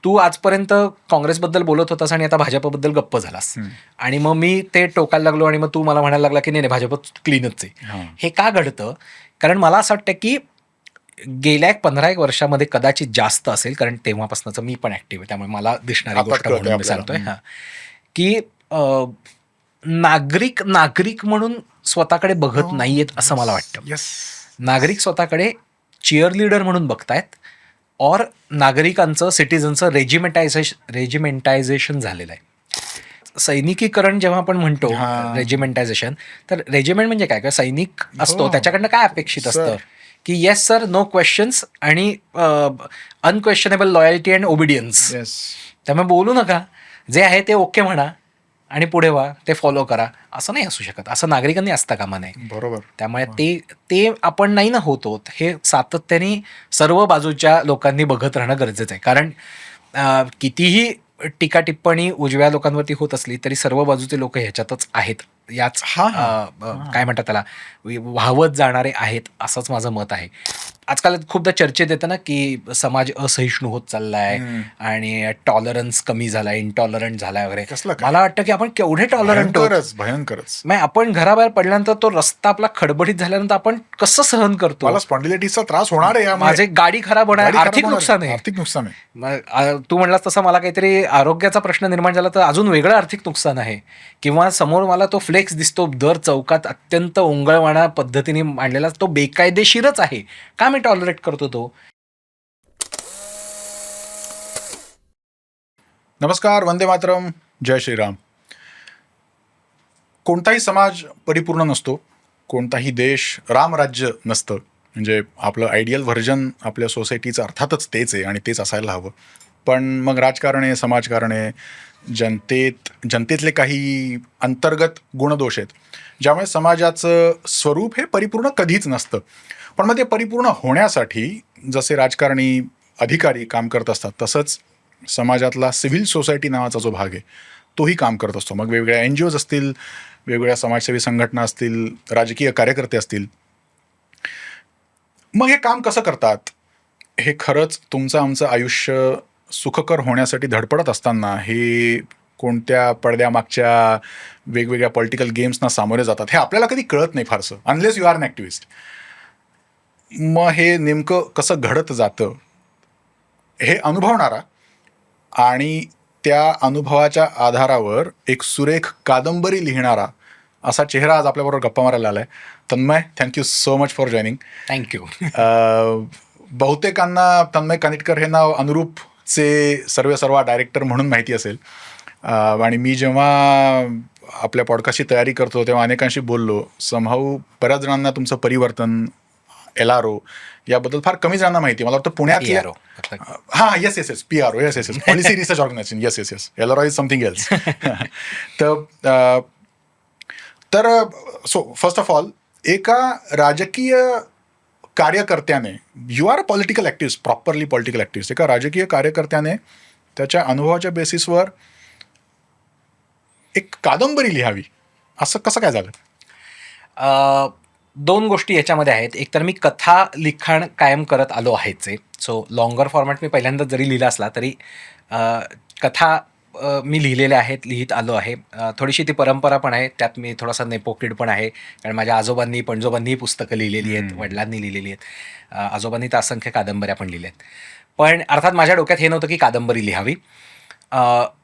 तू आजपर्यंत काँग्रेसबद्दल बोलत होतास आणि आता भाजपबद्दल गप्प झालास, आणि मग मी ते टोकायला लागलो आणि मग तू मला म्हणायला लागला की नाही नाही भाजप क्लीनच आहे. हे का घडतं? कारण मला असं वाटतं की गेल्या 15-1 वर्षामध्ये कदाचित जास्त असेल, कारण तेव्हापासूनच मी पण ऍक्टिव्ह आहे, त्यामुळे मला दिसणारी गोष्ट म्हणून मी सांगतोय की नागरिक म्हणून स्वतःकडे बघत नाहीयेत असं मला वाटतं. नागरिक स्वतःकडे चिअर लीडर म्हणून बघतायत, और नागरिकांचं सिटिझनचं रेजिमेंटायझेशन झालेलं आहे. सैनिकीकरण जेव्हा आपण म्हणतो, रेजिमेंटायझेशन, तर रेजिमेंट म्हणजे काय? सैनिक असतो, त्याच्याकडनं काय अपेक्षित असतं की येस सर, नो क्वेश्चन्स आणि अनक्वेश्चनेबल लॉयल्टी अँड ओबिडियन्स. त्यामुळे बोलू नका, जे आहे ते ओके म्हणा आणि पुढे व्हा, ते फॉलो करा. असं नाही असू शकत, असं नागरिकांनी असता कामा नये. बरोबर. त्यामुळे ते आपण नाही ना होतो, हे सातत्याने सर्व बाजूच्या लोकांनी बघत राहणं गरजेचं आहे. कारण कितीही टीका टिप्पणी उजव्या लोकांवरती होत असली तरी सर्व बाजूचे लोक ह्याच्यातच आहेत, याच काय म्हणतात त्याला, वाहवत जाणारे आहेत, असंच माझं मत आहे. आजकाल खूपदा चर्चेत येतं ना की समाज असहिष्णू होत चाललाय आणि टॉलरन्स कमी झालाय, इंटॉलरंट झालाय वगैरे. मला वाटतं की आपण केवढे टॉलरंट आहोत. भयंकरच. आपण घराबाहेर पडल्यानंतर तो रस्ता आपला खडबडीत झाल्यानंतर आपण कसं सहन करतो. मला स्पॉन्डिलायटिसचा त्रास होणार आहे, माझे गाडी खराब होणार, आर्थिक नुकसान आहे. तू म्हणलास तसं मला काहीतरी आरोग्याचा प्रश्न निर्माण झाला तर अजून वेगळं आर्थिक नुकसान आहे. किंवा समोर मला तो फ्लेक्स दिसतो दर चौकात अत्यंत ओंगळवाणा पद्धतीने मांडलेला, तो बेकायदेशीरच आहे, का मी टॉलरेट करतो तो. नमस्कार, वंदे मातरम, जय श्रीराम. कोणताही समाज परिपूर्ण नसतो, कोणताही देश रामराज्य नसतं. म्हणजे आपलं आयडियल व्हर्जन आपल्या सोसायटीचं अर्थातच तेच आहे आणि तेच असायला हवं. पण मग राजकारण आहे, समाजकारण आहे, जनतेतले काही अंतर्गत गुणदोष आहेत, ज्यामुळे समाजाचं स्वरूप हे परिपूर्ण कधीच नसतं. पण मग ते परिपूर्ण होण्यासाठी जसे राजकारणी अधिकारी काम करत असतात, तसंच समाजातला सिव्हिल सोसायटी नावाचा जो भाग आहे तोही काम करत असतो. मग वेगवेगळ्या NGOज असतील, वेगवेगळ्या समाजसेवी संघटना असतील, राजकीय कार्यकर्ते असतील. मग हे काम कसं करतात? हे खरंच तुमचं आमचं आयुष्य सुखकर होण्यासाठी धडपडत असताना हे कोणत्या पडद्यामागच्या वेगवेगळ्या पॉलिटिकल गेम्सना सामोरे जातात हे आपल्याला कधी कळत नाही फारसं, unless you are an activist. मग हे नेमकं कसं घडत जातं हे अनुभवणारा आणि त्या अनुभवाच्या आधारावर एक सुरेख कादंबरी लिहिणारा असा चेहरा आज आपल्याबरोबर गप्पा मारायला आलाय. Tanmay, thank you so much for joining. Thank you. बहुतेकांना तन्मय कानिटकर हे नाव अनुरूपचे सर्वा डायरेक्टर म्हणून माहिती असेल. आणि मी जेव्हा आपल्या पॉडकास्टची तयारी करतो तेव्हा अनेकांशी बोललो. समहाऊ बऱ्याच जणांना तुमचं परिवर्तन, LRO याबद्दल फार कमी जणांना माहिती. मला वाटतं पुण्यातल्या yes PRO, yes policy research organisation, yes LRO is something else. तर सो फर्स्ट ऑफ ऑल, एका राजकीय कार्यकर्त्याने, you are a political activist, properly political activist, एका राजकीय कार्यकर्त्याने त्याच्या अनुभवाच्या बेसिसवर एक कादंबरी लिहावी, असं कसं काय झालं? 2 गोष्टी याच्यामध्ये आहेत. एक तर मी कथा लिखाण कायम करत आलो आहेच आहे. सो लॉंगर फॉर्मॅट मी पहिल्यांदा जरी लिहिला असला तरी कथा मी लिहिलेल्या आहेत, लिहित आलो आहे. थोडीशी ती परंपरा पण आहे, त्यात मी थोडासा नेपोकिड पण आहे. कारण माझ्या आजोबांनी पणजोबांनीही पुस्तकं लिहिलेली आहेत, वडिलांनी लिहिलेली आहेत, आजोबांनी तर असंख्य कादंबऱ्या पण लिहिल्या आहेत. पण अर्थात माझ्या डोक्यात हे नव्हतं की कादंबरी लिहावी.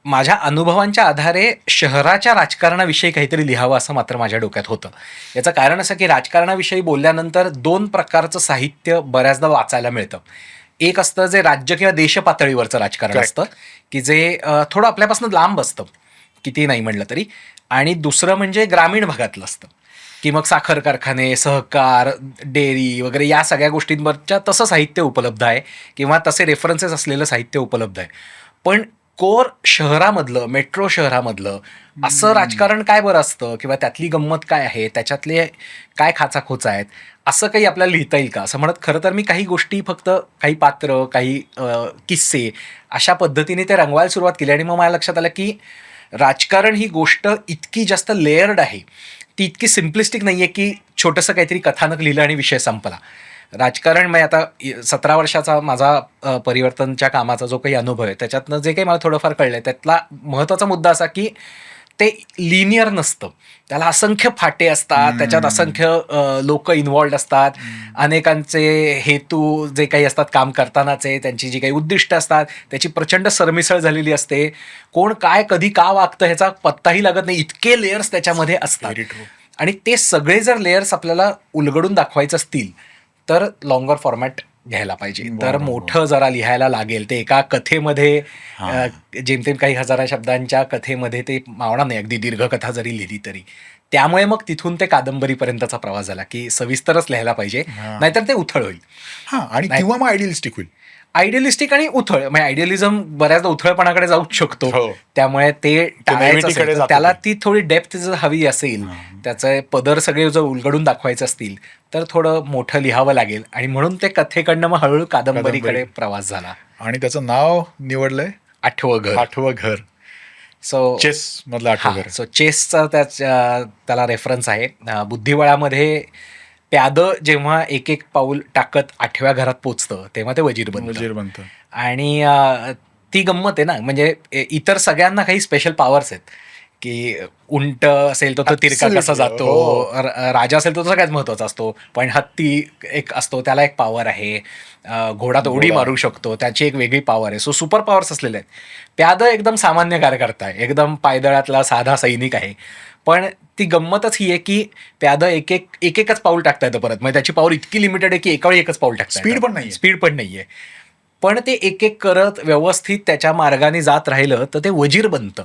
माझ्या अनुभवांच्या आधारे शहराच्या राजकारणाविषयी काहीतरी लिहावं असं मात्र माझ्या डोक्यात होतं. याचं कारण असं की राजकारणाविषयी बोलल्यानंतर 2 प्रकारचं साहित्य बऱ्याचदा वाचायला मिळतं. एक असतं जे राज्य किंवा देश पातळीवरचं राजकारण असतं, की जे थोडं आपल्यापासून लांब असतं, किती नाही म्हणलं तरी. आणि दुसरं म्हणजे ग्रामीण भागातलं असतं, की मग साखर कारखाने, सहकार, डेअरी वगैरे या सगळ्या गोष्टींवरच्या तसं साहित्य उपलब्ध आहे किंवा तसे रेफरन्सेस असलेलं साहित्य उपलब्ध आहे. पण कोर शहरामधलं, मेट्रो शहरामधलं असं राजकारण काय बरं असतं किंवा त्यातली गंमत काय आहे, त्याच्यातले काय खाचाखोचा आहेत, असं काही आपल्याला लिहिता येईल का असं म्हणत खरं तर मी काही गोष्टी, फक्त काही पात्र, काही किस्से अशा पद्धतीने ते रंगवायला सुरुवात केली. आणि मग मला लक्षात आलं की राजकारण ही गोष्ट इतकी जास्त लेयर्ड आहे, ती इतकी सिम्प्लिस्टिक नाही आहे की छोटंसं काहीतरी कथानक लिहिलं आणि विषय संपला. राजकारण म्हणजे आता 17 वर्षाचा माझा परिवर्तनच्या कामाचा जो काही अनुभव आहे त्याच्यातनं जे काही मला थोडंफार कळलं त्यातला महत्त्वाचा मुद्दा असा की ते लिनियर नसतं. त्याला असंख्य फाटे असतात, त्याच्यात असंख्य लोक इन्व्हॉल्ड असतात, अनेकांचे हेतू जे काही असतात काम करतानाचे, त्यांची जी काही उद्दिष्ट असतात त्याची प्रचंड सरमिसळ झालेली असते. कोण काय कधी का वागतं ह्याचा पत्ताही लागत नाही, इतके लेयर्स त्याच्यामध्ये असतात. Very true. आणि ते सगळे जर लेयर्स आपल्याला उलगडून दाखवायचे असतील तर लॉंगर फॉर्मॅट घ्यायला पाहिजे. तर मोठं जरा लिहायला लागेल. ते एका कथेमध्ये जेमतेम काही हजारा शब्दांच्या कथेमध्ये ते मावणार नाही, अगदी दीर्घ कथा जरी लिहिली तरी. त्यामुळे मग तिथून ते कादंबरीपर्यंतचा प्रवास झाला की सविस्तरच लिहायला पाहिजे, नाहीतर ते उथळ होईल. आणि किंवा मग आयडियलिस्टिक होईल. आयडियलिस्टिक आणि उथळ म्हणजे आयडियलिझम बऱ्याचदा उथळपणाकडे जाऊ शकतो. त्यामुळे ते टाळायचं असेल तर त्याला ती थोडी डेप्थ जर हवी असेल, त्याचे पदर सगळे जर उलगडून दाखवायचे असतील तर थोडं मोठं लिहावं लागेल. आणि म्हणून ते कथेकडनं मग हळूहळू कादंबरीकडे प्रवास झाला. आणि त्याचं नाव निवडलंय आठवं घर. आठवं घर. सो चेस मधलं आठवं घर. सो चेसचा त्याला रेफरन्स आहे. बुद्धिबळामध्ये प्यादं जेव्हा एक एक पाऊल टाकत 8व्या घरात पोचतं तेव्हा ते वजीर बनतं. आणि ती गंमत आहे ना, म्हणजे इतर सगळ्यांना काही स्पेशल पॉवर्स आहेत की उंट असेल तर तो तिरका कसा जातो, राजा असेल तर तो सगळ्यात महत्वाचा असतो, पण हत्ती एक असतो त्याला एक पॉवर आहे, घोडा तो उडी मारू शकतो त्याची एक वेगळी पॉवर आहे. सो सुपर पॉवर्स असलेले आहेत. प्यादं एकदम सामान्य कार्यकर्ता आहे, एकदम पायदळातला साधा सैनिक आहे. पण ती गंमतच ही आहे की प्यादं एकच पाऊल टाकता येतं परत, म्हणजे त्याची पॉवर इतकी लिमिटेड आहे की एका वेळी एकच पाऊल टाकता येतं. स्पीड पण नाहीये. पण ते एक करत व्यवस्थित त्याच्या मार्गाने जात राहिलं तर ते वजीर बनतं.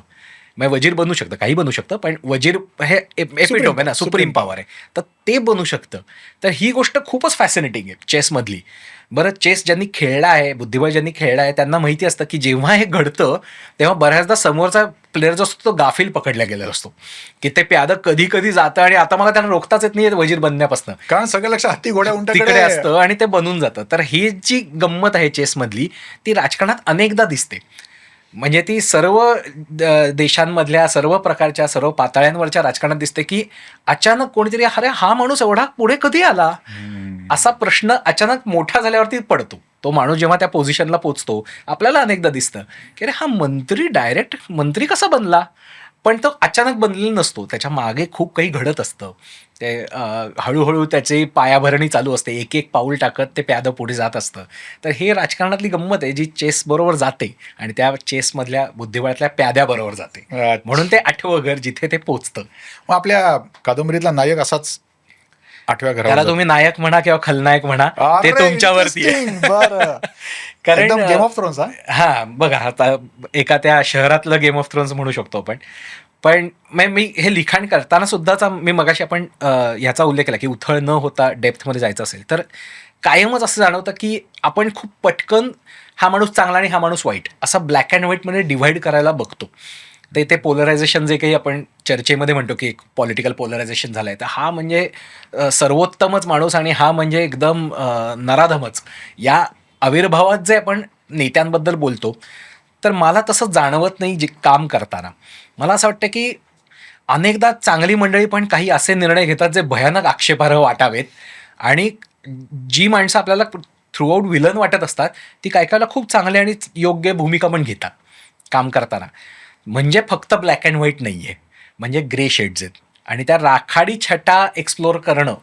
म्हणजे वजीर बनू शकतं, काही बनू शकतं, पण वजीर हे एपिटोम आहे ना, सुप्रीम पॉवर आहे, तर ते बनू शकतं. तर ही गोष्ट खूपच फॅसिनेटिंग आहे चेसमधली. बरं, चेस ज्यांनी खेळला आहे, बुद्धिबळ ज्यांनी खेळला आहे त्यांना माहिती असतं की जेव्हा हे घडतं तेव्हा बऱ्याचदा समोरचा प्लेअर जो असतो तो गाफील पकडला गेलेला असतो की ते प्यादं कधी कधी जातं आणि आता मला त्यांना रोखताच येत नाही वजीर बनण्यापासून, कारण सगळं लक्ष हत्ती घोड्या तिकडे असतं आणि ते बनून जातं. तर ही जी गंमत आहे चेसमधली ती राजकारणात अनेकदा दिसते. म्हणजे ती सर्व देशांमधल्या सर्व प्रकारच्या सर्व पातळ्यांवरच्या राजकारणात दिसते की अचानक कोणीतरी अरे हा माणूस एवढा पुढे कधी आला असा प्रश्न अचानक मोठा झाल्यावरती पडतो. तो माणूस जेव्हा त्या पोझिशनला पोचतो आपल्याला अनेकदा दिसतं की अरे हा मंत्री डायरेक्ट मंत्री कसा बनला, पण तो अचानक बनलेला नसतो, त्याच्या मागे खूप काही घडत असतं. ते हळूहळू त्याची पायाभरणी चालू असते, एक एक पाऊल टाकत ते प्यादं पुढे जात असतं. तर हे राजकारणातली गंमत आहे जी चेस बरोबर जाते आणि त्या चेसमधल्या बुद्धिबळातल्या प्याद्याबरोबर जाते. म्हणून ते 8वं घर जिथे ते पोचतं. मग आपल्या कादंबरीतला नायक असाच 8व्या घरात. त्याला तुम्ही नायक म्हणा किंवा खलनायक म्हणा, ते तुमच्यावरती आहे. कारण गेम ऑफ थ्रोन्स. बघा आता एका त्या शहरातलं गेम ऑफ थ्रोन्स म्हणू शकतो आपण. पण मी हे लिखाण करताना सुद्धाचा मी मगाशी आपण ह्याचा उल्लेख केला की उथळ न होता डेप्थमध्ये जायचं असेल तर कायमच असं जाणवतं की आपण खूप पटकन हा माणूस चांगला आणि हा माणूस वाईट असं ब्लॅक अँड व्हाईटमध्ये डिव्हाइड करायला बघतो. ते पोलरायझेशन जे काही आपण चर्चेमध्ये म्हणतो की एक पॉलिटिकल पोलरायझेशन झालंय, तर हा म्हणजे सर्वोत्तमच माणूस आणि हा म्हणजे एकदम नराधमच, या आविर्भावात जे आपण नेत्यांबद्दल बोलतो. तर मला तसं जाणवत नाही जे काम करताना. मला असं वाटतं की अनेकदा चांगली मंडळी पण काही असे निर्णय घेतात जे भयानक आक्षेपार्ह वाटावेत आणि जी माणसं आपल्याला थ्रूआउट विलन वाटत असतात ती काय कायला खूप चांगली आणि योग्य भूमिका पण घेतात काम करताना. म्हणजे फक्त ब्लॅक अँड व्हाईट नाही आहे, म्हणजे ग्रे शेड्स आहेत आणि त्या राखाडी छटा एक्सप्लोर करणं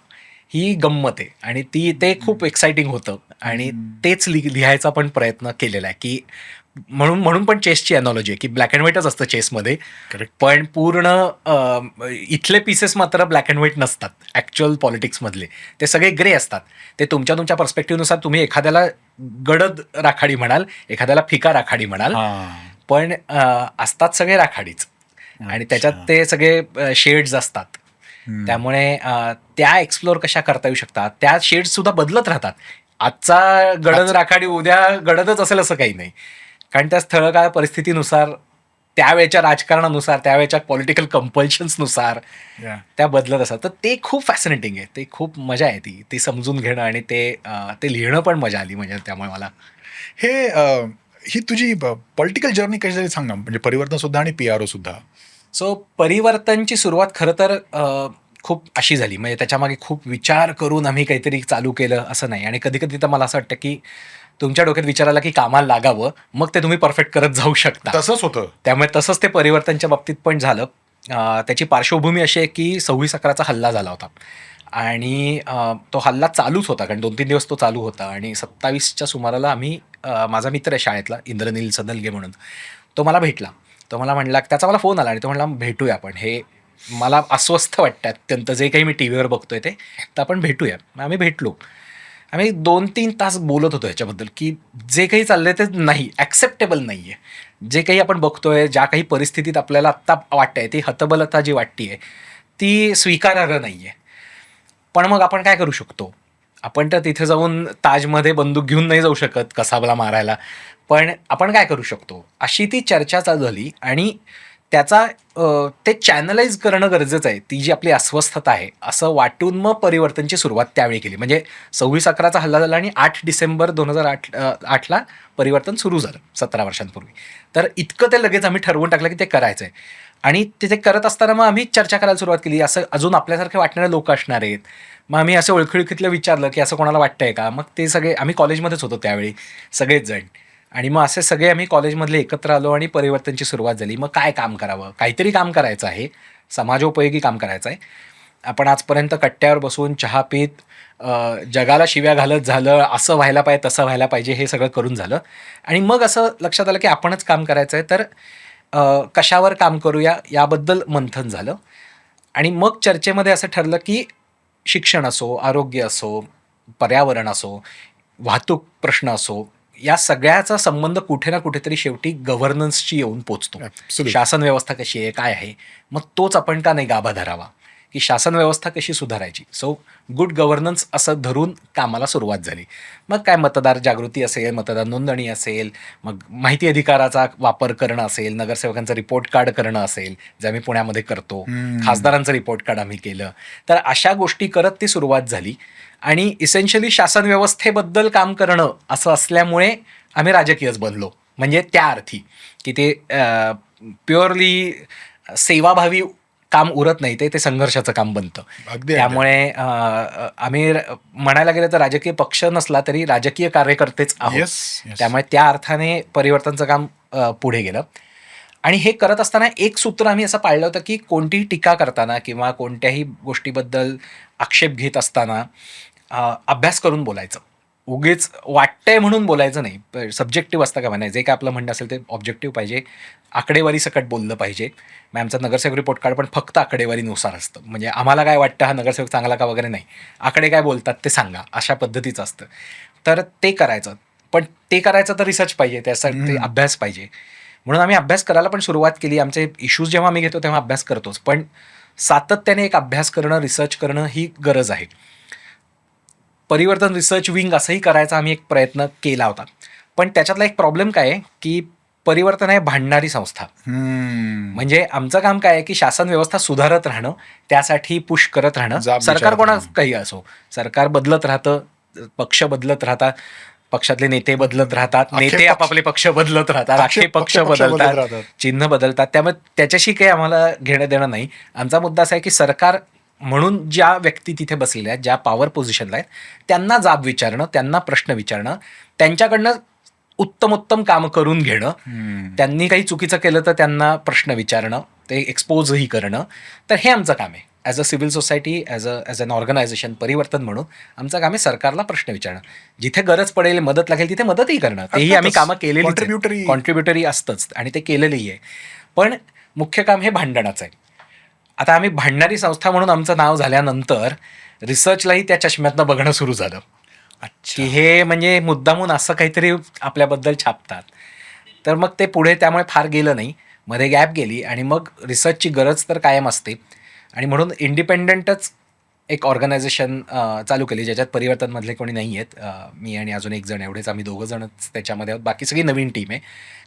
ही गंमत आहे आणि ते खूप एक्साइटिंग होतं आणि तेच लिहायचा पण प्रयत्न केलेला आहे की म्हणून पण चेसची अनॉलॉजी आहे की ब्लॅक अँड व्हाईटच असतं चेसमध्ये, पण पूर्ण इथले पीसेस मात्र ब्लॅक अँड व्हाईट नसतात. ॲक्च्युअल पॉलिटिक्समधले ते सगळे ग्रे असतात. ते तुमच्या पर्स्पेक्टिव्हनुसार तुम्ही एखाद्याला गडद राखाडी म्हणाल, एखाद्याला फिका राखाडी म्हणाल, पण असतात सगळे राखाडीच आणि त्याच्यात ते सगळे शेड्स असतात. त्यामुळे त्या एक्सप्लोर कशा करता येऊ शकतात, त्या शेड्स सुद्धा बदलत राहतात. आजचा गडद राखाडी उद्या गडदच असेल असं काही नाही, कारण त्या स्थळकाळ परिस्थितीनुसार, त्यावेळच्या राजकारणानुसार, त्यावेळच्या पॉलिटिकल कंपल्शन्सनुसार त्या बदलत असतात. तर ते खूप फॅसिनेटिंग आहे, ते खूप मजा आहे ती समजून घेणं आणि ते लिहिणं पण मजा आली. म्हणजे त्यामुळे मला ही तुझी पॉलिटिकल जर्नी कशी झाली सांग ना, म्हणजे परिवर्तन सुद्धा आणि PRO सुद्धा. सो परिवर्तनची सुरुवात खरं तर खूप अशी झाली, म्हणजे त्याच्यामागे खूप विचार करून आम्ही काहीतरी चालू केलं असं नाही. आणि कधी कधी तर मला असं वाटतं की तुमच्या डोक्यात विचार आला की कामाला लागावं, मग ते तुम्ही परफेक्ट करत जाऊ शकता. तसंच होतं. त्यामुळे तसंच ते परिवर्तनच्या बाबतीत पण झालं. त्याची पार्श्वभूमी अशी आहे की 26/11चा हल्ला झाला होता आणि तो हल्ला चालूच होता, कारण 2-3 दिवस तो चालू होता. आणि 27च्या सुमाराला आम्ही माझा मित्र आहे शाळेतला इंद्रनील सदलगे म्हणून, तो मला भेटला. तो मला म्हणला, त्याचा मला फोन आला आणि तो म्हणला भेटूया आपण, हे मला अस्वस्थ वाटतं अत्यंत जे काही मी टी व्हीवर बघतोय ते, तर आपण भेटूया. मग आम्ही भेटलो. आम्ही 2-3 तास बोलत होतो ह्याच्याबद्दल की जे काही चाललंय ते नाही, ॲक्सेप्टेबल नाही आहे. जे काही आपण बघतोय, ज्या काही परिस्थितीत आपल्याला आत्ता वाटतंय, ती हतबलता जी वाटते ती स्वीकारार्ह नाही आहे. पण मग आपण काय करू शकतो? आपण तर तिथे जाऊन ताजमध्ये बंदूक घेऊन नाही जाऊ शकत कसाबला मारायला. पण आपण काय करू शकतो? अशी ती चर्चा चालू झाली आणि त्याचा ते चॅनलाइज करणं गरजेचं आहे. ती जी आपली अस्वस्थता आहे, असं वाटून मग परिवर्तनची सुरुवात त्यावेळी केली. म्हणजे 26/11चा हल्ला झाला आणि 8 डिसेंबर 2008ला परिवर्तन सुरू झालं 17 वर्षांपूर्वी. तर इतकं ते लगेच आम्ही ठरवून टाकलं की ते करायचं आहे. आणि ते करत असताना मग आम्ही चर्चा करायला सुरुवात केली. असं अजून आपल्यासारखे वाटणारे लोक असणार आहेत. मग आम्ही असं ओळखीतलं विचारलं की असं कोणाला वाटतंय का? मग ते सगळे, आम्ही कॉलेजमध्येच होतो त्यावेळी सगळेच जण, आणि मग असे सगळे आम्ही कॉलेजमधले एकत्र आलो आणि परिवर्तनची सुरुवात झाली. मग काय काम करावं? काहीतरी काम करायचं आहे, समाजोपयोगी काम करायचं आहे. आपण आजपर्यंत कट्ट्यावर बसून चहा पीत जगाला शिव्या घालत झालं, असं व्हायला पाहिजे, तसं व्हायला पाहिजे, हे सगळं करून झालं. आणि मग असं लक्षात आलं की आपणच काम करायचं आहे. तर कशावर काम करूया याबद्दल मंथन झालं. आणि मग चर्चेमध्ये असं ठरलं की शिक्षण असो, आरोग्य असो, पर्यावरण असो, वाहतूक प्रश्न असो, या सगळ्याचा संबंध कुठे ना कुठेतरी शेवटी गव्हर्नन्सशी येऊन पोचतो. Absolutely. शासन व्यवस्था कशी आहे, काय आहे, मग तोच आपण का नाही गाभा धरावा की शासन व्यवस्था कशी सुधारायची. सो गुड गव्हर्नन्स असं धरून कामाला सुरुवात झाली. मग काय मतदार जागृती असेल, मतदार नोंदणी असेल, मग माहिती अधिकाराचा वापर करणं असेल, नगरसेवकांचं रिपोर्ट कार्ड करणं असेल, जे आम्ही पुण्यामध्ये करतो, खासदारांचं रिपोर्ट कार्ड आम्ही केलं. तर अशा गोष्टी करत ती सुरुवात झाली. आणि इसेन्शियली शासन व्यवस्थेबद्दल काम करणं असं असल्यामुळे आम्ही राजकीयच बनलो. म्हणजे त्या अर्थी की ते प्युअरली सेवाभावी काम उरत नाही, ते संघर्षाचं काम बनतं. अगदी त्यामुळे आम्ही म्हणायला गेलं तर राजकीय पक्ष नसला तरी राजकीय कार्यकर्तेच आहोत. Yes, yes. त्यामुळे त्या अर्थाने परिवर्तनचं काम पुढे गेलं. आणि हे करत असताना एक सूत्र आम्ही असं पाळलं होतं की कोणतीही टीका करताना किंवा कोणत्याही गोष्टीबद्दल आक्षेप घेत असताना अभ्यास करून बोलायचं. उगीच वाटतंय म्हणून बोलायचं नाही. सब्जेक्टिव्ह असतं का म्हणायचं, जे काय आपलं म्हणणं असेल ते ऑब्जेक्टिव्ह पाहिजे, आकडेवारी सकट बोललं पाहिजे. मग आमचा नगरसेवक रिपोर्ट कार्ड पण फक्त आकडेवारीनुसार असतं. म्हणजे आम्हाला काय वाटतं हा नगरसेवक चांगला का वगैरे नाही, आकडे काय बोलतात ते सांगा, अशा पद्धतीचं असतं. तर ते करायचं. पण ते करायचं तर रिसर्च पाहिजे, त्यासाठी अभ्यास पाहिजे. म्हणून आम्ही अभ्यास करायला पण सुरुवात केली. आमचे इश्यूज जेव्हा आम्ही घेतो तेव्हा अभ्यास करतोच, पण सातत्याने एक अभ्यास करणं, रिसर्च करणं ही गरज आहे. परिवर्तन रिसर्च विंग असंही करायचा आम्ही एक प्रयत्न केला होता. पण त्याच्यातला एक प्रॉब्लेम काय आहे की परिवर्तन आहे भांडणारी संस्था. म्हणजे आमचं काम काय आहे की शासन व्यवस्था सुधारत राहणं, त्यासाठी पुश करत राहणं. सरकार कोणा काही असो, सरकार बदलत राहतं, पक्ष बदलत राहतात, पक्षातले नेते बदलत राहतात, नेते आपापले पक्ष बदलत राहतात, आक्षेप पक्ष बदलतात, चिन्ह बदलतात. त्यामुळे त्याच्याशी काही आम्हाला घेणं देणं नाही. आमचा मुद्दा असा आहे की सरकार म्हणून ज्या व्यक्ती तिथे बसलेल्या आहेत, ज्या पॉवर पोझिशनला आहेत, त्यांना जाब विचारणं, त्यांना प्रश्न विचारणं, त्यांच्याकडनं उत्तम काम करून घेणं, त्यांनी काही चुकीचं केलं तर त्यांना प्रश्न विचारणं, ते एक्सपोजही करणं. तर हे आमचं काम आहे. As a civil society, as an organization, Parivartan म्हणून आमचं काम आहे सरकारला प्रश्न विचारणं. जिथे गरज पडेल, मदत लागेल तिथे मदतही करणं. तेही आम्ही कामं केलेली, कॉन्ट्रीब्युटरी असतंच आणि ते केलेलंही आहे. पण मुख्य काम हे भांडणाचं आहे. आता आम्ही भांडणारी संस्था म्हणून आमचं नाव झाल्यानंतर रिसर्चलाही त्या चष्म्यातनं बघणं सुरू झालं की हे म्हणजे मुद्दामून असं काहीतरी आपल्याबद्दल छापतात. तर मग ते पुढे त्यामुळे फार गेलं नाही, मध्ये गॅप गेली. आणि मग रिसर्चची गरज तर कायम असते. आणि म्हणून इंडिपेंडंटच एक ऑर्गनायझेशन चालू केली, ज्याच्यात परिवर्तनमधले कोणी नाही आहेत. मी आणि अजून एक जण, एवढेच आम्ही दोघं जणच त्याच्यामध्ये आहोत. बाकी सगळी नवीन टीम आहे,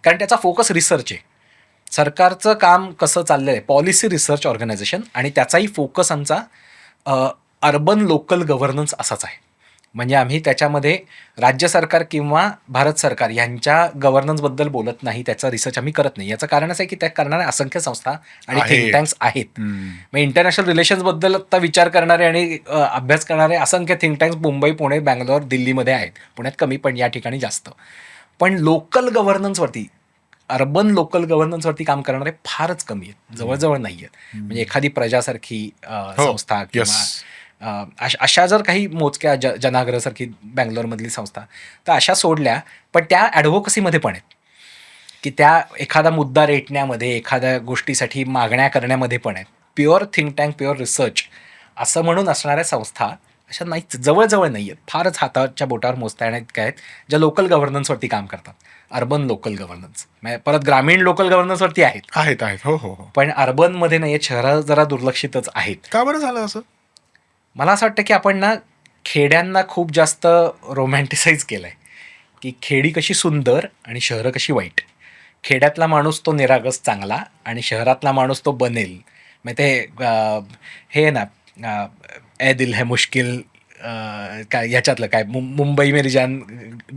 कारण त्याचा फोकस रिसर्च आहे. सरकारचं काम कसं चाललेलं आहे, पॉलिसी रिसर्च ऑर्गनायझेशन, आणि त्याचाही फोकस आमचा अर्बन लोकल गव्हर्नन्स असाच आहे. म्हणजे आम्ही त्याच्यामध्ये राज्य सरकार किंवा भारत सरकार यांच्या गव्हर्नन्सबद्दल बोलत नाही, त्याचा रिसर्च आम्ही करत नाही. याचं कारण असं आहे की त्या करणाऱ्या असंख्य संस्था आणि थिंक आहेत. टँक्स आहेत. हम्म. मग इंटरनॅशनल रिलेशन्सबद्दल आता विचार करणारे आणि अभ्यास करणारे असंख्य थिंक टँक्स मुंबई, पुणे, बँगलोर, दिल्लीमध्ये आहेत. पुण्यात कमी, पण या ठिकाणी जास्त. पण लोकल गव्हर्नन्सवरती, अर्बन लोकल गव्हर्नन्सवरती काम करणारे फारच कमी आहेत, जवळजवळ नाही आहेत. म्हणजे एखादी प्रजासारखी हो. संस्था किंवा Yes. अशा जर काही मोजक्या जनाग्रहसारखी बँगलोरमधली संस्था, तर अशा सोडल्या, पण त्या ॲडव्होकसीमध्ये पण आहेत, की त्या एखादा मुद्दा रेटण्यामध्ये, एखाद्या गोष्टीसाठी मागण्या करण्यामध्ये पण आहेत. Pure think tank, pure research असं म्हणून असणाऱ्या संस्था अशा नाहीच, जवळजवळ नाही आहेत. फारच हाताच्या बोटावर मोजता येण्यात आहेत ज्या लोकल गव्हर्नन्सवरती काम करतात. अर्बन लोकल गव्हर्नन्स, म्हणजे परत ग्रामीण लोकल गव्हर्नन्सवरती आहेत, आहेत. हो हो हो. पण अर्बनमध्ये नाही आहेत. शहरं जरा दुर्लक्षितच आहेत. का बरं झालं असं? मला असं वाटतं की आपण ना खेड्यांना खूप जास्त रोमॅन्टिसाईज केलं आहे, की खेडी कशी सुंदर आणि शहरं कशी वाईट. खेड्यातला माणूस तो निरागस चांगला आणि शहरातला माणूस तो बनेल. मग ते हे आहे ना, ए दिल है मुश्किल, काय ह्याच्यातलं काय मुंबई मेरी जान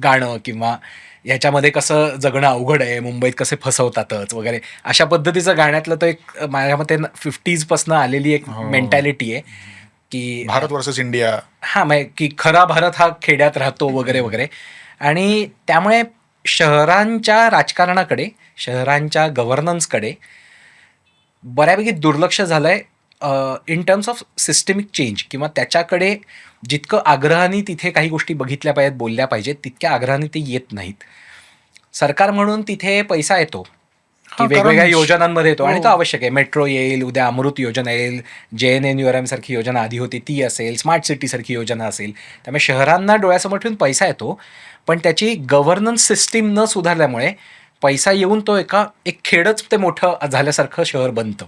गाणं, किंवा ह्याच्यामध्ये कसं जगणं अवघड आहे, मुंबईत कसे फसवतातच वगैरे, अशा पद्धतीचं गाण्यातलं तो एक माझ्या मते 50sपासून आलेली एक हो. मेंटॅलिटी आहे की भारत वर्सेस इंडिया. हां, म्हणजे की खरा भारत हा खेड्यात राहतो वगैरे वगैरे. आणि त्यामुळे शहरांच्या राजकारणाकडे, शहरांच्या गव्हर्नन्सकडे बऱ्यापैकी दुर्लक्ष झालं आहे in terms of systemic change, किंवा त्याच्याकडे जितकं आग्रहाने तिथे काही गोष्टी बघितल्या पाहिजेत, बोलल्या पाहिजेत, तितक्या आग्रहाने ते येत नाहीत. सरकार म्हणून तिथे पैसा येतो, की कारण वेगवेगळ्या योजनांमध्ये येतो, आणि तो हो. आवश्यक आहे. मेट्रो येईल, उद्या अमृत योजना येईल, JNNURM सारखी योजना आधी होती ती असेल, स्मार्ट सिटी सारखी योजना असेल. त्यामुळे शहरांना डोळ्यासमोर ठेवून पैसा येतो, पण त्याची गव्हर्नन्स सिस्टीम न सुधारल्यामुळे पैसा येऊन तो एक खेडच ते मोठं झाल्यासारखं शहर बनतं,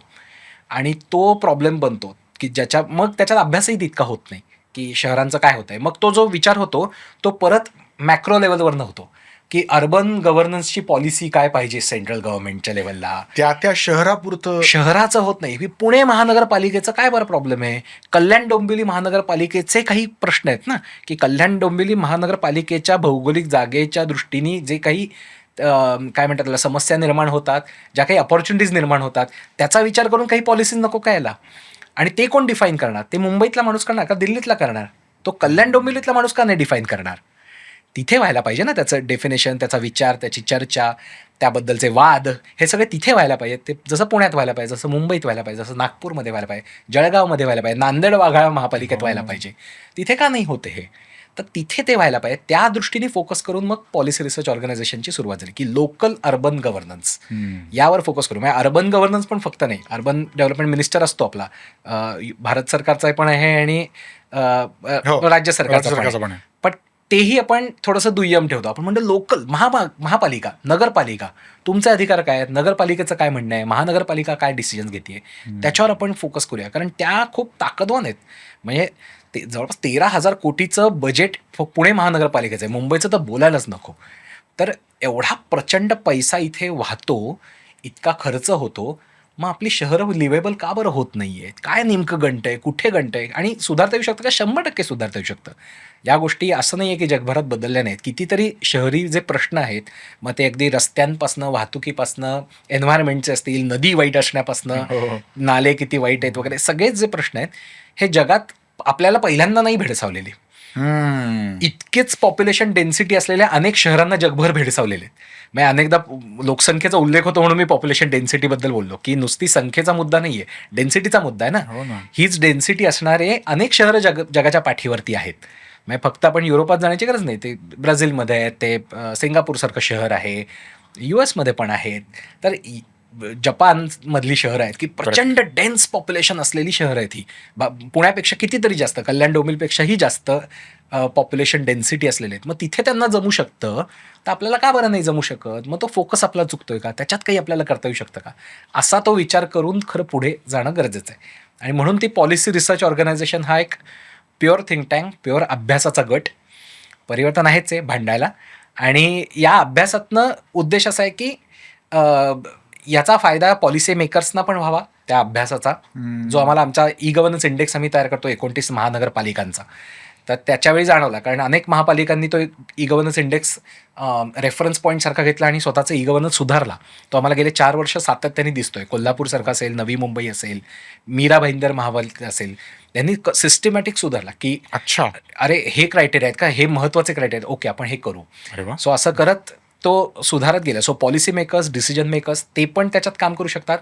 आणि तो प्रॉब्लेम बनतो की मग त्याच्यात अभ्यासही तितका होत नाही की शहरांचं काय होतंय. मग तो जो विचार होतो तो परत मॅक्रो लेवलवरनं होतो, की अर्बन गव्हर्नन्सची पॉलिसी काय पाहिजे सेंट्रल गव्हर्नमेंटच्या लेवलला. त्या शहरापुरतं शहराचं होत नाही. की पुणे महानगरपालिकेचा काय बरं प्रॉब्लेम आहे, कल्याण डोंबिवली महानगरपालिकेचे काही प्रश्न आहेत ना, की कल्याण डोंबिवली महानगरपालिकेच्या भौगोलिक जागेच्या दृष्टीने जे काही काय म्हणतात त्याला समस्या निर्माण होतात, ज्या काही अपॉर्च्युनिटीज निर्माण होतात, त्याचा विचार करून काही पॉलिसीज नको काय याला. आणि ते कोण डिफाईन करणार? ते मुंबईतला माणूस करणार का दिल्लीतला करणार? तो कल्याण डोंबिवलीतला माणूस का नाही डिफाईन करणार? तिथे व्हायला पाहिजे ना त्याचं डेफिनेशन, त्याचा विचार, त्याची चर्चा, त्याबद्दलचे वाद, हे सगळे तिथे व्हायला पाहिजे. ते जसं पुण्यात व्हायला पाहिजे, जसं मुंबईत व्हायला पाहिजे, जसं नागपूरमध्ये व्हायला पाहिजे, जळगावमध्ये व्हायला पाहिजे, नांदेड वाघाळा महापालिकेत व्हायला पाहिजे. तिथे का नाही होते हे? तर तिथे ते व्हायला पाहिजे. त्या दृष्टीने फोकस करून मग पॉलिसी रिसर्च ऑर्गनायझेशनची सुरुवात झाली, की लोकल अर्बन गव्हर्नन्स यावर फोकस करू. म्हणजे अर्बन गव्हर्नन्स पण फक्त नाही, अर्बन डेव्हलपमेंट मिनिस्टर असतो आपला, भारत सरकारचा पण आहे आणि हो, राज्य सरकारचा सरकारचं पण पण आहे. आहे. पण तेही आपण थोडंसं दुय्यम ठेवतो. आपण म्हणतो लोकल महापालिका, नगरपालिका, तुमचे अधिकार काय आहेत, नगरपालिकेचं काय म्हणणं आहे, महानगरपालिका काय डिसिजन घेते, त्याच्यावर आपण फोकस करूया. कारण त्या खूप ताकदवान आहेत. म्हणजे ते जवळपास 13,000 कोटीचं बजेट पुणे महानगरपालिकेचं आहे, मुंबईचं तर बोलायलाच नको. तर एवढा प्रचंड पैसा इथे वाहतो, इतका खर्च होतो, मग आपली शहरं लिवेबल का बरं होत नाही आहेत? काय नेमकं गणतंय, कुठे गणतंय? आणि सुधारता येऊ शकतं का? 100% सुधारता येऊ शकतं. या गोष्टी असं नाही आहे की जगभरात बदलल्या नाहीत. कितीतरी शहरी जे प्रश्न आहेत, मग ते अगदी रस्त्यांपासनं, वाहतुकीपासनं, एन्व्हायरमेंटचे असतील, नदी वाईट असण्यापासनं, हो. नाले किती वाईट आहेत वगैरे, सगळेच जे प्रश्न आहेत हे जगात आपल्याला पहिल्यांदा नाही भेडसावलेले. इतकेच पॉप्युलेशन डेन्सिटी असलेल्या अनेक शहरांना जगभर भेडसावलेले आहेत. म्हणजे अनेकदा लोकसंख्येचा उल्लेख होतो म्हणून मी पॉप्युलेशन डेन्सिटीबद्दल बोललो, की नुसती संख्येचा मुद्दा नाही आहे, डेन्सिटीचा मुद्दा आहे ना. हो ना. हीच डेन्सिटी असणारे अनेक शहरं जगाच्या पाठीवरती आहेत. म्हणजे फक्त आपण युरोपात जाण्याची गरज नाही, ते ब्राझीलमध्ये आहे, ते सिंगापूरसारखं शहर आहे, US मध्ये पण आहेत, तर जपानमधली शहरं आहेत की प्रचंड डेन्स पॉप्युलेशन असलेली शहरं आहेत ही. पुण्यापेक्षा कितीतरी जास्त, कल्याण डोंबिवलीपेक्षाही जास्त पॉप्युलेशन डेन्सिटी असलेले आहेत. मग तिथे त्यांना जमू शकतं, तर आपल्याला का बरं नाही जमू शकत? मग तो फोकस आपला चुकतोय का? त्याच्यात काही आपल्याला करता येऊ शकतं का? असा तो विचार करून खरं पुढे जाणं गरजेचं आहे. आणि म्हणून ती पॉलिसी रिसर्च ऑर्गनायझेशन हा एक प्युअर थिंक टँक, प्युअर अभ्यासाचा गट. परिवर्तन आहेच आहे भांडायला, आणि या अभ्यासातनं उद्देश असा आहे की याचा फायदा पॉलिसी मेकर्सना पण व्हावा त्या अभ्यासाचा, जो आम्हाला आमचा ई गव्हर्नन्स इंडेक्स आम्ही तयार करतो 29 महानगरपालिकांचा, तर त्याच्यावेळी जाणवला, कारण अनेक महापालिकांनी तो ई गव्हर्नन्स इंडेक्स रेफरन्स पॉईंटसारखा घेतला आणि स्वतःचा ई गव्हर्नन्स सुधारला. तो आम्हाला गेले 4 वर्ष सातत्याने दिसतोय. कोल्हापूरसारखा असेल, नवी मुंबई असेल, मीरा भाईंदर महापालिका असेल, त्यांनी सिस्टमॅटिक सुधारला की अच्छा. अरे हे क्रायटेरिया आहेत का, हे महत्त्वाचे क्रायटेरिया, ओके आपण हे करू. अरे वा. सो असं करत तो सुधारत गेला. So policy makers, decision makers ते पण त्याच्यात काम करू शकतात.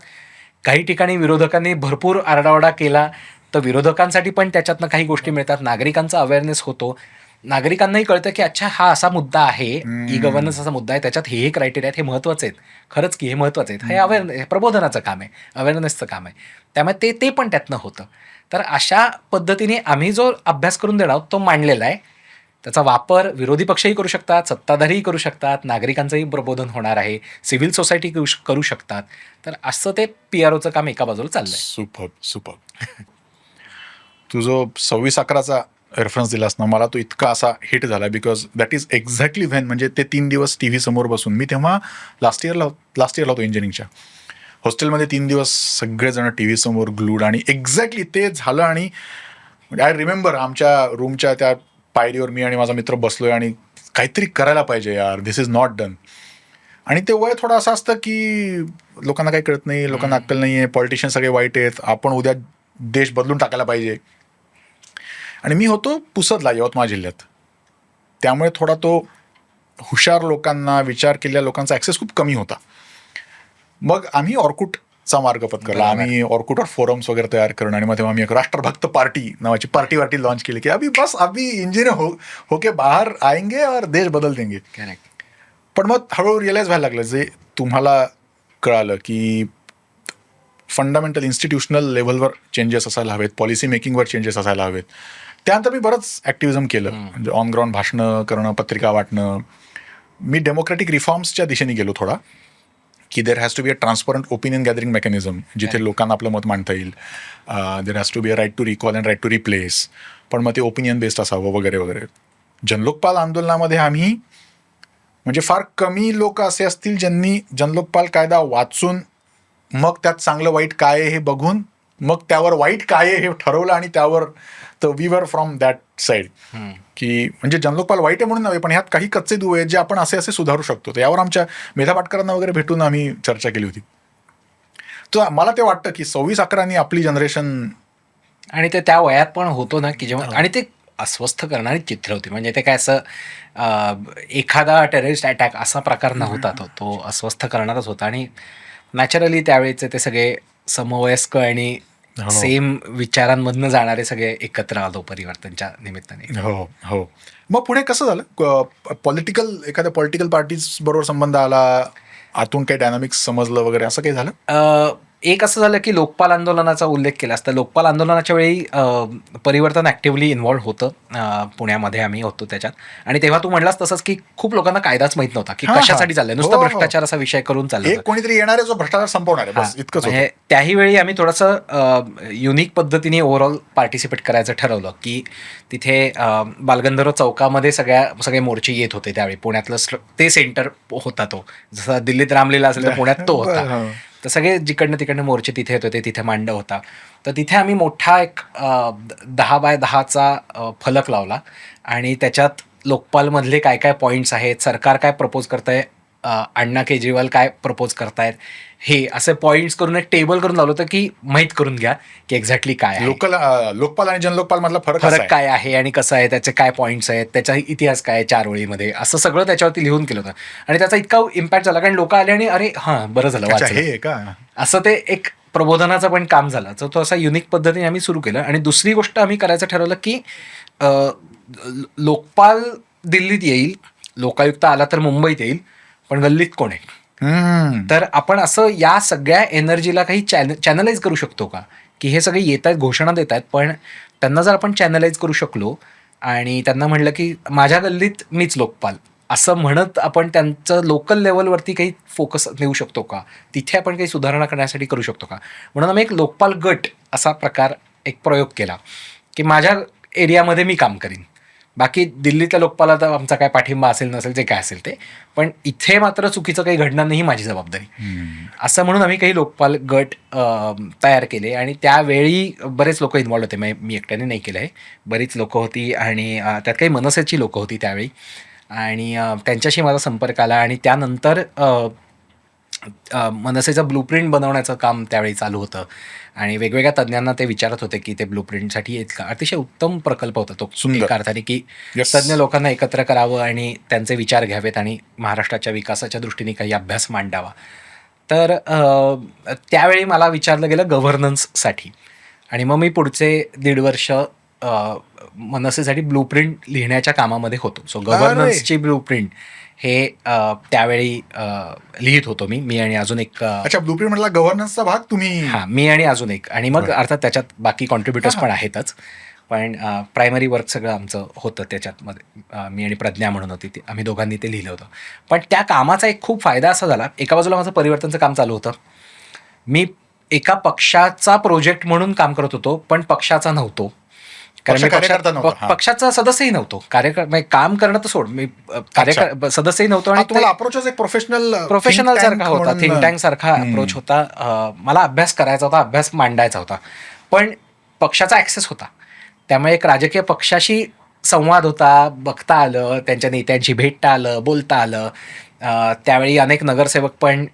काही ठिकाणी विरोधकांनी भरपूर आरडाओरडा केला, तर विरोधकांसाठी पण त्याच्यातनं काही गोष्टी मिळतात. नागरिकांचा अवेअरनेस होतो. नागरिकांनाही कळतं की अच्छा हा असा मुद्दा आहे, ई गव्हर्नन्स असा मुद्दा आहे, त्याच्यात हे क्रायटेरिया आहेत, हे महत्त्वाचे आहेत, खरंच की हे महत्त्वाचे आहेत. हे अवेअरनेस, प्रबोधनाचं काम आहे, अवेअरनेसचं काम आहे. त्यामुळे ते पण त्यातनं होतं. तर अशा पद्धतीने आम्ही जो अभ्यास करून देणार आहोत तो मांडलेला आहे. त्याचा वापर विरोधी पक्षही करू शकतात, सत्ताधारीही करू शकतात, नागरिकांचंही प्रबोधन होणार आहे, सिव्हिल सोसायटी करू शकतात. तर असं ते PROचं काम एका बाजूला चाललंय. सुपर. तू जो 26/11चा रेफरन्स दिलास ना, मला तो इतका असा हिट झाला because that is exactly when, म्हणजे ते 3 दिवस TV समोर बसून मी तेव्हा लास्ट इयरला होतो इंजिनिअरिंगच्या हॉस्टेलमध्ये. 3 दिवस सगळेजण TV समोर ग्लूड, आणि एक्झॅक्टली ते झालं. आणि आय रिमेंबर आमच्या रूमच्या त्या पायरीवर मी आणि माझा मित्र बसलोय आणि काहीतरी करायला पाहिजे यार, दिस इज नॉट डन. आणि ते वय थोडं असं असतं की लोकांना काही कळत नाही, लोकांना अक्कल नाही आहे, पॉलिटिशियन सगळे वाईट आहेत, आपण उद्या देश बदलून टाकायला पाहिजे. आणि मी होतो पुसदला, यवतमाळ जिल्ह्यात, त्यामुळे थोडा तो हुशार लोकांना, विचार केलेल्या लोकांचा ॲक्सेस खूप कमी होता. मग आम्ही ऑर्कुटचा मार्ग पत्करला. आम्ही ऑर्कुटवर फोरम्स वगैरे तयार करणं, आणि मग तेव्हा आम्ही एक राष्ट्रभक्त पार्टी नावाची पार्टी लॉन्च केली की अभी इंजिनियर होके बाहेर आएंगे और देश बदल देंगे. करेक्ट. पण मग हळूहळू रिअलाईज व्हायला लागलं, जे तुम्हाला कळालं की फंडामेंटल इन्स्टिट्यूशनल लेव्हलवर चेंजेस असायला हवेत, पॉलिसी मेकिंगवर चेंजेस असायला हवेत. त्यानंतर मी बरंच ॲक्टिव्हिझम केलं, म्हणजे ऑन ग्राउंड भाषणं करणं, पत्रिका वाटणं. मी डेमोक्रॅटिक रिफॉर्म्सच्या दिशेने गेलो थोडा, की there has to be a transparent opinion gathering mechanism, जिथे लोकांना आपलं मत मांडता येईल. There has to be a right to recall and right to replace, पण मग ते ओपिनियन बेस्ड असावं वगैरे वगैरे. जनलोकपाल आंदोलनामध्ये आम्ही, म्हणजे फार कमी लोक असे असतील ज्यांनी जनलोकपाल कायदा वाचून मग त्यात चांगलं वाईट काय आहे हे बघून मग त्यावर वाईट काय आहे हे ठरवलं, आणि त्यावर तर we were from that side, की म्हणजे जनलोकपाल वाईट आहे म्हणून नव्हे, पण ह्यात काही कच्चे दुवे आहेत जे आपण असे सुधारू शकतो. तर यावर आमच्या मेधा पाटकरांना वगैरे भेटून आम्ही चर्चा केली होती. तर मला ते वाटतं की 26/11 आपली जनरेशन, आणि ते त्या वयात पण होतो ना की जेव्हा, आणि ते अस्वस्थ करणारी चित्र होती. म्हणजे ते काय असं एखादा टेररिस्ट अटॅक असा प्रकार नव्हता. तो अस्वस्थ करणारच होता. आणि नॅचरली त्यावेळेचे ते सगळे समवयस्क आणि सेम विचारांमधनं जाणारे सगळे एकत्र आलो परिवर्तनच्या निमित्ताने. हो. मग पुढे कसं झालं, एखाद्या पॉलिटिकल पार्टीज बरोबर संबंध आला, आतून काही डायनामिक्स समजलं वगैरे, असं काही झालं? एक असं झालं की लोकपाल आंदोलनाचा उल्लेख केला असता. लोकपाल आंदोलनाच्या वेळी परिवर्तन ॲक्टिव्हली इन्व्हॉल्व्ह होतं. पुण्यामध्ये आम्ही होतो त्याच्यात. आणि तेव्हा तू म्हणलास तसंच की खूप लोकांना कायदाच माहीत नव्हता की कशासाठी चाललंय, नुसतं भ्रष्टाचार असा विषय करून चाललं. कोणीतरी येणारे जो भ्रष्टाचार संपवणार आहे, बस इतकंच. म्हणजे त्याही वेळी आम्ही थोडंसं युनिक पद्धतीने ओव्हरऑल पार्टिसिपेट करायचं ठरवलं, की तिथे बालगंधर्व चौकामध्ये सगळे मोर्चे येत होते त्यावेळी. पुण्यातलं ते सेंटर होता तो, जसं दिल्लीत रामलीला असेल तर पुण्यात तो होता. तर सगळे जिकडनं तिकडनं मोर्चे तिथे येत होते, तिथे मांडव होता. तर तिथे आम्ही मोठा एक 10x10चा फलक लावला, आणि त्याच्यात लोकपालमधले काय काय पॉईंट्स आहेत, सरकार काय प्रपोज करतंय, अण्णा केजरीवाल काय प्रपोज करतायत, हे असे पॉईंट्स करून एक टेबल करून लावलं होतं की माहीत करून घ्या की एक्झॅक्टली काय आहे, लोकपाल आणि जनलोकपाल मधला फरक काय आहे आणि कसं आहे, त्याचे काय पॉईंट्स आहेत, त्याचा इतिहास काय आहे 4 ओळीमध्ये, असं सगळं त्याच्यावरती लिहून केलं होतं. आणि त्याचा इतका इम्पॅक्ट झाला, कारण लोक आले आणि अरे हां बरं झालं वाचलं, असं ते एक प्रबोधनाचं पण काम झालं. तर तो असा युनिक पद्धतीने आम्ही सुरू केलं. आणि दुसरी गोष्ट आम्ही करायचं ठरवलं की लोकपाल दिल्लीत येईल, लोकायुक्त आला तर मुंबईत येईल, पण गल्लीत कोण आहे? तर आपण असं या सगळ्या एनर्जीला काही चॅनलाइज करू शकतो का, की हे सगळे येत आहेत, घोषणा देत आहेत, पण त्यांना जर आपण चॅनलाइज करू शकलो आणि त्यांना म्हटलं की माझ्या गल्लीत मीच लोकपाल असं म्हणत आपण त्यांचं लोकल लेवलवरती काही फोकस देऊ शकतो का, तिथे आपण काही सुधारणा करण्यासाठी करू शकतो का. म्हणून आम्ही एक लोकपाल गट असा प्रकार, एक प्रयोग केला की माझ्या एरियामध्ये मी काम करीन, बाकी दिल्लीतल्या लोकपाला तर आमचा काय पाठिंबा असेल नसेल जे काय असेल ते, पण इथे मात्र चुकीचं काही घडणार नाही ही माझी जबाबदारी. असं म्हणून आम्ही काही लोकपाल गट तयार केले आणि त्यावेळी बरेच लोक इन्व्हॉल्व होते. मी एकट्याने नाही केलं आहे, बरीच लोकं होती आणि त्यात काही मनसेची लोकं होती त्यावेळी आणि त्यांच्याशी माझा संपर्क आला आणि त्यानंतर मनसेचं ब्लूप्रिंट बनवण्याचं काम त्यावेळी चालू होतं आणि वेगवेगळ्या तज्ज्ञांना ते विचारत होते की ते ब्लूप्रिंटसाठी इतका अतिशय उत्तम प्रकल्प होता तो सुंदर. एका अर्थाने की Yes. तज्ज्ञ लोकांना एकत्र करावं आणि त्यांचे विचार घ्यावेत आणि महाराष्ट्राच्या विकासाच्या दृष्टीने काही अभ्यास मांडावा. तर त्यावेळी मला विचारलं गेलं गव्हर्नन्ससाठी आणि मग मी पुढचे 1.5 वर्ष मनसेसाठी ब्लूप्रिंट लिहिण्याच्या कामामध्ये होतो. सो गव्हर्नन्सची ब्लूप्रिंट हे त्यावेळी लिहित होतो मी आणि अजून एक अच्छा, ब्लूप्रिंट म्हटला गव्हर्नन्सचा भाग तुम्ही. हां, मी आणि अजून एक आणि मग अर्थात त्याच्यात बाकी कॉन्ट्रीब्युटर्स पण आहेतच, पण प्रायमरी वर्क सगळं आमचं होतं त्याच्यातमध्ये. मी आणि प्रज्ञा म्हणून होती ती, आम्ही दोघांनी ते लिहिलं होतं. पण त्या कामाचा एक खूप फायदा असा झाला, एका बाजूला माझं परिवर्तनचं काम चालू होतं, मी एका पक्षाचा प्रोजेक्ट म्हणून काम करत होतो पण पक्षाचा नव्हतो, कारण मी कार्यकर्ता नव्हता. हां. पक्षाचा सदस्यही नव्हतो. म्हणजे काम करणं तर सोड, मी सदस्यही नव्हतो हा, आणि तुम्हाला अप्रोचच एक प्रोफेशनल सारखा होता, थिंक टँक सारखा अप्रोच होता. मला अभ्यास करायचा होता, अभ्यास मांडायचा होता, पण पक्षाचा ॲक्सेस होता. त्यामुळे एक राजकीय पक्षाशी संवाद होता, बघता आलं, त्यांच्या नेत्यांशी भेटता आलं, बोलता आलं. त्यावेळी अनेक नगरसेवक पण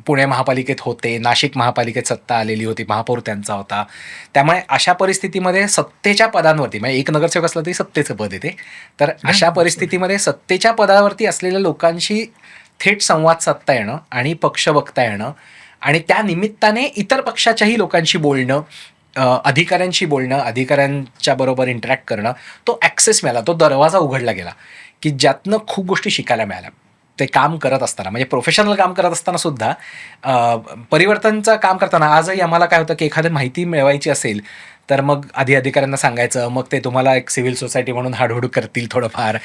पुणे महापालिकेत होते, नाशिक महापालिकेत सत्ता आलेली होती, महापौर त्यांचा होता. त्यामुळे अशा परिस्थितीमध्ये सत्तेच्या पदांवरती, म्हणजे एक नगरसेवक असलं तरी सत्तेचं पद येते, तर अशा परिस्थितीमध्ये सत्तेच्या पदावरती असलेल्या लोकांशी थेट संवाद साधता येणं आणि पक्ष बघता येणं आणि त्या निमित्ताने इतर पक्षाच्याही लोकांशी बोलणं, अधिकाऱ्यांशी बोलणं, अधिकाऱ्यांच्या बरोबर इंटरॅक्ट करणं, तो ॲक्सेस मिळाला, तो दरवाजा उघडला गेला की ज्यातनं खूप गोष्टी शिकायला मिळाल्या. ते काम करत असताना, म्हणजे प्रोफेशनल काम करत असताना सुद्धा परिवर्तनचं काम करताना आजही आम्हाला काय होतं की एखादी माहिती मिळवायची असेल तर मग आधी अधिकाऱ्यांना सांगायचं, मग ते तुम्हाला एक सिव्हिल सोसायटी म्हणून हाडहूड करतील थोडंफार,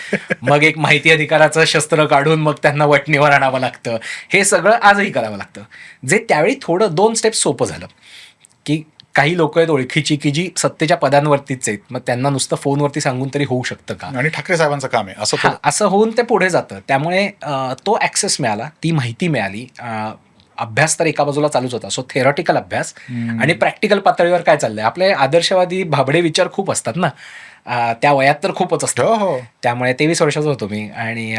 मग एक माहिती अधिकाराचं शस्त्र काढून मग त्यांना वटणीवर आणावं लागतं. हे सगळं आजही करावं लागतं, जे त्यावेळी थोडं 2 स्टेप्स सोपं झालं की काही लोक आहेत ओळखीची की जी सत्तेच्या पदांवरतीच आहेत, मग त्यांना नुसतं फोनवरती सांगून तरी होऊ शकतं का, आणि ठाकरे साहेबांचं काम आहे असं असं होऊन ते पुढे जातं. त्यामुळे तो ॲक्सेस मिळाला, ती माहिती मिळाली. अभ्यास तर एका बाजूला चालूच होता, सो थेरॉटिकल अभ्यास आणि प्रॅक्टिकल पातळीवर काय चाललंय. आपले आदर्शवादी भाबडे विचार खूप असतात ना, त्या वयात तर खूपच असतं. हो. त्यामुळे 23 वर्षाचा होतो मी आणि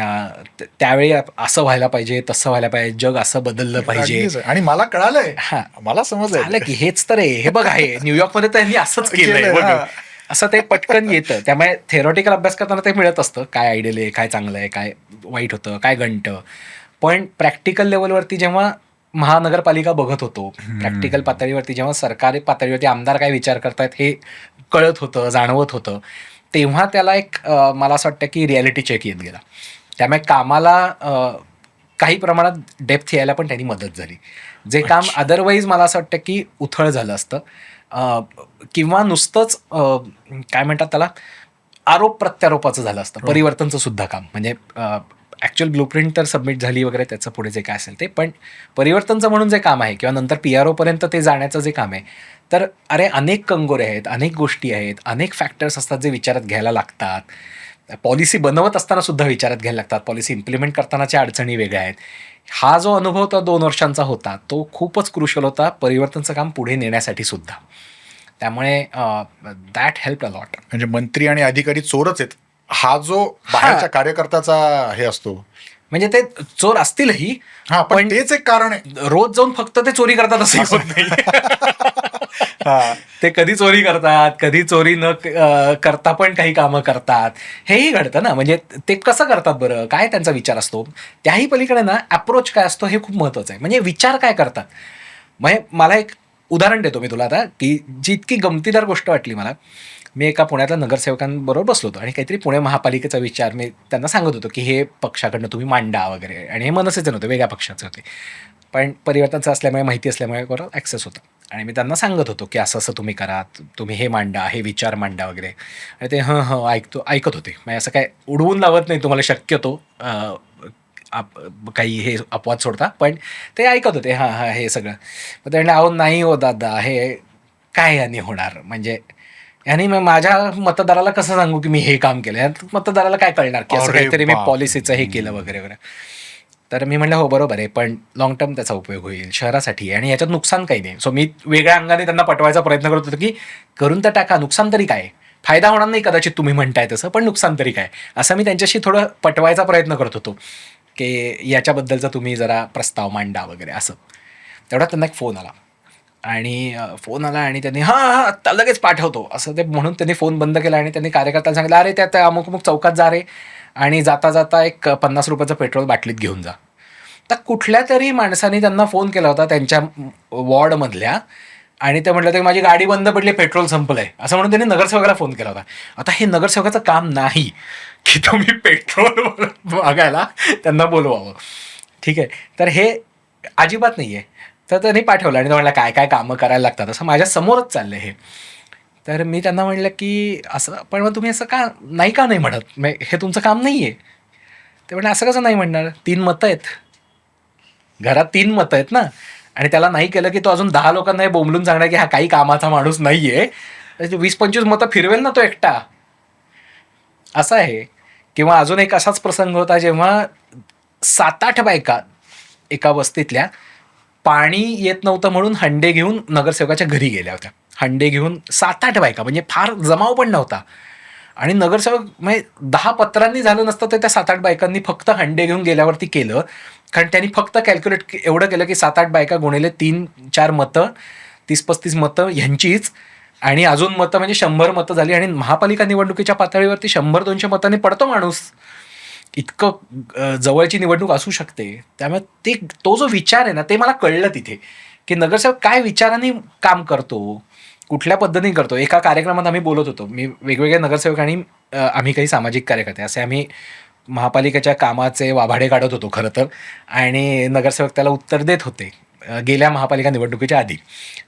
त्यावेळी असं व्हायला पाहिजे, तसं व्हायला पाहिजे, जग असं बदललं पाहिजे. अगदीच. आणि मला कळालंय, हां, मला समजलंय झालं की हेच तर आहे, हे बघ आहे न्यूयॉर्कमध्ये त्यांनी असंच केलंय बघ. हां. असं ते पटकन येतं. त्यामुळे थेरॉटिकल अभ्यास करताना ते मिळत असतं, काय आयडियल आहे, काय चांगलं आहे, काय वाईट होतं, काय गणतं. पण प्रॅक्टिकल लेवलवरती जेव्हा महानगरपालिका बघत होतो, प्रॅक्टिकल पातळीवरती जेव्हा सरकारी पातळीवरती आमदार काय विचार करतायत हे कळत होतं, जाणवत होतं, तेव्हा त्याला एक मला असं वाटतं की रिॲलिटी चेक येत गेला. त्यामुळे कामाला काही प्रमाणात डेप्थ यायला पण त्यांनी मदत झाली. जे काम अदरवाईज मला असं वाटतं की उथळ झालं असतं किंवा नुसतंच काय म्हणतात त्याला, आरोप प्रत्यारोपाचं झालं असतं. परिवर्तनचं सुद्धा काम, म्हणजे ॲक्च्युअल ब्लूप्रिंट तर सबमिट झाली वगैरे, त्याचं पुढे जे काय असेल ते, पण परिवर्तनचं म्हणून जे काम आहे किंवा नंतर PRO पर्यंत ते जाण्याचं जे काम आहे, तर अरे अनेक कंगोरे आहेत, अनेक गोष्टी आहेत, अनेक फॅक्टर्स असतात जे विचारात घ्यायला लागतात. पॉलिसी बनवत असताना सुद्धा विचारात घ्यायला लागतात, पॉलिसी इम्प्लिमेंट करतानाच्या अडचणी वेगळ्या आहेत. हा जो अनुभव तो 2 वर्षांचा होता, तो खूपच क्रुशल होता परिवर्तनचं काम पुढे नेण्यासाठी सुद्धा. त्यामुळे दॅट हेल्प अ लॉट. म्हणजे मंत्री आणि अधिकारी चोरच आहेत, हा जो बाहेरच्या कार्यकर्त्याचा हे असतो. म्हणजे ते चोर असतीलही, हा, पण तेच एक कारण आहे. रोज जाऊन फक्त ते चोरी करतात असं होत नाही. ते कधी चोरी करतात, कधी चोरी न करता पण काही कामं करतात, हेही घडतं ना. म्हणजे ते कसं करतात बरं, काय त्यांचा विचार असतो, त्याही पलीकडे ना अप्रोच काय असतो हे खूप महत्त्वाचं आहे. म्हणजे विचार काय करतात. म्हणजे मला एक उदाहरण देतो मी तुला आता, की जी इतकी गमतीदार गोष्ट वाटली मला. मी एका पुण्यातल्या नगरसेवकांबरोबर बसलो होतो आणि काहीतरी पुणे महापालिकेचा विचार मी त्यांना सांगत होतो की हे पक्षाकडनं तुम्ही मांडा वगैरे, आणि हे मनसेचे नव्हते, वेगळ्या पक्षाचे होते, पण परिवर्तनचं असल्यामुळे, माहिती असल्यामुळे बरोबर ॲक्सेस होता. आणि मी त्यांना सांगत होतो की असं असं तुम्ही करा, तुम्ही हे मांडा, हे विचार मांडा वगैरे. आणि ते ऐकत होते. म्हणजे असं काय उडवून लावत नाही तुम्हाला शक्यतो काही हे अपवाद सोडता, पण ते ऐकत होते हे सगळं. मग ते म्हणले, अहो नाही हो दादा, हे काय याने होणार, म्हणजे आणि मग माझ्या मतदाराला कसं सांगू की मी हे काम केलं, यात मतदाराला काय कळणार की असं अरे काहीतरी मी बाप. पॉलिसीचं हे केलं वगैरे वगैरे. तर मी म्हटलं हो बरोबर आहे, पण लाँग टर्म त्याचा उपयोग होईल शहरासाठी आणि याच्यात नुकसान काही नाही. सो मी वेगळ्या अंगाने त्यांना पटवायचा प्रयत्न करत होतो की करून तर टाका, नुकसान तरी काय, फायदा होणार नाही कदाचित तुम्ही म्हणताय तसं, पण नुकसान तरी काय, असं मी त्यांच्याशी थोडं पटवायचा प्रयत्न करत होतो की याच्याबद्दलचा तुम्ही जरा प्रस्ताव मांडा वगैरे असं. तेवढ्यात त्यांना एक फोन आला आणि फोन आला आणि त्यांनी हां हां आत्ता लगेच पाठवतो असं ते म्हणून त्यांनी फोन बंद केला आणि त्यांनी कार्यकर्त्यांना सांगितलं अरे त्या त्या अमुक अमुक चौकात जा रे आणि जाता जाता एक 50 रुपयाचं पेट्रोल बाटलीत घेऊन जा. तर कुठल्या तरी माणसाने त्यांना फोन केला होता त्यांच्या वॉर्डमधल्या आणि ते म्हटलं ते माझी गाडी बंद पडली, पेट्रोल संपलंय असं म्हणून त्यांनी नगरसेवकाला फोन केला होता. आता हे नगरसेवकाचं काम नाही की तुम्ही पेट्रोल मागायला त्यांना बोलवावं, ठीक आहे. तर हे अजिबात नाही आहे. तर त्यांनी पाठवलं आणि तो म्हणला काय काय कामं करायला लागतात असं माझ्या समोरच चाललं हे. तर मी त्यांना म्हणलं की असं पण मग तुम्ही असं का नाही म्हणत, हे तुमचं काम नाही आहे. ते म्हणलं असं कसं नाही म्हणणार, 3 मतं आहेत घरात, 3 मतं आहेत ना, आणि त्याला नाही केलं की तो अजून 10 लोकांना हे बोंबलून सांगणार की हा काही कामाचा माणूस नाही आहे, 20-25 मतं फिरवेल ना तो एकटा, असं आहे. किंवा अजून एक असाच प्रसंग होता जेव्हा 7-8 बायका एका वस्तीतल्या पाणी येत नव्हतं म्हणून हंडे घेऊन नगरसेवकाच्या घरी गेल्या होत्या. हंडे घेऊन 7-8 बायका, म्हणजे फार जमाव पण नव्हता. आणि नगरसेवक म्हणजे 10 पत्रांनी झालं नसतं तर त्या 7-8 बायकांनी फक्त हंडे घेऊन गेल्यावरती केलं. कारण त्यांनी फक्त कॅल्क्युलेट एवढं केलं की 7-8 बायका गुणिले 3-4 मतं, 30-35 मतं ह्यांचीच, आणि अजून मतं म्हणजे 100 मतं झाली. आणि महापालिका निवडणुकीच्या पातळीवरती 100-200 मतांनी पडतो माणूस, इतकं जवळची निवडणूक असू शकते. त्यामुळे तो जो विचार आहे ना ते मला कळलं तिथे, की नगरसेवक काय विचाराने काम करतो, कुठल्या पद्धतीने करतो. एका कार्यक्रमात आम्ही बोलत होतो, मी वेगवेगळे नगरसेवक आणि आम्ही काही सामाजिक कार्यकर्ते असे आम्ही महापालिकेच्या कामाचे वाभाडे काढत होतो खरं तर, आणि नगरसेवक त्याला उत्तर देत होते गेल्या महापालिका निवडणुकीच्या आधी.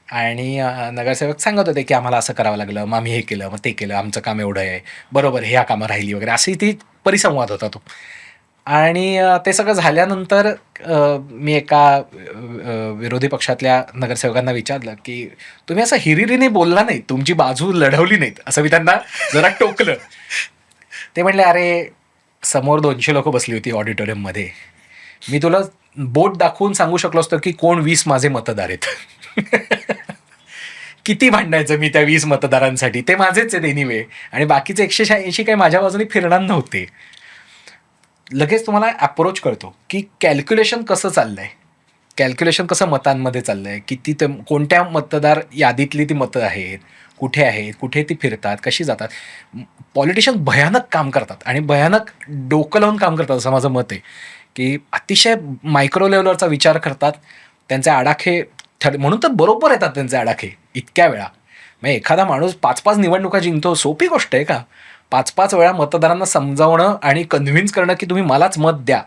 आणि नगरसेवक सांगत होते की आम्हाला असं करावं लागलं, मग आम्ही हे केलं, मग ते केलं, आमचं काम एवढं आहे, बरोबर ह्या कामं राहिली वगैरे, अशी ती परिसंवाद होता तो. आणि ते सगळं झाल्यानंतर मी एका विरोधी पक्षातल्या नगरसेवकांना विचारलं की तुम्ही असं हिरिरीने बोलला नाही, तुमची बाजू लढवली नाहीत, असं मी त्यांना जरा टोकलं. ते म्हणले अरे समोर 200 लोक बसली होती ऑडिटोरियममध्ये, मी तुला बोट दाखवून सांगू शकलो असतो की कोण 20 माझे मतदार आहेत. किती भांडायचं मी त्या 20 मतदारांसाठी, ते माझेच आहेत एनिवे, आणि बाकीचे 180 काही माझ्या बाजूने फिरणार नव्हते. लगेच तुम्हाला अप्रोच कळतो की कॅल्क्युलेशन कसं चाललंय, कॅल्क्युलेशन कसं मतांमध्ये चाललंय, किती ते कोणत्या मतदार यादीतली ती मतं आहेत, कुठे ती फिरतात, कशी जातात. पॉलिटिशियन भयानक काम करतात आणि भयानक डोकं लावून काम करतात असं माझं मत आहे, की अतिशय मायक्रो लेवलवरचा विचार करतात. त्यांचे आडाखे म्हणून तर बरोबर येतात त्यांचे आडाखे इतक्या वेळा. म्हणजे एखादा माणूस 5-5 निवडणुका जिंकतो, सोपी गोष्ट आहे का? 5-5 वेळा मतदारांना समजावणं आणि कन्व्हिन्स करणं की तुम्ही मलाच मत द्या,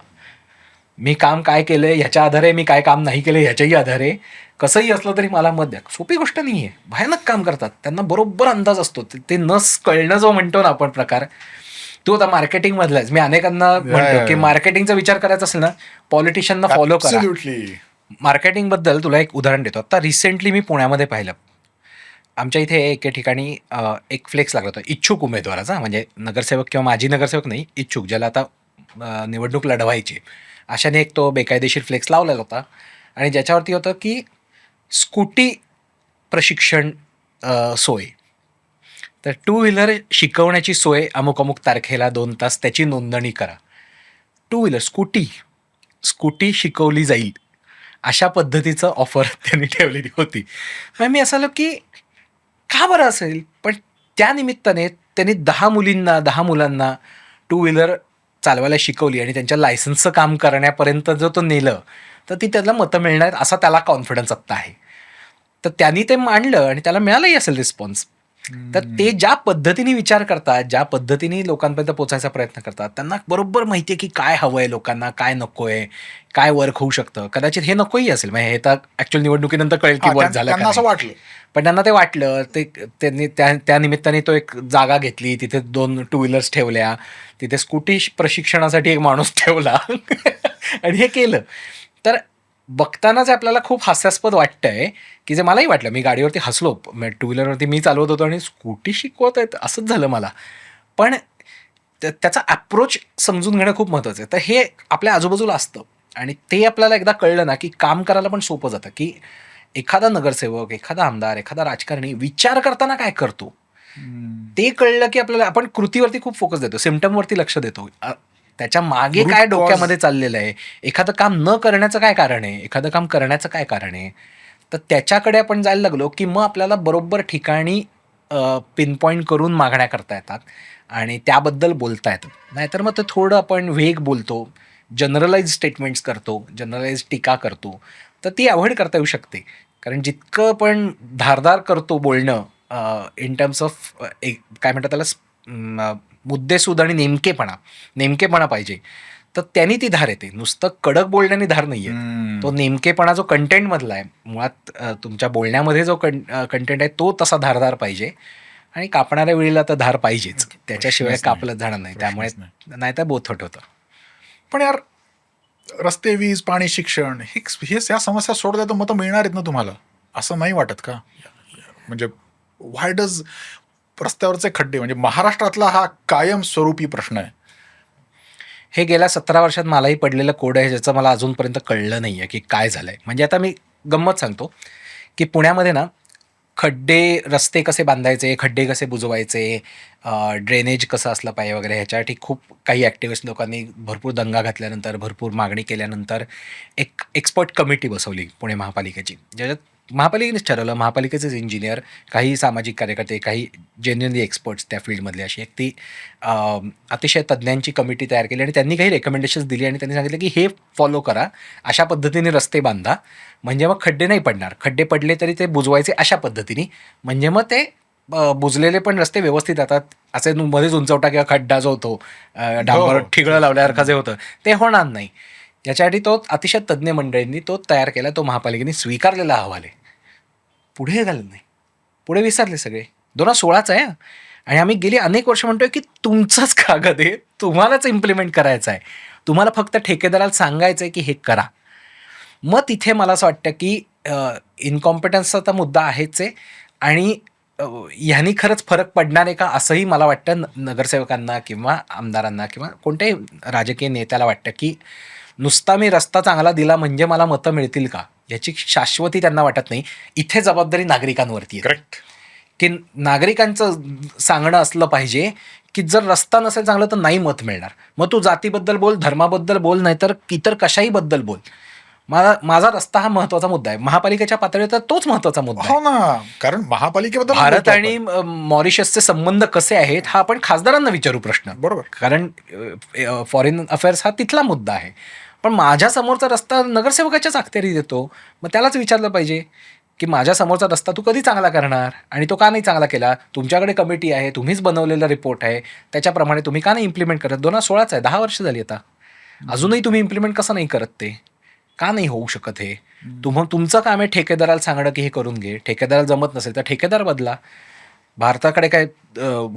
मी काम काय केलंय ह्याच्या आधारे, मी काय काम नाही केलं ह्याच्याही आधारे, कसंही असलं तरी मला मत द्या. सोपी गोष्ट नाही आहे. भयानक काम करतात, त्यांना बरोबर अंदाज असतो. ते नस कळणं जो म्हणतो ना आपण प्रकार, तो आता मार्केटिंगमधलाच. मी अनेकांना म्हणतो की मार्केटिंगचा विचार करायचा असेल ना, पॉलिटिशियनना फॉलो करा. Absolutely. मार्केटिंगबद्दल तुला एक उदाहरण देतो. आता रिसेंटली मी पुण्यामध्ये पाहिलं, आमच्या इथे एके ठिकाणी एक फ्लेक्स लागला होता इच्छुक उमेदवाराचा, म्हणजे नगरसेवक किंवा माजी नगरसेवक नाही, इच्छुक, ज्याला आता निवडणूक लढवायची, अशाने एक तो बेकायदेशीर फ्लेक्स लावलेला होता. आणि ज्याच्यावरती होतं की स्कूटी प्रशिक्षण सोय, तर 2 व्हीलर शिकवण्याची सोय अमुक अमुक तारखेला 2 तास त्याची नोंदणी करा. 2 व्हीलर स्कूटी शिकवली जाईल अशा पद्धतीचं ऑफर त्यांनी ठेवलेली होती. मग मी असं आलो की का बरं असेल, पण त्या निमित्ताने त्यांनी 10 मुलांना 2 व्हीलर चालवायला शिकवली आणि त्यांच्या लायसन्सचं काम करण्यापर्यंत जो तो नेलं, तर ती त्याला मतं मिळणार असा त्याला कॉन्फिडन्स आत्ता आहे. तर त्यांनी ते मांडलं आणि त्याला मिळालंही असेल रिस्पॉन्स. तर ते ज्या पद्धतीने विचार करतात, ज्या पद्धतीने लोकांपर्यंत पोचायचा प्रयत्न करतात, त्यांना बरोबर माहिती आहे की काय हवं आहे लोकांना, काय नको आहे, काय वर्क होऊ शकतं. कदाचित हे नकोही असेल, म्हणजे हे तर ॲक्च्युअल निवडणुकीनंतर कळेल की वर्क झालं त्यांना का असं नाही. वाटलं. पण त्यांना ते वाटलं, त्यांनी त्या निमित्ताने तो एक जागा घेतली, तिथे 2 2 व्हीलर्स ठेवल्या, तिथे स्कूटी प्रशिक्षणासाठी एक माणूस ठेवला आणि हे केलं. तर बघतानाच आपल्याला खूप हास्यास्पद वाटतंय, की जे मलाही वाटलं. मी गाडीवरती हसलो. टू व्हीलरवरती मी चालवत होतो आणि स्कूटी शिकवत आहेत असंच झालं मला. पण त्याचा अप्रोच समजून घेणं खूप महत्त्वाचं आहे. तर हे आपल्या आजूबाजूला असतं आणि ते आपल्याला एकदा कळलं ना, की काम करायला पण सोपं जातं, की एखादा नगरसेवक, एखादा आमदार, एखादा राजकारणी विचार करताना काय करतो, ते कळलं की आपल्याला आपण कृतीवरती खूप फोकस देतो, सिम्प्टमवरती लक्ष देतो. त्याच्या मागे Root काय cause. डोक्यामध्ये चाललेलं आहे, एखादं काम न करण्याचं काय कारण आहे, एखादं काम करण्याचं काय कारण आहे, तर त्याच्याकडे आपण जायला लागलो की मग आपल्याला बरोबर ठिकाणी पिनपॉईंट करून मागण्या करता येतात आणि त्याबद्दल बोलता येतं. नाहीतर मग ते थोडं आपण वेग बोलतो, जनरलाइज स्टेटमेंट्स करतो, जनरलाइज टीका करतो, तर ती अव्हॉइड करता येऊ शकते. कारण जितकं पण धारदार करतो बोलणं इन टर्म्स ऑफ काय म्हणतात त्याला, मुद्देसूद आणि नेमकेपणा पाहिजे, तर त्यांनी ती धार येते. नुसतं कडक बोलण्याने धार नाही येत. तो नेमकेपणा जो कंटेंटमधला आहे, मुळात तुमच्या बोलण्यामध्ये जो कंटेंट आहे तो तसा धारदार पाहिजे आणि कापणाऱ्या वेळेला तर धार पाहिजेच. त्याच्याशिवाय प्रश्नच नाही. कापलं जाणार नाही. त्यामुळे प्रश्नच नाही तर बोथट होतं. पण यार, रस्ते, वीज, पाणी, शिक्षण हे या समस्या सोडल्या तर मतं मिळणार आहेत ना तुम्हाला, असं नाही वाटत का? म्हणजे व्हाय डज रस्त्यावरचे खड्डे, म्हणजे महाराष्ट्रातला हा कायमस्वरूपी प्रश्न आहे. हे गेल्या 17 वर्षात मलाही पडलेलं कोड आहे, ज्याचं मला अजूनपर्यंत कळलं नाही आहे की काय झालं आहे. म्हणजे आता मी गंमत सांगतो, की पुण्यामध्ये ना खड्डे, रस्ते कसे बांधायचे, खड्डे कसे बुजवायचे, ड्रेनेज कसं असलं पाहिजे वगैरे ह्याच्यासाठी खूप काही ॲक्टिव्हिस्ट लोकांनी भरपूर दंगा घातल्यानंतर, भरपूर मागणी केल्यानंतर एक एक्सपर्ट कमिटी बसवली पुणे महापालिकेची, ज्याच्यात महापालिकेनेच ठरवलं. महापालिकेचेच इंजिनियर, काही सामाजिक कार्यकर्ते, काही जेन्युइनली एक्सपर्ट्स त्या फील्डमधले, अशी एक ती अतिशय तज्ज्ञांची कमिटी तयार केली आणि त्यांनी काही रेकमेंडेशन्स दिली आणि त्यांनी सांगितलं की हे फॉलो करा, अशा पद्धतीने रस्ते बांधा, म्हणजे मग खड्डे नाही पडणार. खड्डे पडले तरी ते बुजवायचे अशा पद्धतीने, म्हणजे मग ते बुजलेले पण रस्ते व्यवस्थित जातात. असे मध्येच उंचवटा किंवा खड्डा जो होतो, डांबर हो. ठिगळं लावल्यासारखं जे होतं, ते होणार नाही. याच्यासाठी तो अतिशय तज्ज्ञ मंडळींनी तो तयार केला. तो महापालिकेने स्वीकारलेला अहवाल आहे. पुढे झालं नाही, पुढे विसरले सगळे. 2016चा आहे आणि आम्ही गेली अनेक वर्ष म्हणतोय की तुमचाच कागद आहे, तुम्हालाच इम्प्लिमेंट करायचं आहे, तुम्हाला फक्त ठेकेदाराला सांगायचं आहे की हे करा. मग तिथे मला असं वाटतं की इनकॉम्पिटन्सचा तर मुद्दा आहेच आहे आणि ह्यानी खरंच फरक पडणार आहे का, असंही मला वाटतं. नगरसेवकांना किंवा आमदारांना किंवा कोणत्याही राजकीय नेत्याला वाटतं की नुसता मी रस्ता चांगला दिला म्हणजे मला मतं मिळतील का, याची शाश्वती त्यांना वाटत नाही. इथे जबाबदारी नागरिकांवरती आहे, करेक्ट. की नागरिकांचं सांगणं असलं पाहिजे की जर रस्ता नसेल चांगला तर नाही मत मिळणार. मग तू जातीबद्दल बोल, धर्माबद्दल बोल, नाहीतर इतर कशाही बद्दल बोल, माझा रस्ता हा महत्त्वाचा मुद्दा आहे. महापालिकेच्या पातळीवर तर तोच महत्त्वाचा मुद्दा आहे. हो ना, कारण महापालिकेबद्दल भारत बोलतो आपण. आणि मॉरिशसचे संबंध कसे आहेत हा आपण खासदारांना विचारू प्रश्न, बरोबर. कारण फॉरेन अफेअर्स हा तिथला मुद्दा आहे. पण माझ्या समोरचा रस्ता नगरसेवकाच्याच अखत्यारीत येतो. मग त्यालाच विचारलं पाहिजे की माझ्या समोरचा रस्ता तू कधी चांगला करणार आणि तो का नाही चांगला केला. तुमच्याकडे कमिटी आहे, तुम्हीच बनवलेला रिपोर्ट आहे, त्याच्याप्रमाणे तुम्ही का नाही इम्प्लिमेंट करत. 2016चा आहे, 10 वर्ष झाली आता, अजूनही तुम्ही इम्प्लिमेंट कसं नाही करत, ते का नाही होऊ शकत. हे तुमचं काम आहे ठेकेदाराला सांगणं की हे करून घे. ठेकेदाराला जमत नसेल तर ठेकेदार बदला. भारताकडे काय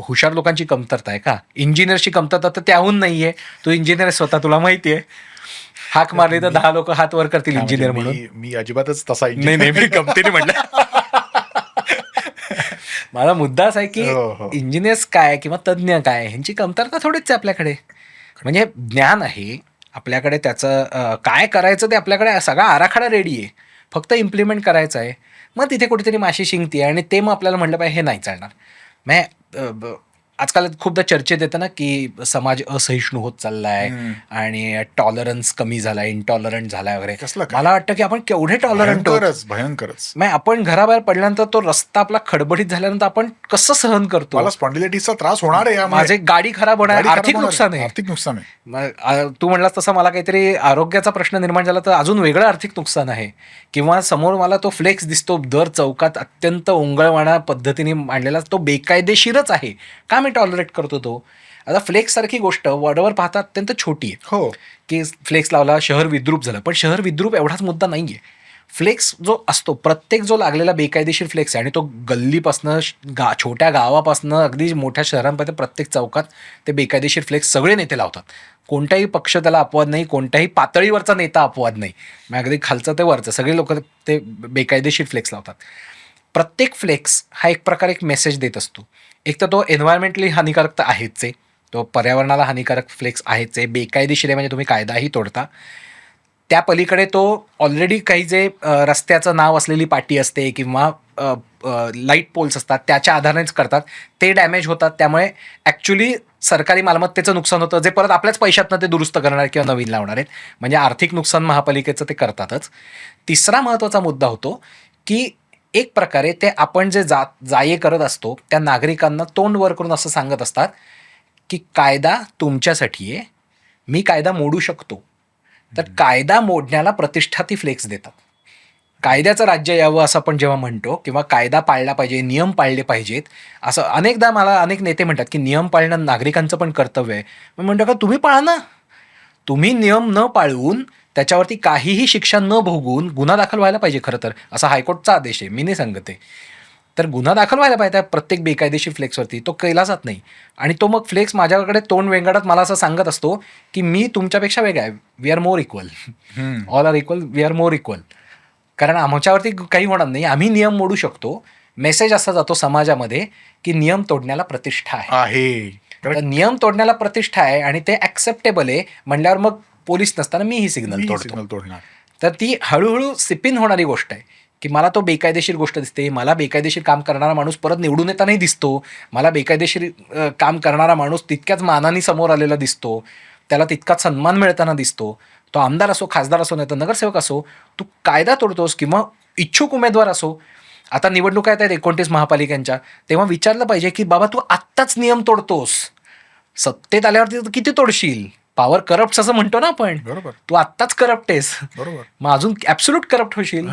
हुशार लोकांची कमतरता आहे का? इंजिनियरची कमतरता तर त्याहून नाही आहे. तू इंजिनियर स्वतः, तुला माहिती आहे. हाक मारली तर 10 लोक हात वर करतील इंजिनियर म्हणून. मी अजिबातच तसा नाही नाही, मी गमतीने म्हटलं. माझा मुद्दा असा आहे की हो. इंजिनियर्स काय किंवा तज्ज्ञ काय ह्यांची कमतरता थोडीच आहे आपल्याकडे. म्हणजे ज्ञान आहे आपल्याकडे, त्याचं काय करायचं ते आपल्याकडे सगळा आराखडा रेडी आहे, फक्त इम्प्लिमेंट करायचं आहे. मग तिथे कुठेतरी माशी शिंकते आणि ते मग आपल्याला म्हटलं पाहिजे हे नाही चालणार. मग आजकाल खूपदा चर्चेत येतं ना की समाज असहिष्णू होत चालला आहे आणि टॉलरन्स कमी झाला, इंटॉलरंट झालाय वगैरे. कसलं काय? मला वाटतं की आपण केवढे टॉलरंट आहोत. भयंकरच. मग आपण घराबाहेर पडल्यानंतर तो रस्ता आपला खडबडीत झाल्यानंतर आपण कसं सहन करतो. मला स्पॉन्डिलायटिसचा त्रास होणार आहे यामुळे. माझे गाडी खराब होणार, गाडी खराब आर्थिक होणार नुकसान आहे. आर्थिक नुकसान आहे. मग तू म्हणलास तसं मला काहीतरी आरोग्याचा प्रश्न निर्माण झाला तर अजून वेगळं आर्थिक नुकसान आहे. किंवा समोर मला तो फ्लेक्स दिसतो दर चौकात अत्यंत ओंगळवाणा पद्धतीने मांडलेला, तो बेकायदेशीरच आहे, का मी टॉलरेट करतो तो. आता फ्लेक्स सारखी गोष्ट वरवर पाहता अत्यंत छोटी आहे, हो, की फ्लेक्स लावला शहर विद्रूप झालं, पण शहर विद्रूप एवढाच मुद्दा नाही आहे. फ्लेक्स जो असतो, प्रत्येक जो लागलेला बेकायदेशीर फ्लेक्स आहे आणि तो गल्लीपासनं छोट्या गावापासनं अगदी मोठ्या शहरांपर्यंत प्रत्येक चौकात ते बेकायदेशीर फ्लेक्स सगळे नेते लावतात. कोणताही पक्ष त्याला अपवाद नाही, कोणत्याही पातळीवरचा नेता अपवाद नाही. मग अगदी खालचं ते वरचं सगळे लोक ते बेकायदेशीर फ्लेक्स लावतात. प्रत्येक फ्लेक्स हा एक प्रकारे एक मेसेज देत असतो. एक तर तो एन्व्हायरमेंटली हानिकारक तर आहेच आहे, तो पर्यावरणाला हानिकारक फ्लेक्स आहेच आहे, बेकायदेशीर आहे म्हणजे तुम्ही कायदाही तोडता. त्या पलीकडे तो ऑलरेडी काही जे रस्त्याचं नाव असलेली पाटी असते किंवा लाईट पोल्स असतात त्याच्या आधारेच करतात, ते डॅमेज होतात. त्यामुळे ॲक्च्युली सरकारी मालमत्तेचं नुकसान होतं, जे परत आपल्याच पैशातनं ते दुरुस्त करणार किंवा नवीन लावणार आहेत. म्हणजे आर्थिक नुकसान महापालिकेचं ते करतातच. तिसरा महत्त्वाचा मुद्दा होतो की एक प्रकारे ते आपण जे जाये करत असतो त्या नागरिकांना तोंड वर करून असं सांगत असतात की कायदा तुमच्यासाठी आहे, मी कायदा मोडू शकतो. तर कायदा मोडण्याला प्रतिष्ठा ती फ्लेक्स देतात. कायद्याचं राज्य यावं असं आपण जेव्हा म्हणतो किंवा कायदा पाळला पाहिजे, नियम पाळले पाहिजेत, असं अनेकदा मला अनेक नेते म्हणतात की नियम पाळणं नागरिकांचं पण कर्तव्य आहे. मी म्हणतो का तुम्ही पाळा ना. तुम्ही नियम न पाळून त्याच्यावरती काहीही शिक्षा न भोगून गुन्हा दाखल व्हायला पाहिजे. खरं तर असा हायकोर्टचा आदेश आहे, मी नाही सांगत आहे. तर गुन्हा दाखल व्हायला पाहिजे त्या प्रत्येक बेकायदेशीर फ्लेक्सवरती. तो केला जात नाही आणि तो मग फ्लेक्स माझ्याकडे तोंड वेंगाडत मला असं सांगत असतो की मी तुमच्यापेक्षा वेगळा आहे, we are more equal, all are equal, we are more equal. कारण आमच्यावरती काही होणार नाही, आम्ही नियम मोडू शकतो. मेसेज असा जातो समाजामध्ये की नियम तोडण्याला प्रतिष्ठा आहे. तर नियम तोडण्याला प्रतिष्ठा आहे आणि ते ॲक्सेप्टेबल आहे म्हणल्यावर मग पोलीस नसताना मी ही सिग्नल तोडणार. तर ती हळूहळू सिपिन होणारी गोष्ट आहे की मला तो बेकायदेशीर गोष्ट दिसते, मला बेकायदेशीर काम करणारा माणूस परत निवडून येतानाही दिसतो, मला बेकायदेशीर काम करणारा माणूस तितक्याच मानाने समोर आलेला दिसतो, त्याला तितकाच सन्मान मिळताना दिसतो. तो आमदार असो, खासदार असो, नाही तर नगरसेवक असो, तू कायदा तोडतोस किंवा इच्छुक उमेदवार असो. आता निवडणुका येत आहेत 29 महापालिकांच्या, तेव्हा विचारलं पाहिजे की बाबा तू आत्ताच नियम तोडतोस, सत्तेत आल्यावरती किती तोडशील. पॉवर करप्ट असं म्हणतो ना आपण, बरोबर. तू आत्ताच करप्ट आहेस, बरोबर, मग अजून ॲब्सोल्यूट करप्ट होशील,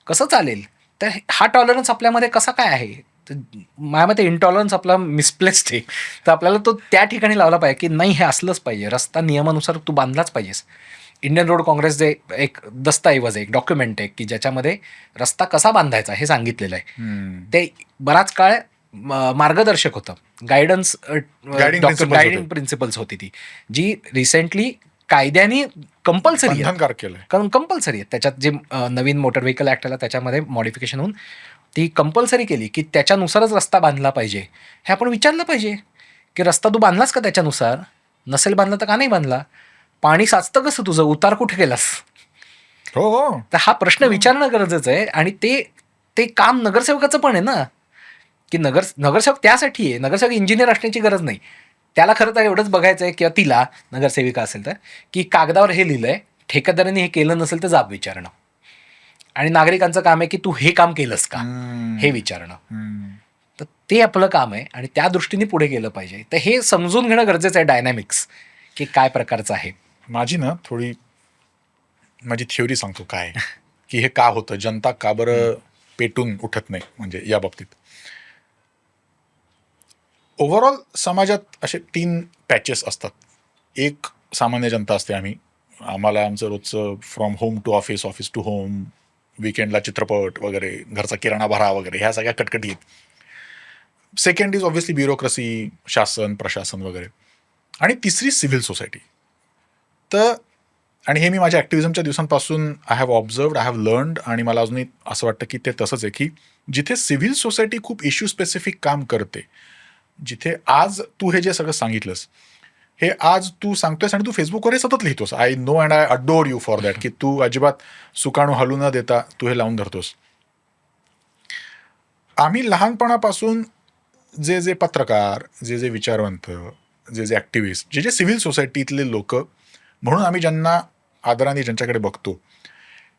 कसं चालेल. तर हा टॉलरन्स आपल्यामध्ये कसा काय आहे. तर माझ्या मते इंटॉलरन्स आपला मिसप्लेस्ड आहे. तर आपल्याला तो त्या ठिकाणी लावला पाहिजे की नाही, हे असलंच पाहिजे, रस्ता नियमानुसार तू बांधलाच पाहिजेस. इंडियन रोड काँग्रेस जे एक दस्तऐवज आहे, एक डॉक्युमेंट आहे की ज्याच्यामध्ये रस्ता कसा बांधायचा हे सांगितलेलं आहे. ते बराच काळ मार्गदर्शक होतं, गायडिंग प्रिन्सिपल्स होती ती, जी रिसेंटली कायद्याने कंपल्सरी आहे. त्याच्यात जे नवीन मोटर व्हेकल ॲक्ट आला त्याच्यामध्ये मॉडिफिकेशन होऊन ती कंपल्सरी केली की त्याच्यानुसारच रस्ता बांधला पाहिजे. हे आपण विचारलं पाहिजे की रस्ता तू बांधलास का त्याच्यानुसार, नसेल बांधला तर का नाही बांधला, पाणी साचतं कसं तुझं, उतार कुठे केलास. हो. तर हा प्रश्न विचारणं गरजेचं आहे. आणि ते काम नगरसेवकाचं पण आहे ना, की नगरसेवक त्यासाठी आहे. नगरसेवक इंजिनियर असण्याची गरज नाही. त्याला खरं तर एवढंच बघायचं आहे किंवा तिला नगरसेविका असेल तर, की कागदावर हे लिहिलंय, ठेकेदाराने हे केलं नसेल तर जाब विचारणं. आणि नागरिकांचं काम आहे की तू हे काम केलंस का हे विचारणं. तर ते आपलं काम आहे आणि त्या दृष्टीने पुढे गेलं पाहिजे. तर हे समजून घेणं गरजेचं आहे डायनॅमिक्स, की काय प्रकारचं आहे. माझी थिओरी सांगतो काय की हे का होतं, जनता का बरं पेटून उठत नाही. म्हणजे या बाबतीत ओव्हरऑल समाजात असे 3 पॅचेस असतात. एक सामान्य जनता असते, आम्हाला आमचं रोजचं from home to office, office to home, विकेंडला चित्रपट वगैरे, घरचा किराणा भरा वगैरे, ह्या सगळ्या कटकटी आहेत. सेकंड इज ऑब्व्हियसली ब्युरोक्रेसी, शासन, प्रशासन वगैरे. आणि तिसरी सिव्हिल सोसायटी. तर आणि हे मी माझ्या ॲक्टिव्हिझमच्या दिवसांपासून I have observed, I have learned, आणि मला अजूनही असं वाटतं की ते तसंच आहे की जिथे सिव्हिल सोसायटी खूप इश्यू स्पेसिफिक काम करते, जिथे आज तू हे जे सगळं सांगितलंस, हे आज तू सांगतोयस आणि तू फेसबुकवर हे सतत लिहितोस. I know and I adore you for that, की तू अजिबात सुकाणू हलू न देता तू हे लावून धरतोस. आम्ही लहानपणापासून जे पत्रकार, जे विचारवंत, जे ॲक्टिव्हिस्ट, जे सिव्हिल सोसायटीतले लोक म्हणून आम्ही ज्यांना आदराने ज्यांच्याकडे बघतो,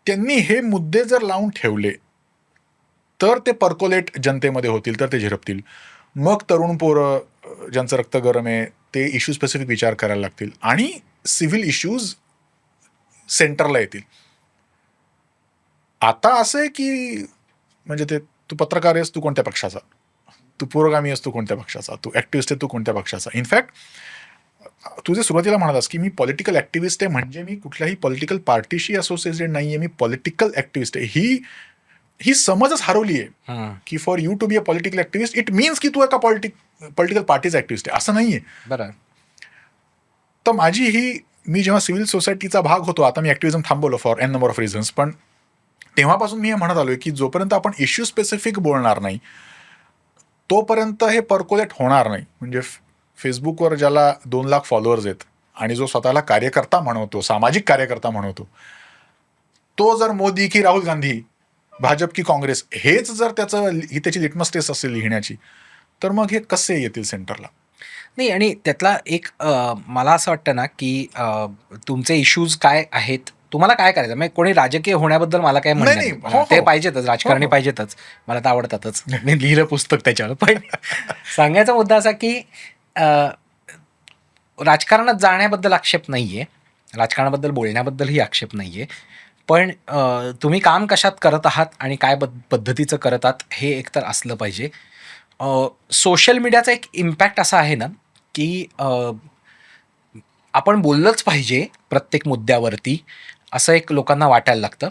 त्यांनी हे मुद्दे जर लावून ठेवले तर ते पर्कोलेट जनतेमध्ये होतील, तर ते झिरपतील. मग तरुण पोरं ज्यांचं रक्त गरम आहे ते इश्यू स्पेसिफिक विचार करायला लागतील आणि सिव्हिल इश्यूज सेंटरला येतील. आता असं आहे की म्हणजे ते तू पत्रकार आहेस तू कोणत्या पक्षाचा, तू पुरोगामी आहेस तू कोणत्या पक्षाचा, तू ॲक्टिव्हिस्ट आहे तू कोणत्या पक्षाचा. इनफॅक्ट तू जे सुरुवातीला म्हणालास की मी पॉलिटिकल ऍक्टिव्हिस्ट आहे म्हणजे मी कुठल्याही पॉलिटिकल पार्टीशी असोसिएटेड नाही आहे, मी पॉलिटिकल ऍक्टिव्हिस्ट आहे, ही समजच हरवली आहे हं, की for you to be a political activist it means की तू एका पॉलिटिकल पार्टीचा ऍक्टिव्हिस्ट आहे, असं नाहीये. बरं. तर मी जेव्हा सिव्हिल सोसायटीचा भाग होतो, आता मी ऍक्टिव्हिझम थांबवलं for an number of reasons, पण तेव्हापासून मी हे म्हणत आलोय की जोपर्यंत आपण इश्यू स्पेसिफिक बोलणार नाही तोपर्यंत हे पर्कोलेट होणार नाही. म्हणजे फेसबुकवर ज्याला 2 लाख फॉलोअर्स आहेत आणि जो स्वतःला कार्यकर्ता म्हणवतो, सामाजिक कार्यकर्ता म्हणवतो, तो जर मोदी की राहुल गांधी, भाजप की काँग्रेस हेच जर त्याची लिटमस टेस्ट असेल लिहिण्याची, तर मग हे कसे येतील सेंटरला? नाही, आणि त्यातला एक मला असं वाटतं ना, की तुमचे इश्यूज काय आहेत, तुम्हाला काय करायचं, म्हणजे कोणी राजकीय होण्याबद्दल मला काय म्हणणं नाही, नाही. हो, हो. ते पाहिजेतच, राजकारणी हो. पाहिजेतच, मला तर आवडतातच. मी लिहिलं पुस्तक त्याच्यावर. पण सांगायचा मुद्दा असा की अ, राजकारणात जाण्याबद्दल आक्षेप नाही आहे, राजकारणाबद्दल बोलण्याबद्दलही आक्षेप नाही आहे. पण तुम्ही काम कशात करत आहात आणि काय पद्धतीचं करत आहात हे एकतर असलं पाहिजे. सोशल मीडियाचा एक इम्पॅक्ट असा आहे ना, की आपण बोललंच पाहिजे प्रत्येक मुद्द्यावरती, असं एक लोकांना वाटायला लागतं.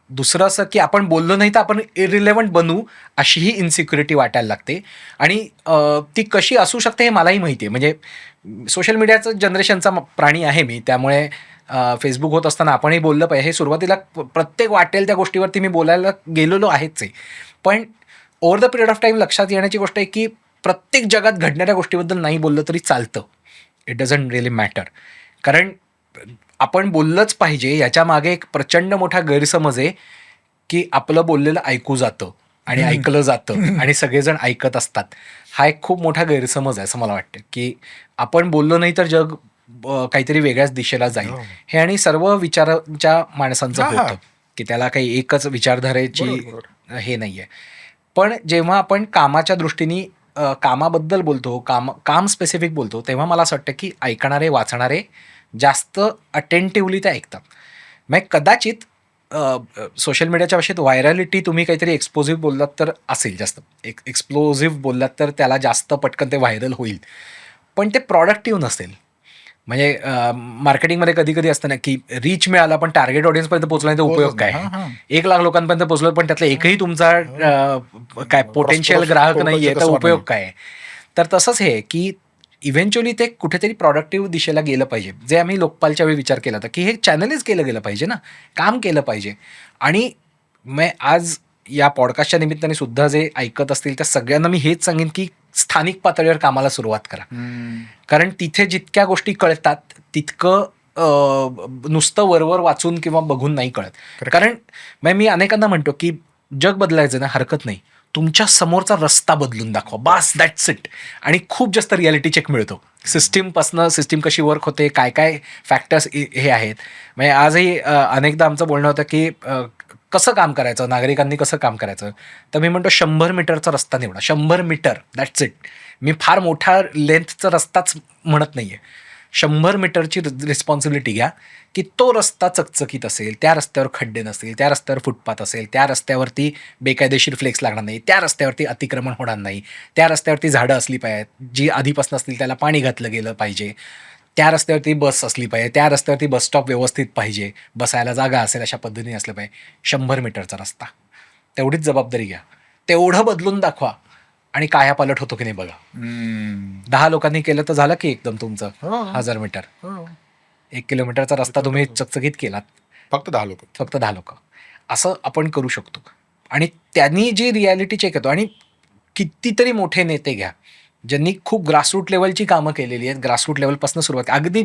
दुसरं असं की आपण बोललो नाही तर आपण इरिलेव्हंट बनू, अशीही इन्सिक्युरिटी वाटायला लागते. आणि ती कशी असू शकते हे मलाही माहिती आहे. म्हणजे सोशल मीडियाचं जनरेशनचा प्राणी आहे मी, त्यामुळे फेसबुक होत असताना आपणही बोललं पाहिजे. हे सुरुवातीला प्रत्येक वाटेल त्या गोष्टीवरती मी बोलायला गेलेलो आहेच आहे. पण over the period of time लक्षात येण्याची गोष्ट आहे की प्रत्येक जगात घडणाऱ्या गोष्टीबद्दल नाही बोललं तरी चालतं. It doesn't really matter. कारण आपण बोललंच पाहिजे याच्या मागे एक प्रचंड मोठा गैरसमज आहे की आपलं बोललेलं ऐकू जातं आणि ऐकलं जातं आणि सगळेजण ऐकत असतात. हा एक खूप मोठा गैरसमज आहे असं मला वाटतं, की आपण बोललो नाही तर जग काहीतरी वेगळ्याच दिशेला जाईल. हो. हे आणि सर्व विचारांच्या माणसांचं हा, हा. होतं, की त्याला काही एकच विचारधारेची बरोबर. हे नाही आहे. पण जेव्हा आपण कामाच्या दृष्टीने कामाबद्दल बोलतो, काम स्पेसिफिक बोलतो, तेव्हा मला असं वाटतं की ऐकणारे, वाचणारे जास्त अटेंटिव्हली ते ऐकतात. मग कदाचित सोशल मीडियाच्या भाषेत व्हायरॅलिटी, तुम्ही काहीतरी एक्सप्लोझिव्ह बोललात तर असेल जास्त, एक्सप्लोझिव्ह बोललात तर त्याला जास्त पटकन ते व्हायरल होईल. पण ते प्रॉडक्टिव्ह नसेल. म्हणजे मार्केटिंगमध्ये कधी कधी असतं ना की रीच मिळाला पण टार्गेट ऑडियन्सपर्यंत पोहोचला नाही तर उपयोग काय? हा, हा. 1 लाख लोकांपर्यंत पोहोचलो पण त्यातला एकही तुमचा काय पोटेन्शियल ग्राहक नाही आहे तर customer उपयोग नाही. काय? तर तसंच हे की इव्हेंच्युअली ते कुठेतरी प्रॉडक्टिव्ह दिशेला गेलं पाहिजे. जे आम्ही लोकपालच्या वेळी विचार केला होता की हे चॅनलच केलं गेलं पाहिजे ना, काम केलं पाहिजे. आणि मग आज या पॉडकास्टच्या निमित्ताने सुद्धा जे ऐकत असतील त्या सगळ्यांना मी हेच सांगेन की स्थानिक पातळीवर कामाला सुरुवात करा. कारण तिथे जितक्या गोष्टी कळतात तितकं नुसतं वरवर वाचून किंवा बघून नाही कळत. Correct. कारण मी अनेकांना म्हणतो की जग बदलायचं ना, हरकत नाही, तुमच्या समोरचा रस्ता बदलून दाखवा, बास, दॅट्स इट. आणि खूप जास्त रियालिटी चेक मिळतो सिस्टीमपासनं. सिस्टीम कशी वर्क होते, काय काय फॅक्टर्स हे आहेत. म्हणजे आजही अनेकदा आमचं बोलणं होतं की कसं काम करायचं, नागरिकांनी कसं काम करायचं. तर मी म्हणतो 100 मीटरचा रस्ता निवडा, 100 मीटर, दॅट्स इट. मी फार मोठा लेंथचा रस्ताच म्हणत नाही आहे. 100 मीटरची रिस्पॉन्सिबिलिटी घ्या की तो रस्ता चकचकीत असेल, त्या रस्त्यावर खड्डे नसतील, त्या रस्त्यावर फुटपाथ असेल, त्या रस्त्यावरती बेकायदेशीर फ्लेक्स लागणार नाही, त्या रस्त्यावरती अतिक्रमण होणार नाही, त्या रस्त्यावरती झाडं असली पाहिजेत, जी आधीपासून असतील त्याला पाणी घातलं गेलं पाहिजे, त्या रस्त्यावरती बस असली पाहिजे, त्या रस्त्यावरती बस स्टॉप व्यवस्थित पाहिजे, बसायला जागा असेल अशा पद्धतीने असलं पाहिजे. 100 मीटरचा रस्ता, तेवढीच जबाबदारी घ्या, तेवढं बदलून दाखवा आणि कायापालट होतो की नाही बघा. 10 लोकांनी केलं तर झालं की एकदम तुमचं हो. 1000 मीटर. हो. 1 किलोमीटरचा रस्ता तुम्ही चकचकीत केलात, फक्त 10 लोक. फक्त 10 लोक. असं आपण करू शकतो. आणि त्यांनी जी रियालिटी चेक येतो. आणि कितीतरी मोठे नेते घ्या ज्यांनी खूप ग्रासरूट लेवलची कामं केलेली आहेत, ग्रासरूट लेवलपासून सुरुवात. अगदी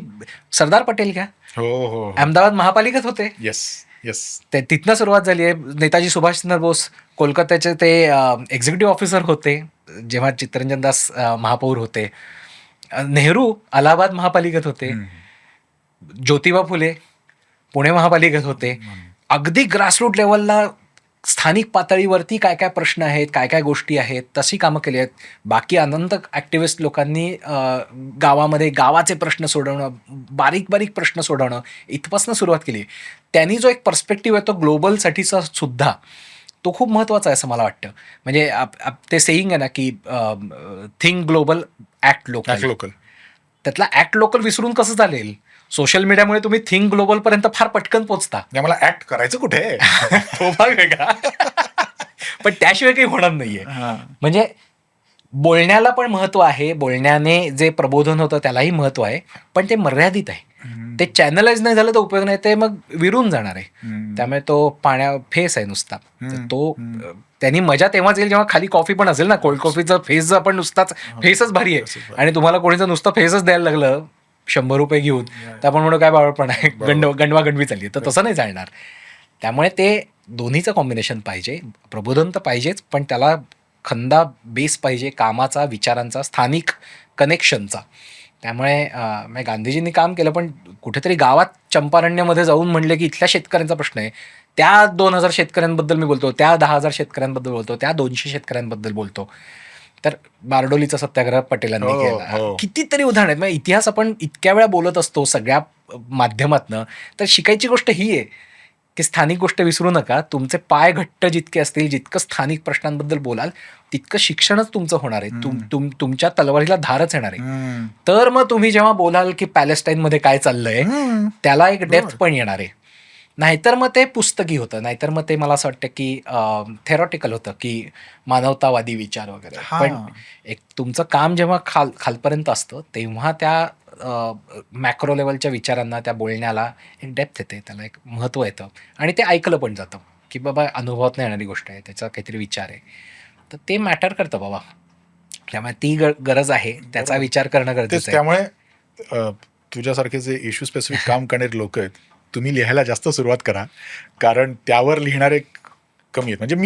सरदार पटेल घ्या, हो. अहमदाबाद महापालिकेत होते, येस. ते तिथनं सुरुवात झाली आहे. नेताजी सुभाषचंद्र बोस कोलकात्याचे ते एक्झिक्युटिव्ह ऑफिसर होते जेव्हा चित्तरंजन दास महापौर होते. नेहरू अलाहाबाद महापालिकेत होते. ज्योतिबा फुले पुणे महापालिकेत होते. अगदी ग्रासरूट लेवलला, स्थानिक पातळीवरती काय काय प्रश्न आहेत, काय काय गोष्टी आहेत, तशी कामं केली आहेत. बाकी अनंत ॲक्टिव्हिस्ट लोकांनी गावामध्ये गावाचे प्रश्न सोडवणं, बारीक बारीक प्रश्न सोडवणं, इथपासून सुरुवात केली. त्यांनी जो एक पर्स्पेक्टिव्ह आहे तो ग्लोबलसाठीचा सुद्धा, तो खूप महत्त्वाचा आहे असं मला वाटतं. म्हणजे ते सेईंग आहे ना की think global, act local. Local. त्यातला ऍक्ट लोकल विसरून कसं चालेल? सोशल मीडियामुळे तुम्ही थिंक ग्लोबल पर्यंत फार पटकन पोचता. म्हणजे मला ऍक्ट करायचं कुठे तो भाग वेगळा. पण त्याशिवाय काही होणार नाहीये. म्हणजे बोलण्याला पण महत्व आहे, बोलण्याने जे प्रबोधन होतं त्यालाही महत्व आहे, पण ते मर्यादित आहे. ते चॅनलाइज नाही झालं तर उपयोग नाही, ते मग विरून जाणार आहे. त्यामुळे तो फेस आहे नुसता. तो त्यांनी मजा तेव्हाच येईल जेव्हा खाली कॉफी पण असेल ना. कोल्ड कॉफीचा फेस आपण नुसताच फेसच भारी आहे आणि तुम्हाला कोणीचं नुसतं फेसच द्यायला लागलं ₹100 घेऊन, तर आपण म्हणू काय बावळपण आहे, गंडवा गंडवी चालली. तर तसं नाही चालणार. त्यामुळे ते दोन्हीचं कॉम्बिनेशन पाहिजे. प्रबोधन तर पाहिजेच, पण त्याला खंदा बेस पाहिजे कामाचा, विचारांचा, स्थानिक कनेक्शनचा. त्यामुळे गांधीजींनी काम केलं, पण कुठेतरी गावात चंपारण्यामध्ये जाऊन म्हणले की इथल्या शेतकऱ्यांचा प्रश्न आहे, त्या 2000 शेतकऱ्यांबद्दल मी बोलतो, त्या 10,000 शेतकऱ्यांबद्दल बोलतो, त्या 200 शेतकऱ्यांबद्दल बोलतो. तर बारडोलीचा सत्याग्रह पटेलांनी केला. कितीतरी उदाहरण आहेत. म्हणजे इतिहास आपण इतक्या वेळा बोलत असतो सगळ्या माध्यमातनं, तर शिकायची गोष्ट ही आहे की स्थानिक गोष्ट विसरू नका. तुमचे पाय घट्ट जितके असतील, जितकं स्थानिक प्रश्नांबद्दल बोलाल, तितकं शिक्षणच तुमचं होणार आहे. तुमच्या तलवारीला धारच येणार आहे. तर मग तुम्ही जेव्हा बोलाल की पॅलेस्टाईनमध्ये काय चाललंय, त्याला एक डेप्थ पण येणार आहे. नाहीतर मग ते पुस्तकी होतं, नाहीतर मग ते मला असं वाटतं की थेरॉटिकल होतं, की मानवतावादी विचार वगैरे. पण एक तुमचं काम जेव्हा खालपर्यंत असतं, तेव्हा त्या मॅक्रो लेवलच्या विचारांना, त्या बोलण्याला एक डेप्थ येते, त्याला एक महत्त्व येतं आणि ते ऐकलं पण जातं की बाबा अनुभवात नाही येणारी गोष्ट आहे, त्याचा काहीतरी विचार आहे, तर ते मॅटर करतं बाबा. त्यामुळे ती गरज आहे, त्याचा विचार करणं गरजेचं आहे. त्यामुळे तुझ्यासारखे जे इश्यू स्पेसिफिक काम करणारे लोक आहेत, तुम्ही लिहायला जास्त सुरुवात करा, कारण त्यावर लिहिणारे कमी आहेत. म्हणजे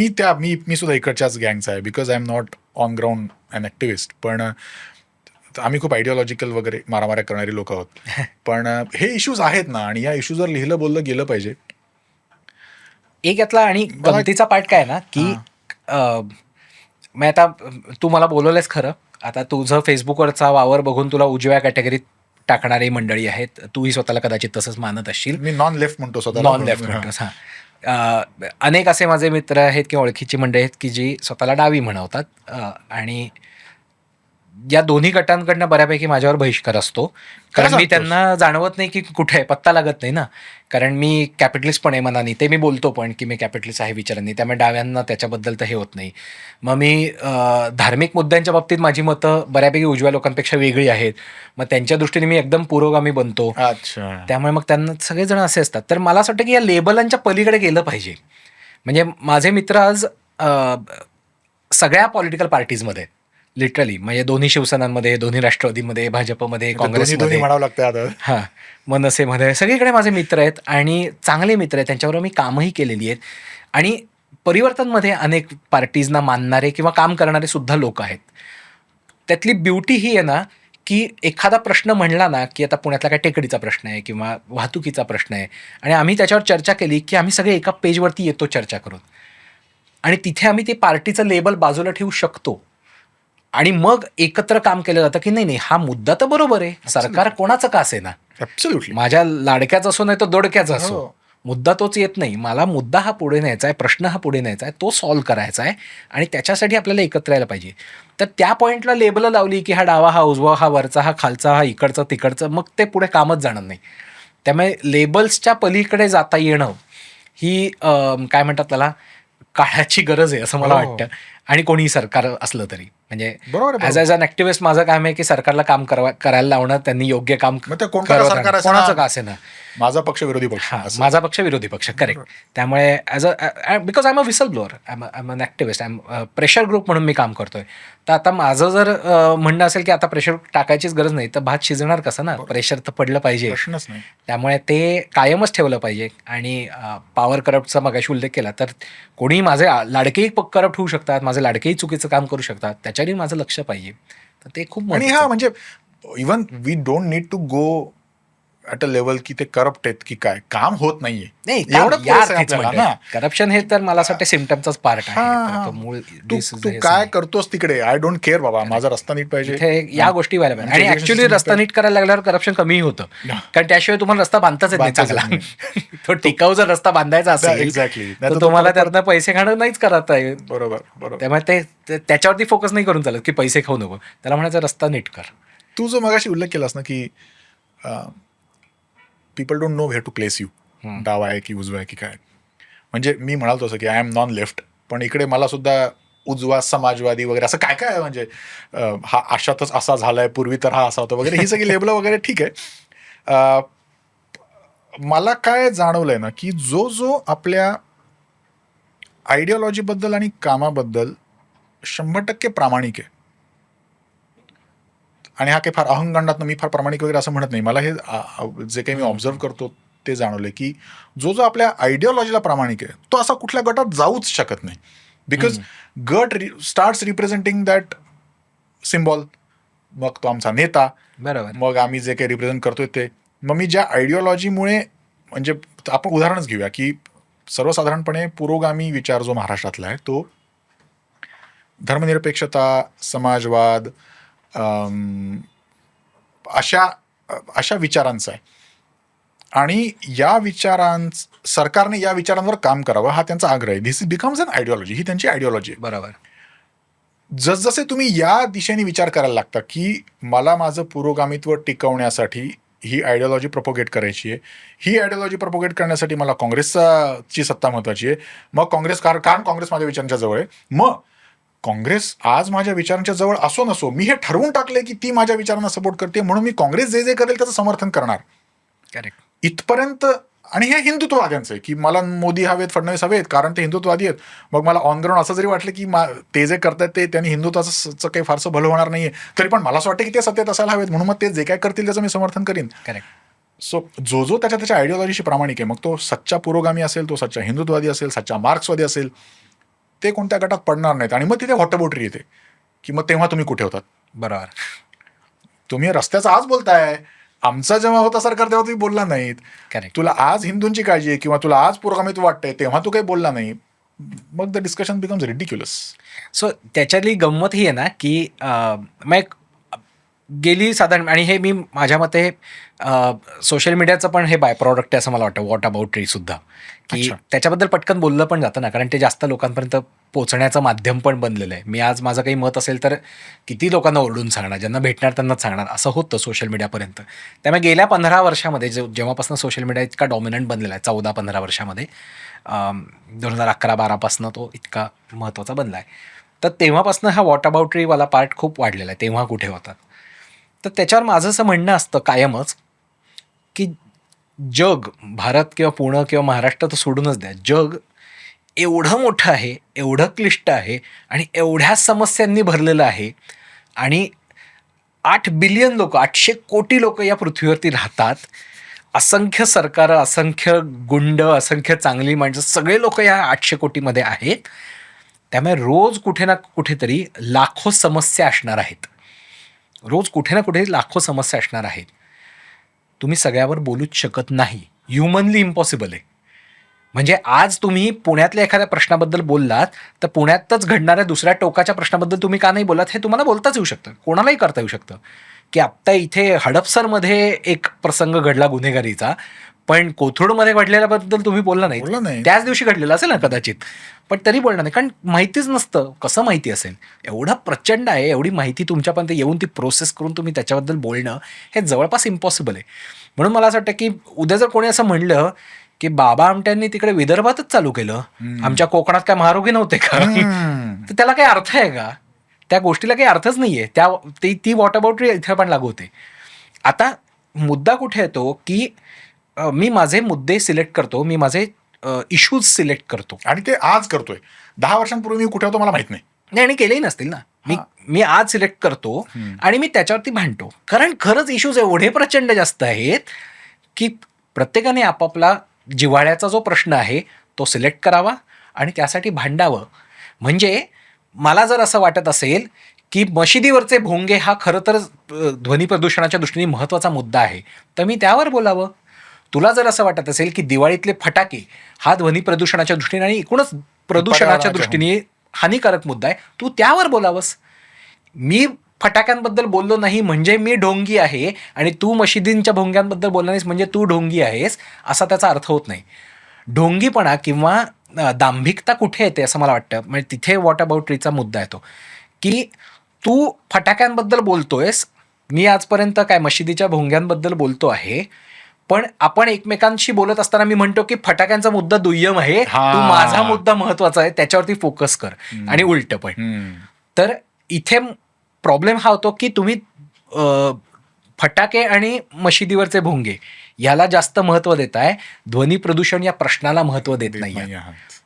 मी सुद्धा इकडच्याच गँगचा आहे, because I am not on ground an activist. पण आम्ही खूप आयडिओलॉजिकल वगैरे मारामाऱ्या करणारी लोक आहोत. पण हे इश्यूज आहेत ना, आणि या इश्यूजवर लिहिलं बोललं गेलं पाहिजे. एक यातला आणि गमतीचा पार्ट काय ना, की मग आता तू मला बोलवलंयस खरं, आता तुझं फेसबुकवरचा वावर बघून तुला उजव्या कॅटेगरीत टाकणारी मंडळी आहेत, तूही स्वतःला कदाचित तसंच मानत असशील. मी नॉन लेफ्ट म्हणतो स्वतः. नॉन लेफ्ट म्हणतोस. अनेक असे माझे मित्र आहेत किंवा ओळखीची मंडळी आहेत की जी स्वतःला डावी म्हणवतात, आणि या दोन्ही गटांकडनं बऱ्यापैकी माझ्यावर बहिष्कार असतो, कारण मी त्यांना जाणवत नाही की कुठे आहे, पत्ता लागत नाही ना. कारण मी कॅपिटलिस्ट पण आहे मनाने, ते मी बोलतो पण की मी कॅपिटलिस्ट आहे विचारांनी, त्यामुळे डाव्यांना त्याच्याबद्दल तर हे होत नाही. मग मी धार्मिक मुद्द्यांच्या बाबतीत माझी मतं बऱ्यापैकी उजव्या लोकांपेक्षा वेगळी आहेत, मग त्यांच्या दृष्टीने मी एकदम पुरोगामी बनतो. त्यामुळे मग त्यांना सगळेजण असे असतात. तर मला असं वाटतं की या लेबलांच्या पलीकडे गेलं पाहिजे. म्हणजे माझे मित्र आज सगळ्या पॉलिटिकल पार्टीजमध्ये, लिटरली, म्हणजे दोन्ही शिवसेनांमध्ये, दोन्ही राष्ट्रवादीमध्ये, भाजपमध्ये, काँग्रेसमध्ये, म्हणावं लागतं, हां, मनसेमध्ये, सगळीकडे माझे मित्र आहेत आणि चांगले मित्र आहेत, त्यांच्यावर मी कामही केलेली आहेत. आणि परिवर्तनमध्ये अनेक पार्टीजना मानणारे किंवा काम करणारे सुद्धा लोक आहेत. त्यातली ब्युटी ही आहे ना, की एखादा प्रश्न म्हणला ना, की आता पुण्यातला काय टेकडीचा प्रश्न आहे किंवा वाहतुकीचा प्रश्न आहे, आणि आम्ही त्याच्यावर चर्चा केली की आम्ही सगळे एका पेजवरती येतो चर्चा करून, आणि तिथे आम्ही ते पार्टीचं लेबल बाजूला ठेवू शकतो, आणि मग एकत्र काम केलं जातं की नाही, हा मुद्दा तर बरोबर आहे, सरकार कोणाचं का असे ना, माझ्या लाडक्याचा असो नाही तो दोडक्याचा असो, मुद्दा तोच येत नाही. मला मुद्दा हा पुढे न्यायचा आहे, प्रश्न हा पुढे न्यायचा आहे, तो सॉल्व्ह करायचा आहे, आणि त्याच्यासाठी आपल्याला एकत्र यायला पाहिजे. तर त्या पॉईंटला लेबल लावली की हा डावा, हा उजवा, हा वरचा, हा खालचा, हा इकडचा तिकडचं, मग ते पुढे कामच जाणार नाही. त्यामुळे लेबल्सच्या पलीकडे जाता येणं ही काय म्हणतात त्याला, काळाची गरज आहे असं मला वाटतं. आणि कोणीही सरकार असलं तरी, म्हणजे ॲज अन ॲक्टिव्हिस्ट माझं काम आहे की सरकारला काम करायला लावणं, त्यांनी योग्य काम कोणाचं का असे ना, माझा पक्ष विरोधी पक्ष, माझा पक्ष विरोधी पक्ष, करेक्ट. त्यामुळे because I am a whistleblower, I am an activist, I am pressure group म्हणून मी काम करतोय. तर आता माझं जर म्हणणं असेल की आता प्रेशर टाकायचीच गरज नाही, तर भात शिजणार कसं ना, प्रेशर तर पडलं पाहिजे. त्यामुळे ते कायमच ठेवलं पाहिजे. आणि पॉवर करप्टचा मगाशी उल्लेख केला, तर कोणी माझे लाडकेही करप्ट होऊ शकतात, माझे लाडकेही चुकीचं काम करू शकतात, त्याच्यावरही माझं लक्ष पाहिजे. तर ते खूप म्हणजे even we don't need to go at a level की ते करप्ट आहेत की काय, काम होत नाहीये. करप्शन हे तर मला असं वाटतं सिम्पटमचाच पार्ट आहे. तू काय करतोस तिकडे, आय डोंट केअर बाबा, माझा रस्ता नीट पाहिजे, या गोष्टी व्हायला पाहिजे. आणि ऍक्च्युली रस्ता नीट करायला लागल्यावर करप्शन कमी होतं, कारण त्याशिवाय तुम्हाला रस्ता बांधताच येत नाही चांगला. तो टिकाऊ जर रस्ता बांधायचा असेल तर तुम्हाला त्यातनं पैसे खाणं नाहीच करत आहे. बरोबर. त्यामुळे ते त्याच्यावरती फोकस नाही करून चालत की पैसे खाऊ नको, त्याला म्हणायचं रस्ता नीट कर. तू जो मगाशी उल्लेख केलास ना की people don't know where to place you, डावा आहे की उजवा आहे की काय. म्हणजे मी म्हणालो तसं की आय एम नॉन लेफ्ट, पण इकडे मला सुद्धा उजवा समाजवादी वगैरे असं काय काय आहे, म्हणजे हा अशातच असा झालाय, पूर्वी तर हा असा होता वगैरे, ही सगळी लेबलं वगैरे ठीक आहे. मला काय जाणवलंय ना की जो जो आपल्या आयडिओलॉजीबद्दल आणि कामाबद्दल 100% प्रामाणिक आहे, आणि हा काही फार अहंगंडात मी फार प्रामाणिक वगैरे असं म्हणत नाही, मला हे जे काही मी ऑब्झर्व करतो ते जाणवलंय की जो जो आपल्या आयडिओलॉजीला प्रामाणिक आहे तो असा कुठल्या गटात जाऊच शकत नाही, बिकॉज गट स्टार्ट्स रिप्रेझेंटिंग दॅट सिम्बॉल. मग तो आमचा नेता, बरोबर. मग आम्ही जे काही रिप्रेझेंट करतोय ते, मग मी ज्या आयडिओलॉजीमुळे, म्हणजे आपण उदाहरणच घेऊया की सर्वसाधारणपणे पुरोगामी विचार जो महाराष्ट्रातला आहे तो धर्मनिरपेक्षता, समाजवाद, अशा अशा विचारांचा आहे, आणि या सरकारने या विचारांवर काम करावं हा त्यांचा आग्रह आहे. धिस बिकम्स अन आयडिओलॉजी, ही त्यांची आयडिओलॉजी आहे. बरोबर. जसजसे तुम्ही या दिशेने विचार करायला लागता की मला माझं पुरोगामित्व टिकवण्यासाठी ही आयडिओलॉजी प्रपोगेट करायची आहे, ही आयडिओलॉजी प्रपोगेट करण्यासाठी मला काँग्रेसची सत्ता महत्वाची आहे, मग काँग्रेस कारण काँग्रेस माझ्या विचारांच्या जवळ आहे, मग काँग्रेस आज माझ्या विचारांच्या जवळ असो नसो मी हे ठरवून टाकले की ती माझ्या विचारांना सपोर्ट करते, म्हणून मी काँग्रेस जे जे करेल त्याचं समर्थन करणार. करेक्ट. इथपर्यंत. आणि हे हिंदुत्ववाद्यांचं आहे की मला मोदी हवेत, फडणवीस हवेत, कारण ते हिंदुत्ववादी आहेत. मग मला ऑन ग्राउंड असं जरी वाटलं की ते जे करतात ते त्यांनी हिंदुत्वाचं काही फारसं भलं होणार नाहीये, तरी पण मला असं वाटतं की ते सत्तेत असायला हवेत, म्हणून मग ते जे काय करतील त्याचं मी समर्थन करीन. करेक्ट. सो जो जो त्याच्या आयडिओलॉजीशी प्रामाणिक आहे, मग तो सच्चा पुरोगामी असेल, तो सच्चा हिंदुत्ववादी असेल, सच्चा मार्क्सवादी असेल, ते कोणत्या गटात पडणार नाहीत. आणि मग तिथे व्हॉटअबाउट येते की मग तेव्हा तुम्ही कुठे होतात. बरोबर. तुम्ही रस्त्याचा आज बोलताय, आमचा जेव्हा होता सरकार तेव्हा तुम्ही बोलला नाहीत. करेक्ट. तुला आज हिंदूंची काळजी आहे किंवा तुला आज पुरोगामित्व वाटतंय तेव्हा तू काही बोलला नाही, मग the discussion becomes ridiculous. So त्याच्यातली गंमत ही आहे ना की मग गेली साधारण, आणि हे मी माझ्या मते सोशल मीडियाचं पण हे बाय प्रॉडक्ट आहे असं मला वाटतं, वॉट अबाउट ट्री सुद्धा, की अच्छा. त्याच्याबद्दल पटकन बोललं पण जातं ना, कारण ते जास्त लोकांपर्यंत पोहोचण्याचं माध्यम पण बनलेलं आहे. मी आज माझं काही मत असेल तर किती लोकांना ओरडून सांगणार, ज्यांना भेटणार त्यांनाच सांगणार, असं होतं सोशल मीडियापर्यंत. त्यामुळे गेल्या 15 वर्षामध्ये जेव्हापासून सोशल मीडिया इतका डॉमिनंट बनलेला आहे, 14-15 वर्षामध्ये, 2011-12 तो इतका महत्त्वाचा बनला आहे, तर तेव्हापासून हा वॉट अबाउट ट्रीवाला पार्ट खूप वाढलेला आहे. तेव्हा कुठे होतात, तर त्याच्यावर माझं असं म्हणणं असतं कायमच की जग, भारत किंवा पुणे किंवा महाराष्ट्र तर सोडूनच द्या, जग एवढं मोठं आहे, एवढं क्लिष्ट आहे आणि एवढ्या समस्यांनी भरलेलं आहे, आणि 8 बिलियन लोक, 800 कोटी लोक या पृथ्वीवरती राहतात. असंख्य सरकारं, असंख्य गुंड, असंख्य चांगली माणसं, सगळे लोक या 800 कोटीमध्ये आहेत. त्यामुळे रोज कुठे ना कुठेतरी लाखो समस्या असणार आहेत, रोज कुठे ना कुठे लाखो समस्या असणार आहेत. तुम्ही सगळ्यावर बोलूच शकत नाही, ह्युमनली इम्पॉसिबल आहे. म्हणजे आज तुम्ही पुण्यातल्या एखाद्या प्रश्नाबद्दल बोललात तर पुण्यातच घडणाऱ्या दुसऱ्या टोकाच्या प्रश्नाबद्दल तुम्ही का नाही बोलत हे तुम्हाला बोलताच येऊ शकतं, कोणालाही करता येऊ शकतं. की आत्ता इथे हडपसरमध्ये एक प्रसंग घडला गुन्हेगारीचा, पण कोथरूडमध्ये घडलेल्याबद्दल तुम्ही बोलला नाही. त्याच दिवशी घडलेला असेल ना कदाचित, पण तरी बोलणार नाही, कारण माहितीच नसतं. कसं माहिती असेल? एवढं प्रचंड आहे, एवढी माहिती तुमच्यापर्यंत येऊन ती प्रोसेस करून तुम्ही त्याच्याबद्दल बोलणं हे जवळपास इम्पॉसिबल आहे. म्हणून मला असं वाटतं की उद्या जर कोणी असं म्हणलं की बाबा आमट्यांनी तिकडे विदर्भातच चालू केलं, आमच्या कोकणात काय महारोगी नव्हते का, तर त्याला काही अर्थ आहे का? त्या गोष्टीला काही अर्थच नाही आहे. ती वॉट अबाउट इथे पण लागू होते. आता मुद्दा कुठे येतो की मी माझे मुद्दे सिलेक्ट करतो, मी माझे इश्यूज सिलेक्ट करतो, आणि ते आज करतोय. 10 वर्षांपूर्वी मी कुठे होतो मला माहित नाही, आणि केलेही नसतील ना. मी आज सिलेक्ट करतो आणि मी त्याच्यावरती भांडतो, कारण खरंच इश्यूज एवढे प्रचंड जास्त आहेत की प्रत्येकाने आपापला जिव्हाळ्याचा जो प्रश्न आहे तो सिलेक्ट करावा आणि त्यासाठी भांडावं. म्हणजे मला जर असं वाटत असेल की मशिदीवरचे भोंगे हा खरं तर ध्वनी प्रदूषणाच्या दृष्टीने महत्त्वाचा मुद्दा आहे, तर मी त्यावर बोलावं. तुला जर असं वाटत असेल की दिवाळीतले फटाके हा ध्वनी प्रदूषणाच्या दृष्टीने आणि एकूणच प्रदूषणाच्या दृष्टीने हानिकारक मुद्दा आहे, तू त्यावर बोलावंस. मी फटाक्यांबद्दल बोललो नाही म्हणजे मी ढोंगी आहे, आणि तू मशिदींच्या भोंग्यांबद्दल बोलला नाहीस म्हणजे तू ढोंगी आहेस, असा त्याचा अर्थ होत नाही. ढोंगीपणा किंवा दांभिकता कुठे येते असं मला वाटतं, म्हणजे तिथे वॉट अबाउट ट्रीचा मुद्दा येतो की तू फटाक्यांबद्दल बोलतोयस मी आजपर्यंत काय मशिदीच्या भोंग्यांबद्दल बोलतो आहे, पण आपण एकमेकांशी बोलत असताना मी म्हणतो की फटाक्यांचा मुद्दा दुय्यम आहे, हा. तू माझा मुद्दा महत्वाचा आहे, त्याच्यावरती फोकस कर. आणि उलट पण. तर इथे प्रॉब्लेम हा होतो की तुम्ही फटाके आणि मशिदीवरचे भोंगे याला जास्त महत्व देताय, ध्वनी प्रदूषण या प्रश्नाला महत्व देत नाही.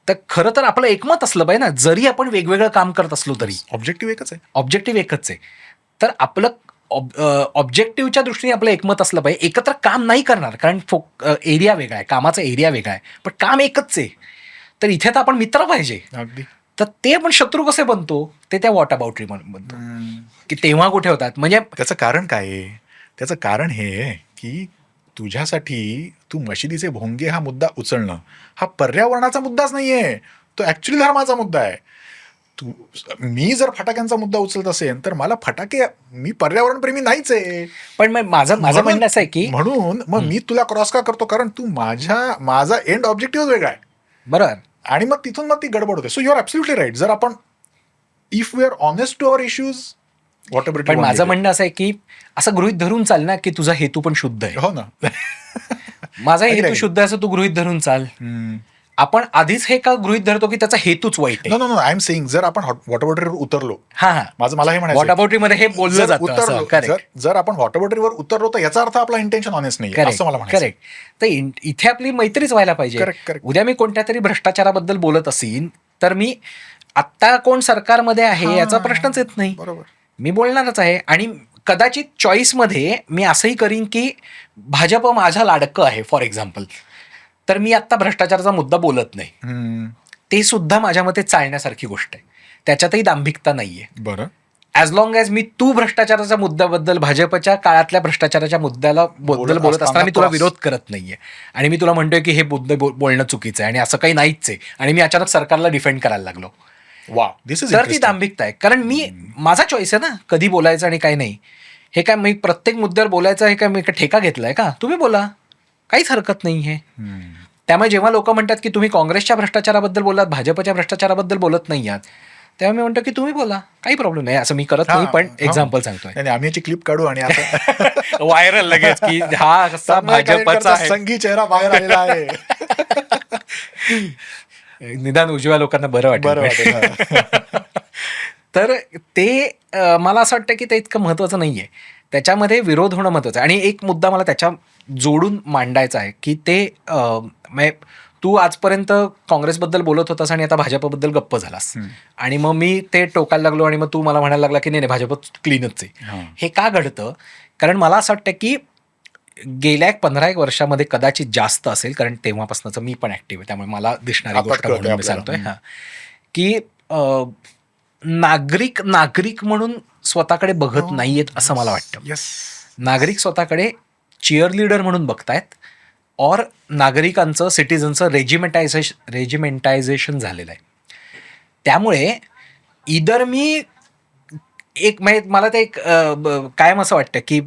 तर खरं तर आपलं एकमत असलं पाहिजे ना, जरी आपण वेगवेगळं काम करत असलो तरी. ऑब्जेक्टिव्ह एकच आहे. ऑब्जेक्टिव्ह एकच आहे. तर आपलं ऑब्जेक्टिव्हच्या दृष्टीने आपलं एकमत असलं पाहिजे. एकत्र काम नाही करणार, कारण एरिया वेगळा आहे, कामाचा एरिया वेगळा आहे, पण काम एकच आहे. तर इथे तर आपण मित्र पाहिजे. अगदी. तर ते आपण शत्रू कसे बनतो, ते त्या वॉट अबाउटरी बनतो की तेव्हा कुठे होतात. म्हणजे त्याचं कारण काय आहे? त्याचं कारण हे आहे की तुझ्यासाठी तू मशिदीचे भोंगे हा मुद्दा उचलणं हा पर्यावरणाचा मुद्दाच नाहीये, तो ऍक्च्युली धर्माचा मुद्दा आहे. मी जर फटाक्यांचा मुद्दा उचलत असेल तर मला फटाके, मी पर्यावरणप्रेमी नाहीच आहे. पण माझं म्हणणं असं आहे की म्हणून मग मी तुला क्रॉस का करतो, कारण तू माझा एंड ऑब्जेक्टिव्ह वेगळा आहे. बरोबर. आणि मग तिथून मग ती गडबड होते. So you are absolutely right. जर आपण if we are honest to our issues, whatever. पण माझं म्हणणं असं आहे की असं गृहीत धरून चाल ना की तुझा हेतू पण शुद्ध आहे. हो ना. माझा हेतू शुद्ध आहे असं तू गृहीत धरून चाल. आपण आधीच हे का गृहीत धरतो की त्याचा हेतूच वाईट आहे. नो आय एम सेइंग, जर आपण वॉटर बॉटरीवर उतरलो, हा मला हे वॉटर म्हणायचं, बॉटरीमध्ये हे बोललं जातं. जर आपण वॉटर बॉटरीवर उतरलो तर याचा अर्थ आपला इंटेन्शन ऑनेस्ट नाही, असं मला म्हणायचं. करेक्ट. तर इथे आपली मैत्रीच व्हायला पाहिजे. करेक्ट. उद्या मी कोणत्या तरी भ्रष्टाचाराबद्दल बोलत असेल तर मी आत्ता कोण सरकारमध्ये आहे याचा प्रश्नच येत नाही, बरोबर, मी बोलणारच आहे. आणि कदाचित चॉईसमध्ये मी असंही करीन की भाजप माझा लाडकं आहे फॉर एक्झाम्पल, तर मी आत्ता भ्रष्टाचाराचा मुद्दा बोलत नाही. ते सुद्धा माझ्या मते चालण्यासारखी गोष्ट आहे, त्याच्यातही दांभिकता नाहीये. बरं. ॲज लॉंग ॲज मी तू भ्रष्टाचाराच्या मुद्द्याबद्दल, भाजपच्या काळातल्या भ्रष्टाचाराच्या मुद्द्याला बोलत असताना मी तुला विरोध करत नाहीये आणि मी तुला म्हणतोय की हे मुद्दे बोलणं चुकीचं आहे आणि असं काही नाहीच आहे, आणि मी अचानक सरकारला डिफेंड करायला लागलो, वा, दिस इज तर ती दांभिकता आहे. कारण मी माझा चॉईस आहे ना कधी बोलायचं आणि काय नाही. हे काय मी प्रत्येक मुद्द्यावर बोलायचं हे काय मी ठेका घेतलाय का? तुम्ही बोला, काहीच हरकत नाही आहे. त्यामुळे जेव्हा लोक म्हणतात की तुम्ही काँग्रेसच्या भ्रष्टाचाराबद्दल बोललात, भाजपच्या भ्रष्टाचाराबद्दल बोलत नाही आहात, तेव्हा मी म्हणतो की तुम्ही बोला, काही प्रॉब्लेम नाही. असं मी करत नाही, पण एक्झाम्पल सांगतोय. आम्ही याची क्लिप काढू आणि आता व्हायरल लगेच की हा कसा भाजपचा संघी चेहरा बाहेर आलेला आहे. निदान उजव्या लोकांना बरं वाटेल. तर ते मला असं वाटतं की ते इतकं महत्त्वाचं नाही आहे, त्याच्यामध्ये विरोध होणं महत्त्वाचं आहे. आणि एक मुद्दा मला त्याच्या जोडून मांडायचा आहे की ते म्हणजे तू आजपर्यंत काँग्रेसबद्दल बोलत होतास आणि आता भाजपबद्दल गप्प झालास, आणि मग मी ते टोकायला लागलो आणि मग तू मला म्हणायला लागला की नाही भाजप क्लीनच आहे. हे का घडतं? कारण मला असं वाटतं की गेल्या 15-1 वर्षामध्ये कदाचित जास्त असेल, कारण तेव्हापासूनच मी पण ऍक्टिव्ह आहे, त्यामुळे मला दिसणारी गोष्ट म्हणून मी सांगतोय की नागरिक म्हणून स्वतःकडे बघत नाहीयेत असं मला वाटतं. नागरिक स्वतःकडे चिअरलीडर म्हणून बघतायत, और नागरिकांचं, सिटिझनचं रेजिमेंटायझेशन झालेलं आहे. त्यामुळे इधर मी मला ते एक कायम असं वाटतं की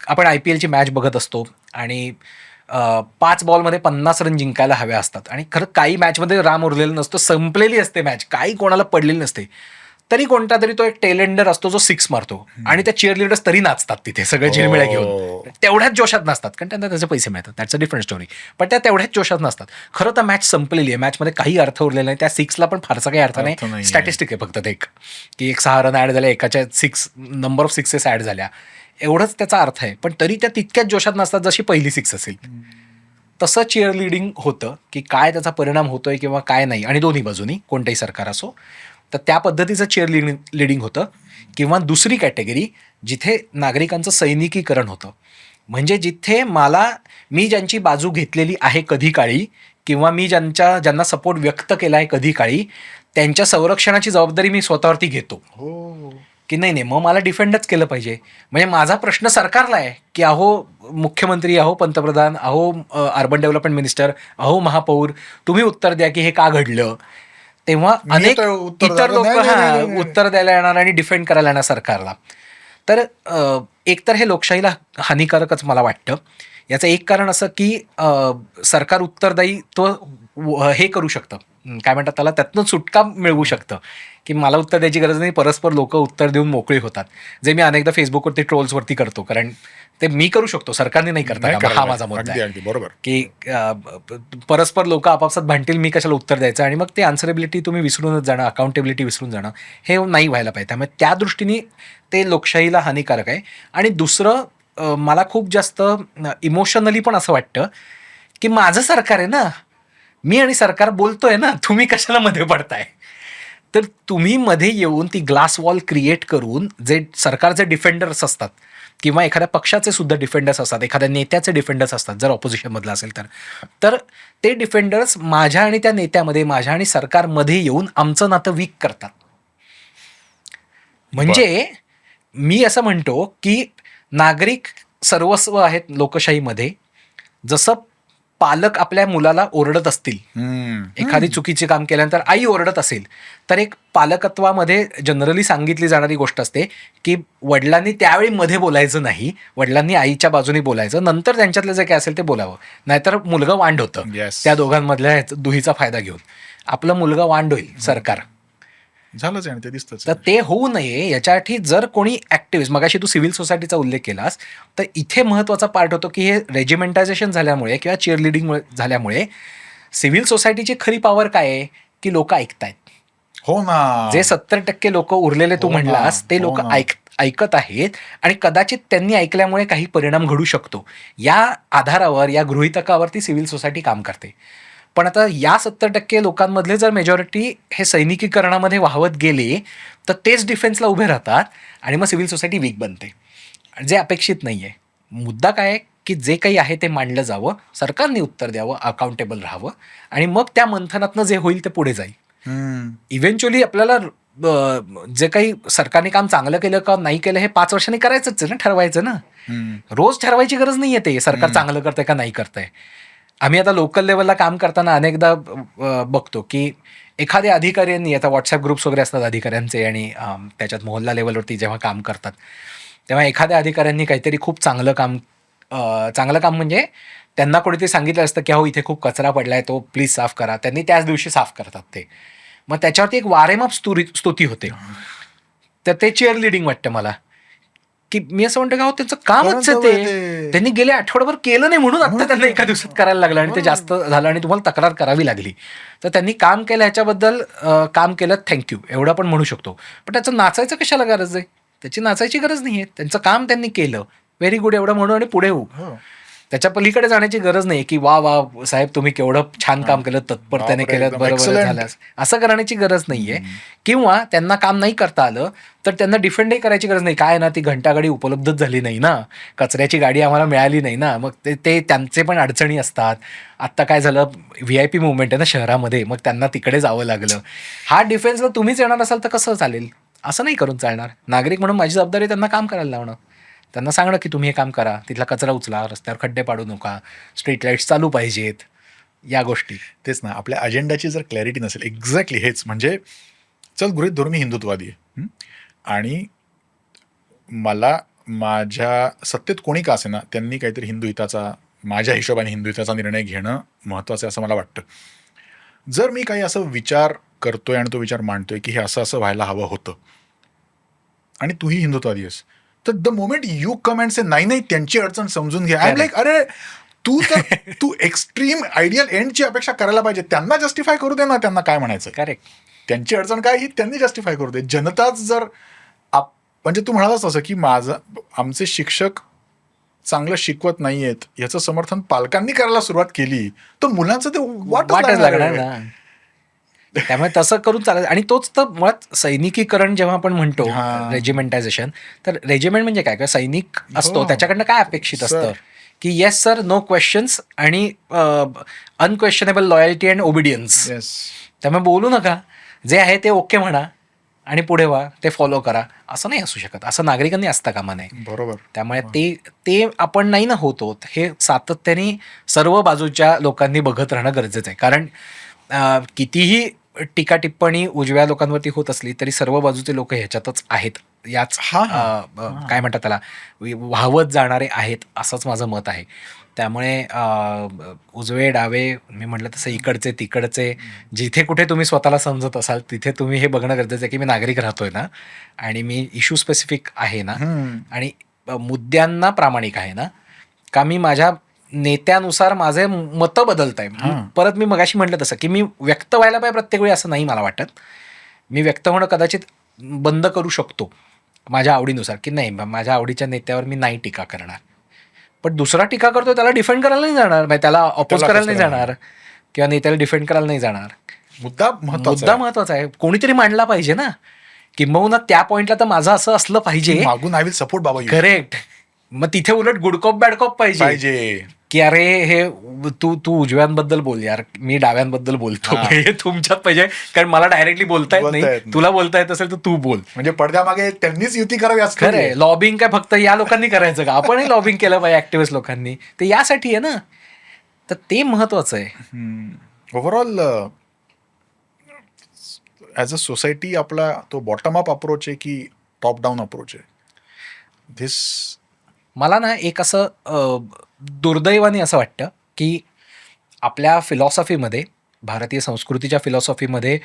आपण IPL ची मॅच बघत असतो आणि 5 बॉलमध्ये 50 रन जिंकायला हव्या असतात, आणि खरं काही मॅचमध्ये राम उरलेलं नसतो, संपलेली असते मॅच, काही कोणाला पडलेली नसते, तरी कोणता तरी तो एक टेलेंडर असतो जो 6 मारतो, आणि त्या चिअरलीडर्स तरी नाचतात तिथे सगळे झिलमिळ्या घेऊन. तेवढ्याच जोशात नसतात, कारण त्यांना त्याचे पैसे मिळतात, दॅट्स अ डिफरंट स्टोरी, पण त्या तेवढ्याच जोशात नसतात. खरं तर मॅच संपलेली आहे, मॅचमध्ये काही अर्थ उरलेला नाही, त्या 6ला पण फारसा काही अर्थ नाही. स्टॅटिस्टिक आहे फक्त ते की एक 6 रन ॲड झाल्या, एकाच्या 6 नंबर ऑफ 6 ॲड झाल्या, एवढंच त्याचा अर्थ आहे. पण तरी त्या तितक्याच जोशात नसतात जशी पहिली 6 असेल. तसं चिअर लिडिंग होतं की काय त्याचा परिणाम होतोय किंवा काय नाही, आणि दोन्ही बाजूनी कोणतंही सरकार असो, तर त्या पद्धतीचं चिअर लिडिंग होतं. किंवा दुसरी कॅटेगरी जिथे नागरिकांचं सैनिकीकरण होतं, म्हणजे जिथे मी ज्यांची बाजू घेतलेली आहे कधी काळी, किंवा मी ज्यांना सपोर्ट व्यक्त केला आहे कधी काळी, त्यांच्या संरक्षणाची जबाबदारी मी स्वतःवरती घेतो की नाही मग मला डिफेंडच केलं पाहिजे. म्हणजे माझा प्रश्न सरकारला आहे की अहो मुख्यमंत्री, अहो पंतप्रधान, अहो अर्बन डेव्हलपमेंट मिनिस्टर, अहो महापौर, तुम्ही उत्तर द्या की हे का घडलं. तेव्हा अनेक इतर लोक उत्तर द्यायला येणार आणि डिफेंड करायला येणार सरकारला. तर एकतर हे लोकशाहीला हानिकारकच मला वाटतं. याचं एक कारण असं की सरकार उत्तरदायित्व हे करू शकतं, काय म्हणतात त्याला, त्यातनं सुटका मिळवू शकतं, की मला उत्तर द्यायची गरज नाही, परस्पर लोक उत्तर देऊन मोकळी होतात. जे मी अनेकदा फेसबुकवरती ट्रोल्सवरती करतो, कारण ते मी करू शकतो, सरकारने नाही करता नाही कामा, करायला हा पाहिजे. माझा मुद्दा अगदी आहे. अगदी बरोबर. की परस्पर लोक आपापसात भांडतील, मी कशाला उत्तर द्यायचं, आणि मग ते आन्सरेबिलिटी तुम्ही विसरूनच जाणं, अकाउंटेबिलिटी विसरून जाणं, हे नाही व्हायला पाहिजे. त्यामुळे त्या दृष्टीने ते लोकशाहीला हानिकारक आहे. आणि दुसरं, मला खूप जास्त इमोशनली पण असं वाटतं की माझं सरकार आहे ना, मी आणि सरकार बोलतोय ना, तुम्ही कशाला मध्ये पडताय. तर तुम्ही मध्ये येऊन ती ग्लास वॉल क्रिएट करून, जे सरकारचे डिफेंडर्स असतात किंवा एखाद्या पक्षाचे सुद्धा डिफेंडर्स असतात, एखाद्या नेत्याचे डिफेंडर्स असतात, जर ऑपोजिशनमधला असेल तर ते डिफेंडर्स माझ्या आणि त्या नेत्यामध्ये, माझ्या आणि सरकारमध्ये येऊन आमचं नातं वीक करतात. म्हणजे मी असं म्हणतो की नागरिक सर्वस्व आहेत लोकशाहीमध्ये. जसं पालक आपल्या मुलाला ओरडत असतील, एखादी चुकीचे काम केल्यानंतर आई ओरडत असेल, तर एक पालकत्वामध्ये जनरली सांगितली जाणारी गोष्ट असते की वडिलांनी त्यावेळी मध्ये बोलायचं नाही, वडिलांनी आईच्या बाजूने बोलायचं, नंतर त्यांच्यातलं जे काय असेल ते बोलावं, नाहीतर मुलगं वांड होतं. Yes. त्या दोघांमधल्या दुहीचा फायदा घेऊन आपलं मुलगा वांड होईल सरकार. झालंच आहे आणि ते दिसतंच तर आहे. ते होऊ नये याच्यासाठी जर कोणी ॲक्टिव्हिस्ट, मगाशी तू सिव्हिल सोसायटीचा उल्लेख केलास, तर इथे महत्त्वाचा पार्ट होतो की हे रेजिमेंटायझेशन झाल्यामुळे किंवा चिअरलिडिंग झाल्यामुळे सिव्हिल सोसायटीची खरी पॉवर काय आहे की लोक ऐकतायत. हो ना. जे 70% लोक उरलेले तू हो ना, म्हणलास, ते हो लोक ना. ऐकत आहेत, आणि कदाचित त्यांनी ऐकल्यामुळे काही परिणाम घडू शकतो, या आधारावर, या गृहीतकावरती सिव्हिल सोसायटी काम करते. पण आता या 70% लोकांमधले जर मेजॉरिटी हे सैनिकीकरणामध्ये वाहवत गेले, तर तेच डिफेन्सला उभे राहतात आणि मग सिव्हिल सोसायटी वीक बनते, जे अपेक्षित नाही आहे. मुद्दा काय आहे की जे काही आहे ते मांडलं जावं, सरकारने उत्तर द्यावं, अकाउंटेबल राहावं, आणि मग त्या मंथनातनं जे होईल ते पुढे जाईल. इव्हेंच्युअली आपल्याला जे काही सरकारने काम चांगलं केलं का नाही केलं हे 5 वर्षांनी करायचंच आहे ना, ठरवायचं ना. रोज ठरवायची गरज नाही आहे ते सरकार चांगलं करतंय का नाही करतंय. आम्ही आता लोकल लेवलला काम करताना अनेकदा बघतो की एखाद्या अधिकाऱ्यांनी, आता व्हॉट्सअप ग्रुप्स वगैरे असतात अधिकाऱ्यांचे, आणि त्याच्यात मोहल्ला लेवलवरती जेव्हा काम करतात, तेव्हा एखाद्या अधिकाऱ्यांनी काहीतरी खूप चांगलं काम म्हणजे त्यांना कोणीतरी सांगितलं असतं की हो इथे खूप कचरा पडलाय, तो प्लीज साफ करा, त्यांनी त्याच दिवशी साफ करतात ते. मग त्याच्यावरती एक वारेमाप स्तुती होते. तर ते चेअर लिडिंग वाटतं मला, की मी असं म्हणतो का हो त्यांचं कामच आहे ते, त्यांनी गेले आठवडाभर केलं नाही म्हणून आता त्यांना एका दिवसात करायला लागलं आणि ते जास्त झालं आणि तुम्हाला तक्रार करावी लागली. तर त्यांनी काम केलं ह्याच्याबद्दल, काम केलं थँक्यू एवढं पण म्हणू शकतो. पण त्याचं नाचायचं कशाला गरज आहे, त्याची नाचायची गरज नाही आहे. त्यांचं काम त्यांनी केलं, व्हेरी गुड एवढं म्हणू आणि पुढे होऊ. त्याच्या पलीकडे जाण्याची गरज नाही की वा वा साहेब तुम्ही केवढं छान काम केलं, तत्परतेने बापरे, केलं, एकदम बरोबर excellent. झालं, असं करण्याची गरज नाहीये. किंवा त्यांना काम नाही करता आलं तर त्यांना डिफेंडही करायची गरज नाही. काय ना, ती घंटागाडी उपलब्धच झाली नाही ना, कचऱ्याची गाडी आम्हाला मिळाली नाही ना, मग ते त्यांचे पण अडचणी असतात. आत्ता काय झालं, VIP मुवमेंट आहे ना शहरामध्ये, मग त्यांना तिकडे जावं लागलं. हा डिफेन्सला तुम्हीच येणार असाल तर कसं चालेल, असं नाही करून चालणार. नागरिक म्हणून माझी जबाबदारी आहे त्यांना काम करायला लावणं, त्यांना सांगणं की तुम्ही हे काम करा, तिथला कचरा उचला, रस्त्यावर खड्डे पाडू नका, स्ट्रीट लाईट्स चालू पाहिजेत, या गोष्टी. तेच ना, आपल्या अजेंडाची जर क्लॅरिटी नसेल, एक्झॅक्टली हेच म्हणजे, चल गृहीत धरून मी हिंदुत्ववादी आहे आणि मला माझ्या सत्तेत कोणी का असेना त्यांनी काहीतरी हिंदू हिताचा, माझ्या हिशोबाने हिंदू हिताचा निर्णय घेणं महत्त्वाचं आहे असं मला वाटतं. जर मी काही असं विचार करतोय आणि तो विचार मांडतोय की हे असं असं व्हायला हवं होतं, आणि तूही हिंदुत्ववादी आहेस, तर the moment you come and say नाही नाही त्यांची अडचण समजून घे, आय एम लाईक अरे तू एक्स्ट्रीम आयडियल एंडची अपेक्षा करायला पाहिजे. त्यांना जस्टिफाय करू दे ना, त्यांना काय म्हणायचं, करेक्ट. त्यांची अडचण काय ही त्यांनी जस्टिफाय करू दे. जनताच जर म्हणजे तू म्हणालास असं की आमचे शिक्षक चांगलं शिकवत नाहीयेत याचं समर्थन पालकांनी करायला सुरुवात केली तर मुलांचं ते वाटच लागणार ना. त्यामुळे तसं करून चालत. आणि तोच तर मुळात सैनिकीकरण जेव्हा आपण म्हणतो, रेजिमेंटायझेशन, तर रेजिमेंट म्हणजे काय, सैनिक असतो त्याच्याकडनं काय अपेक्षित असतं की येस सर, नो क्वेश्चन्स, आणि अनक्वेश्चनेबल लॉयल्टी अँड ओबिडियन्स. त्यामुळे बोलू नका, जे आहे ते ओके म्हणा आणि पुढे व्हा, ते फॉलो करा. असं नाही असू शकत, असं नागरिकांनी असता कामा नये. बरोबर. त्यामुळे ते आपण नाही ना होतो, हे सातत्याने सर्व बाजूच्या लोकांनी बघत राहणं गरजेचं आहे. कारण कितीही टीका टिप्पणी उजव्या लोकांवरती होत असली तरी सर्व बाजूचे लोक ह्याच्यातच आहेत, याच काय म्हणतात त्याला, वाहवत जाणारे आहेत, असंच माझं मत आहे. त्यामुळे उजवे डावे मी म्हटलं तसं इकडचे तिकडचे, जिथे कुठे तुम्ही स्वतःला समजत असाल तिथे तुम्ही हे बघणं गरजेचं आहे की मी नागरिक राहतोय ना, आणि मी इश्यू स्पेसिफिक आहे ना, आणि मुद्द्यांना प्रामाणिक आहे ना, का मी माझ्या नेत्यानुसार माझे मतं बदलत आहे. परत मी मगाशी म्हटलं तसं की मी व्यक्त व्हायला पाहिजे प्रत्येक वेळी असं नाही मला वाटत. मी व्यक्त होणं कदाचित बंद करू शकतो माझ्या आवडीनुसार, की नाही माझ्या आवडीच्या नेत्यावर मी नाही टीका करणार, पण दुसरा टीका करतो त्याला डिफेंड करायला नाही जाणार, म्हणजे त्याला अपोज करायला नाही जाणार किंवा नेत्याला डिफेंड करायला नाही जाणार. मुद्दा महत्वाचा आहे, कोणीतरी मांडला पाहिजे ना, किंबहुना त्या पॉइंटला तर माझं असं असलं पाहिजे, मागून आय विल सपोर्ट बाबा. करेक्ट. मग तिथे उलट गुड कॉप बॅड कॉप पाहिजे की अरे हे तू उजव्यांबद्दल बोल यार, मी डाव्यांबद्दल बोलतो, हे तुमच्यात पाहिजे, कारण मला डायरेक्टली बोलता येत नाही, तुला बोलता येत असेल तर तू बोल. म्हणजे पडद्यामागे त्यांनीच युती करावी असं खरंय. लॉबिंग काय फक्त या लोकांनी करायचं का, आपणही लॉबिंग केलं पाहिजे ऍक्टिव्हिस्ट लोकांनी, ते यासाठी आहे ना, तर ते महत्वाचं आहे. ओव्हरऑल ॲज अ सोसायटी आपला तो बॉटम अप अप्रोच आहे की टॉप डाऊन अप्रोच आहे? धिस मला ना एक असं दुर्दैवाने असं वाटतं की आपल्या फिलॉसॉफीमध्ये, भारतीय संस्कृतीच्या फिलॉसॉफीमध्ये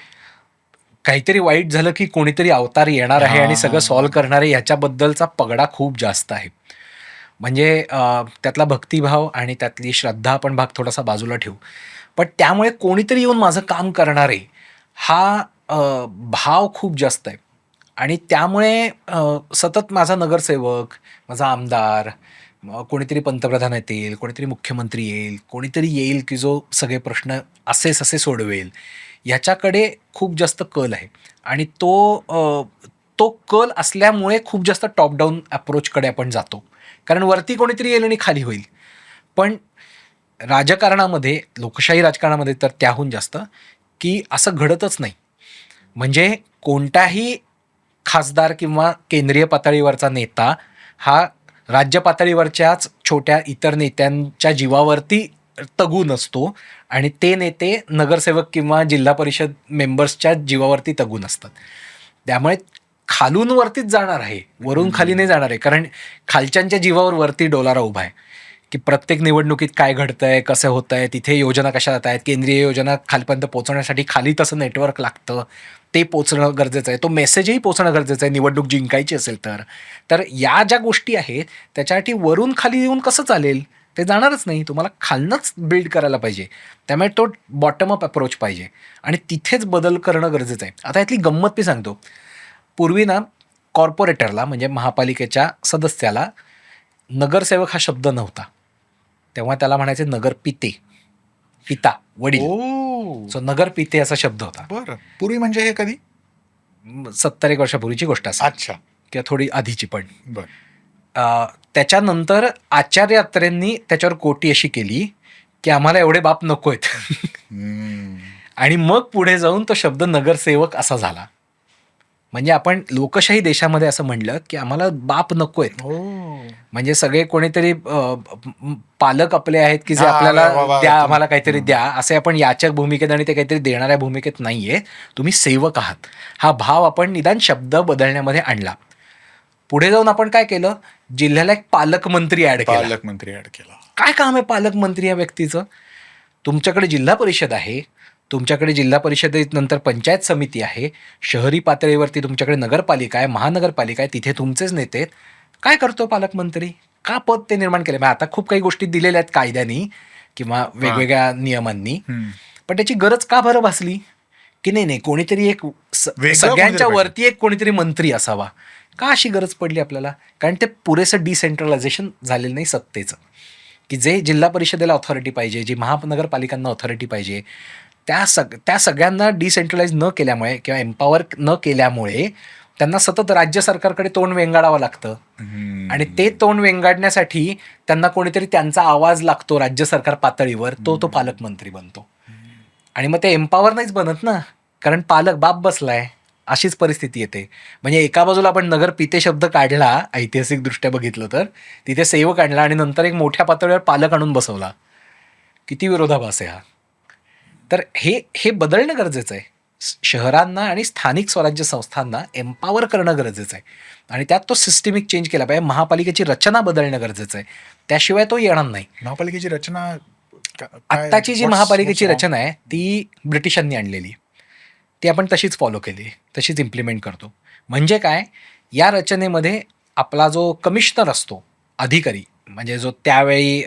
काहीतरी वाईट झालं की कोणीतरी अवतार येणार आहे आणि सगळं सॉल्व्ह करणार आहे, ह्याच्याबद्दलचा पगडा खूप जास्त आहे. म्हणजे त्यातला भक्तिभाव आणि त्यातली श्रद्धा आपण भाग थोडासा बाजूला ठेवू, पण त्यामुळे कोणीतरी येऊन माझं काम करणार आहे हा भाव खूप जास्त आहे. आणि त्यामुळे सतत माझा नगरसेवक, माझा आमदार, कोणीतरी पंतप्रधान येतील, कोणीतरी मुख्यमंत्री येईल, कोणीतरी येईल की जो सगळे प्रश्न असे सोडवेल, याच्याकडे खूप जास्त कल आहे. आणि तो कल असल्यामुळे खूप जास्त टॉप डाऊन अप्रोचकडे आपण जातो, कारण वरती कोणीतरी येईल आणि खाली होईल. पण राजकारणामध्ये, लोकशाही राजकारणामध्ये तर त्याहून जास्त की असं घडतच नाही. म्हणजे कोणताही खासदार किंवा केंद्रीय पातळीवरचा नेता हा राज्य पातळीवरच्याच छोट्या इतर नेत्यांच्या जीवावरती तगू नसतो, आणि ते नेते नगरसेवक किंवा जिल्हा परिषद मेंबर्सच्या जीवावरती तगू नसतात. त्यामुळे खालून वरतीच जाणार आहे, वरून खाली नाही जाणार आहे, कारण खालच्यांच्या जीवावर वरती डोलारा उभा आहे की प्रत्येक निवडणुकीत काय घडतंय, कसं होतंय, तिथे योजना कशा जात आहेत, केंद्रीय योजना खालपर्यंत पोहोचवण्यासाठी खाली तसं नेटवर्क लागतं, ते पोचणं गरजेचं आहे, तो मेसेजही पोचणं गरजेचं आहे निवडणूक जिंकायची असेल तर या ज्या गोष्टी आहेत त्याच्यासाठी वरून खाली येऊन कसं चालेल, ते जाणारच नाही. तुम्हाला खालनंच बिल्ड करायला पाहिजे. त्यामुळे तो बॉटम अप अप्रोच पाहिजे आणि तिथेच बदल करणं गरजेचं आहे. आता यातली गंमत मी सांगतो. पूर्वी ना कॉर्पोरेटरला, म्हणजे महापालिकेच्या सदस्याला, नगरसेवक हा शब्द नव्हता. तेव्हा त्याला म्हणायचे नगरपिते, पिता, वडील. सो नगरपिते असा शब्द होता. बरं. पूर्वी म्हणजे हे कधी? 70 वर्षापूर्वीची गोष्ट असेल. अच्छा. किंवा थोडी आधीची पण. बरं. त्याच्यानंतर आचार्य अत्रेंनी त्याच्यावर कोटी अशी केली की आम्हाला एवढे बाप नको आहेत. आणि मग पुढे जाऊन तो शब्द नगरसेवक असा झाला. म्हणजे आपण लोकशाही देशामध्ये असं म्हणलं की आम्हाला बाप नको आहेत, म्हणजे सगळे कोणीतरी पालक आपले आहेत की जे आपल्याला द्या, आम्हाला काहीतरी द्या, असे आपण याचक भूमिकेत आणि ते काहीतरी देणाऱ्या भूमिकेत नाहीये, तुम्ही सेवक आहात, हा भाव आपण निदान शब्द बदलण्यामध्ये आणला. पुढे जाऊन आपण काय केलं, जिल्ह्याला एक पालकमंत्री ऍड केला. काय काम आहे पालकमंत्री या व्यक्तीचं? तुमच्याकडे जिल्हा परिषद आहे, तुमच्याकडे जिल्हा परिषदेनंतर पंचायत समिती आहे, शहरी पातळीवरती तुमच्याकडे नगरपालिका आहे, महानगरपालिका आहे, तिथे तुमचेच नेते आहेत. काय करतो पालकमंत्री? का पद ते निर्माण केले? आता खूप काही गोष्टी दिलेल्या आहेत कायद्यानी किंवा वेगवेगळ्या नियमांनी, पण त्याची गरज का बरं भासली की नाही कोणीतरी एक सगळ्यांच्या वरती एक कोणीतरी मंत्री असावा? का अशी गरज पडली आपल्याला? कारण ते पुरेसं डिसेंट्रलायझेशन झालेलं नाही सत्तेचं, की जे जिल्हा परिषदेला ऑथॉरिटी पाहिजे, जी महानगरपालिकांना ऑथॉरिटी पाहिजे, त्या सगळ्यांना डिसेंट्रलाइज न केल्यामुळे किंवा एम्पॉवर न केल्यामुळे त्यांना सतत राज्य सरकारकडे तोंड वेंगाडावं लागतं. आणि ते तोंड वेंगाडण्यासाठी त्यांना कोणीतरी त्यांचा आवाज लागतो राज्य सरकार पातळीवर, तो पालकमंत्री बनतो. आणि मग ते एम्पॉवर नाहीच बनत ना, कारण पालक बाप बसलाय, अशीच परिस्थिती येते. म्हणजे एका बाजूला आपण नगर पिते शब्द काढला, ऐतिहासिक दृष्ट्या बघितलं तर तिथे सेवक आणला आणि नंतर एक मोठ्या पातळीवर पालक आणून बसवला. किती विरोधाभास आहे हा. तर हे बदलणं गरजेचं आहे. शहरांना आणि स्थानिक स्वराज्य संस्थांना एम्पावर करणं गरजेचं आहे आणि त्यात तो सिस्टमिक चेंज केला पाहिजे. महापालिकेची रचना बदलणं गरजेचं आहे, त्याशिवाय तो येणार नाही. महापालिकेची रचना आत्ताची जी महापालिकेची रचना आहे ती ब्रिटिशांनी आणलेली, ती आपण तशीच फॉलो केली, तशीच इम्प्लिमेंट करतो. म्हणजे काय, या रचनेमध्ये आपला जो कमिशनर असतो, अधिकारी, म्हणजे जो त्यावेळी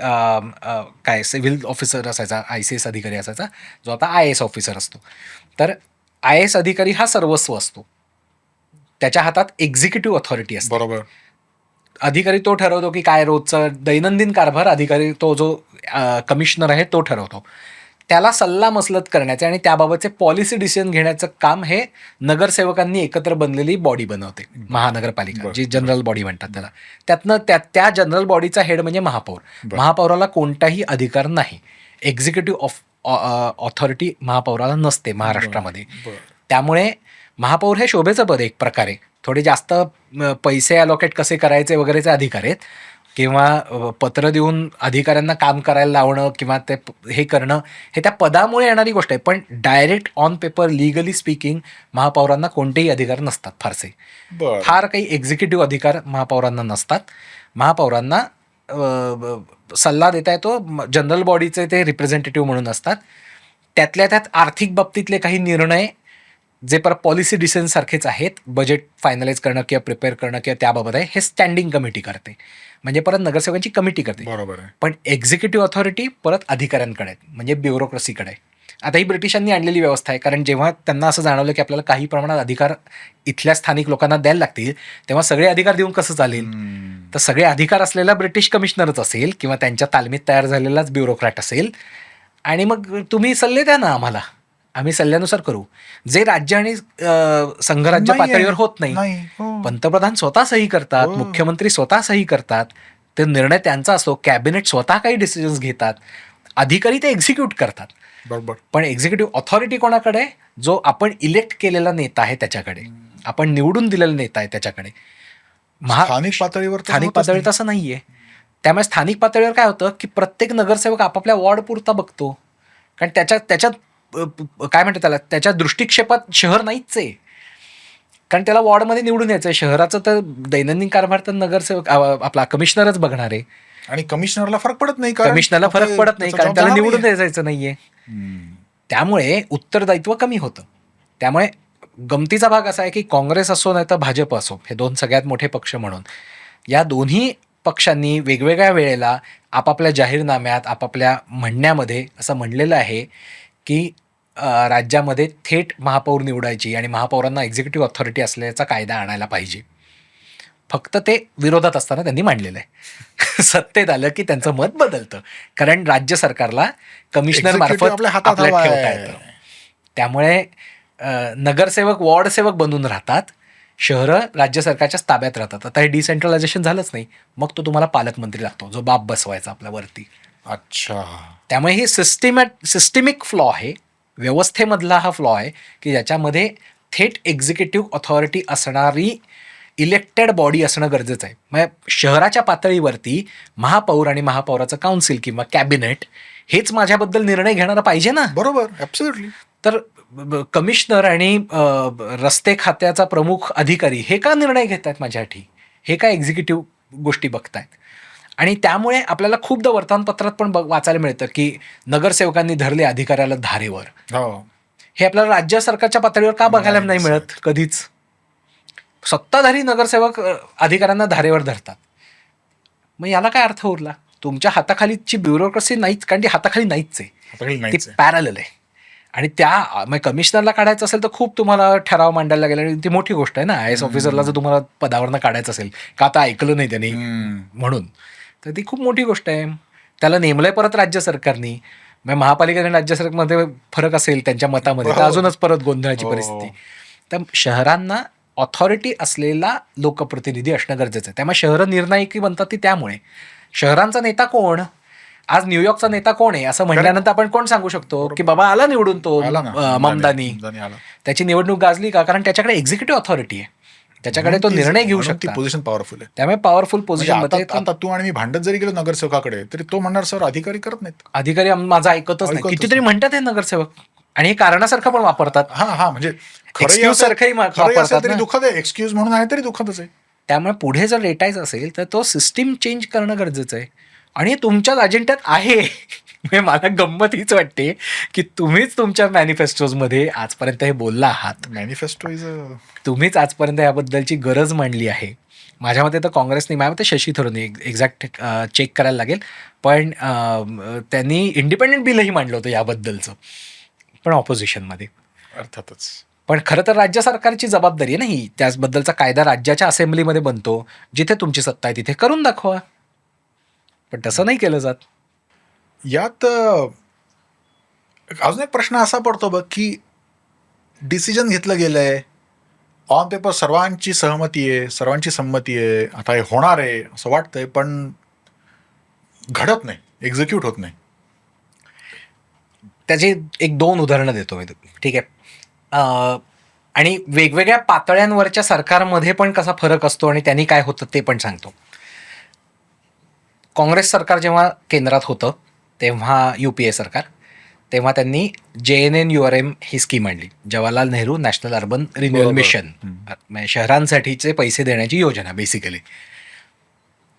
काय सिव्हिल ऑफिसर असायचा, ICS अधिकारी असायचा, जो आता IAS ऑफिसर असतो. तर IAS अधिकारी हा सर्वस्व असतो, त्याच्या हातात एक्झिक्युटिव्ह ऑथॉरिटी असते. बरोबर. अधिकारी तो ठरवतो की काय रोजचं दैनंदिन कारभार अधिकारी, तो जो कमिशनर आहे तो ठरवतो. त्याला सल्ला मसलत करण्याचे आणि त्याबाबतचे पॉलिसी डिसिजन घेण्याचं काम हे नगरसेवकांनी एकत्र बनलेली बॉडी बनवते, महानगरपालिका, जी जनरल बॉडी म्हणतात त्याला. त्यातनं त्या जनरल बॉडीचा हेड म्हणजे महापौर. महापौराला कोणताही अधिकार नाही, एक्झिक्युटिव्ह ऑथॉरिटी महापौराला नसते महाराष्ट्रामध्ये. त्यामुळे महापौर हे शोभेचं पद एक प्रकारे. थोडे जास्त पैसे अलॉकेट कसे करायचे वगैरेचे अधिकार आहेत, किंवा पत्र देऊन अधिकाऱ्यांना काम करायला लावणं किंवा ते हे करणं, हे त्या पदामुळे येणारी गोष्ट आहे. पण direct on paper legally speaking महापौरांना कोणतेही अधिकार नसतात फारसे. फार काही एक्झिक्युटिव्ह अधिकार महापौरांना नसतात. महापौरांना सल्ला देता येतो, जनरल बॉडीचे ते रिप्रेझेंटेटिव्ह म्हणून असतात. त्यातल्या त्यात आर्थिक बाबतीतले काही निर्णय जे परत पॉलिसी डिसिजन सारखेच आहेत, बजेट फायनलाइज करणं किंवा प्रिपेअर करणं किंवा त्याबाबत आहे, हे स्टँडिंग कमिटी करते, म्हणजे परत नगरसेवकांची कमिटी करते. बरोबर आहे. पण एक्झिक्युटिव्ह ऑथॉरिटी परत अधिकाऱ्यांकडे आहे, म्हणजे ब्युरोक्रेसीकडे आहे. आता ही ब्रिटिशांनी आणलेली व्यवस्था आहे, कारण जेव्हा त्यांना असं जाणवलं की आपल्याला काही प्रमाणात अधिकार इथल्या स्थानिक लोकांना द्यायला लागतील, तेव्हा सगळे अधिकार देऊन कसं चालेल. तर सगळे अधिकार असलेला ब्रिटिश कमिशनरच असेल किंवा त्यांच्या तालमीत तयार झालेलाच ब्युरोक्रॅट असेल, आणि मग तुम्ही सल्ले द्या ना आम्हाला, आम्ही सल्ल्यानुसार करू. जे राज्य आणि संघराज्य पातळीवर होत नाही. पंतप्रधान स्वतः सही करतात, मुख्यमंत्री स्वतः सही करतात, ते निर्णय त्यांचा असतो. कॅबिनेट स्वतः काही डिसिजन्स घेतात, अधिकारी ते एक्झिक्यूट करतात. बरोबर. पण एक्झिक्युटिव्ह ऑथॉरिटी कोणाकडे, जो आपण इलेक्ट केलेला नेता आहे त्याच्याकडे, आपण निवडून दिलेला नेता आहे त्याच्याकडे. स्थानिक पातळीवर तसं नाहीये. त्यामुळे स्थानिक पातळीवर काय होतं की प्रत्येक नगरसेवक आपापल्या वॉर्ड पुरता बघतो, कारण त्याच्यात काय म्हणतात त्याला, त्याच्या दृष्टिक्षेपात शहर नाहीच आहे, कारण त्याला वॉर्डमध्ये निवडून यायचं आहे. शहराचं तर दैनंदिन कारभार तर नगरसेवक आपला कमिशनरच बघणार आहे, आणि कमिशनरला फरक पडत नाही, कारण त्याला निवडून द्यायचं नाहीये. त्यामुळे उत्तरदायित्व कमी होतं. त्यामुळे गमतीचा भाग असा आहे की काँग्रेस असो नाही तर भाजप असो, हे दोन सगळ्यात मोठे पक्ष म्हणून, या दोन्ही पक्षांनी वेगवेगळ्या वेळेला आपापल्या जाहीरनाम्यात, आपापल्या म्हणण्यामध्ये असं म्हणलेलं आहे की राज्यामध्ये थेट महापौर निवडायची आणि महापौरांना एक्झिक्युटिव्ह ऑथॉरिटी असल्याचा कायदा आणायला पाहिजे. फक्त ते विरोधात असताना त्यांनी मांडलेलं आहे. सत्तेत आलं की त्यांचं मत बदलतं, कारण राज्य सरकारला कमिशनर मार्फत आपल्यात ठेवता येतं. त्यामुळे नगरसेवक वॉर्डसेवक बनून राहतात, शहरं राज्य सरकारच्या ताब्यात राहतात. आता हे डिसेंट्रलायझेशन झालंच नाही, मग तो तुम्हाला पालकमंत्री लागतो, जो बाप बसवायचा आपल्यावरती. अच्छा. त्यामुळे ही सिस्टमिक फ्लॉ आहे, व्यवस्थेमधला हा फ्लॉ आहे की ज्याच्यामध्ये थेट एक्झिक्युटिव्ह ऑथॉरिटी असणारी इलेक्टेड बॉडी असणं गरजेचं आहे. म्हणजे शहराच्या पातळीवरती महापौर आणि महापौराचं काउन्सिल किंवा कॅबिनेट हेच माझ्याबद्दल निर्णय घेणारा पाहिजे ना. बरोबर, ॲब्सोल्युटली. तर कमिशनर आणि रस्ते खात्याचा प्रमुख अधिकारी हे का निर्णय घेत आहेत माझ्यासाठी, हे का एक्झिक्युटिव्ह गोष्टी बघतायत. आणि त्यामुळे आपल्याला खूपदा वर्तमानपत्रात पण वाचायला मिळतं की नगरसेवकांनी धरले अधिकाऱ्याला धारेवर. हे आपल्याला राज्य सरकारच्या पातळीवर का बघायला नाही मिळत कधीच. सत्ताधारी नगरसेवक अधिकाऱ्यांना धारेवर धरतात, मग याला काय अर्थ उरला. तुमच्या हाताखालीची ब्युरोक्रेसी नाहीच, कारण ती हाताखाली नाहीच आहे, ती पॅरलल आहे. आणि त्या कमिशनरला काढायचं असेल तर खूप तुम्हाला ठराव मांडायला लागेल, आणि ती मोठी गोष्ट आहे ना. IAS ऑफिसरला जर तुम्हाला पदावरनं काढायचं असेल, का आता ऐकलं नाही त्यांनी म्हणून, तर ती खूप मोठी गोष्ट आहे. त्याला नेमलंय परत राज्य सरकारनी. महापालिका आणि राज्य सरकारमध्ये फरक असेल त्यांच्या मतामध्ये, तर अजूनच परत गोंधळाची परिस्थिती. तर शहरांना ऑथॉरिटी असलेला लोकप्रतिनिधी असणं गरजेचं आहे. त्यामुळे शहरं निर्णायकी बनतात ती त्यामुळे. शहरांचा नेता कोण, आज न्यूयॉर्कचा नेता कोण आहे असं म्हटल्यानंतर आपण कोण सांगू शकतो की बाबा आला निवडून तो ममदानी, त्याची निवडणूक गाजली का, कारण त्याच्याकडे एक्झिक्युटिव्ह ऑथॉरिटी आहे, त्याच्याकडे तो निर्णय घेऊ शकतो. पोझिशन पॉवरफुल आहे. त्यामुळे पॉवरफुल पोझिशन मध्ये आता तू आणि मी भांडत जरी गेलो नगरसेवकाकडे, तरी तो म्हणणार सर अधिकारी करत नाहीत, अधिकारी माझा ऐकतच नाही. कितीतरी म्हणतात हे नगरसेवक, आणि हे कारणासारखं पण वापरतात. हा म्हणजे Excuse सारखंही वापरतात तरी ना. दुःखद आहे, एक्सक्यूज म्हणून आहे तरी दुःखदच आहे. त्यामुळे पुढे जर रेटायचं असेल तर तो सिस्टीम चेंज करणं गरजेचं आहे आणि हे तुमच्याच अजेंड्यात आहे. म्हणजे मला गंमत हीच वाटते की तुम्हीच तुमच्या मॅनिफेस्टोजमध्ये आजपर्यंत हे बोलला आहात. मॅनिफेस्टो इज तुम्हीच आजपर्यंत याबद्दलची गरज मांडली आहे. माझ्या मते तर काँग्रेसने, माझ्या मते शशी थरूरने, एक्झॅक्ट चेक करायला लागेल, पण त्यांनी इंडिपेंडंट बिलही मांडलं होतं याबद्दलचं, पण ऑपोजिशनमध्ये. अर्थातच. पण खरं तर राज्य सरकारची जबाबदारी आहे ना ही. त्याचबद्दलचा कायदा राज्याच्या असेंब्लीमध्ये बनतो. जिथे तुमची सत्ता आहे तिथे करून दाखवा. पण तसं नाही केलं जात. यात अजून एक प्रश्न असा पडतो बघ की डिसिजन घेतलं गेलंय, ऑन पेपर सर्वांची सहमती आहे, सर्वांची संमती आहे, आता हे होणार आहे असं वाटतंय, पण घडत नाही, एक्झिक्यूट होत नाही. त्याची एक 2 उदाहरणं देतो मी. ठीक आहे. आणि वेगवेगळ्या पातळ्यांवरच्या सरकारमध्ये पण कसा फरक असतो आणि त्यांनी काय होतं ते पण सांगतो. काँग्रेस सरकार जेव्हा केंद्रात होतं तेव्हा UPA सरकार, तेव्हा त्यांनी JNNURM ही स्कीम आणली, Jawaharlal Nehru national urban renewal बरोबर. मिशन. म्हणजे शहरांसाठीचे पैसे देण्याची योजना बेसिकली.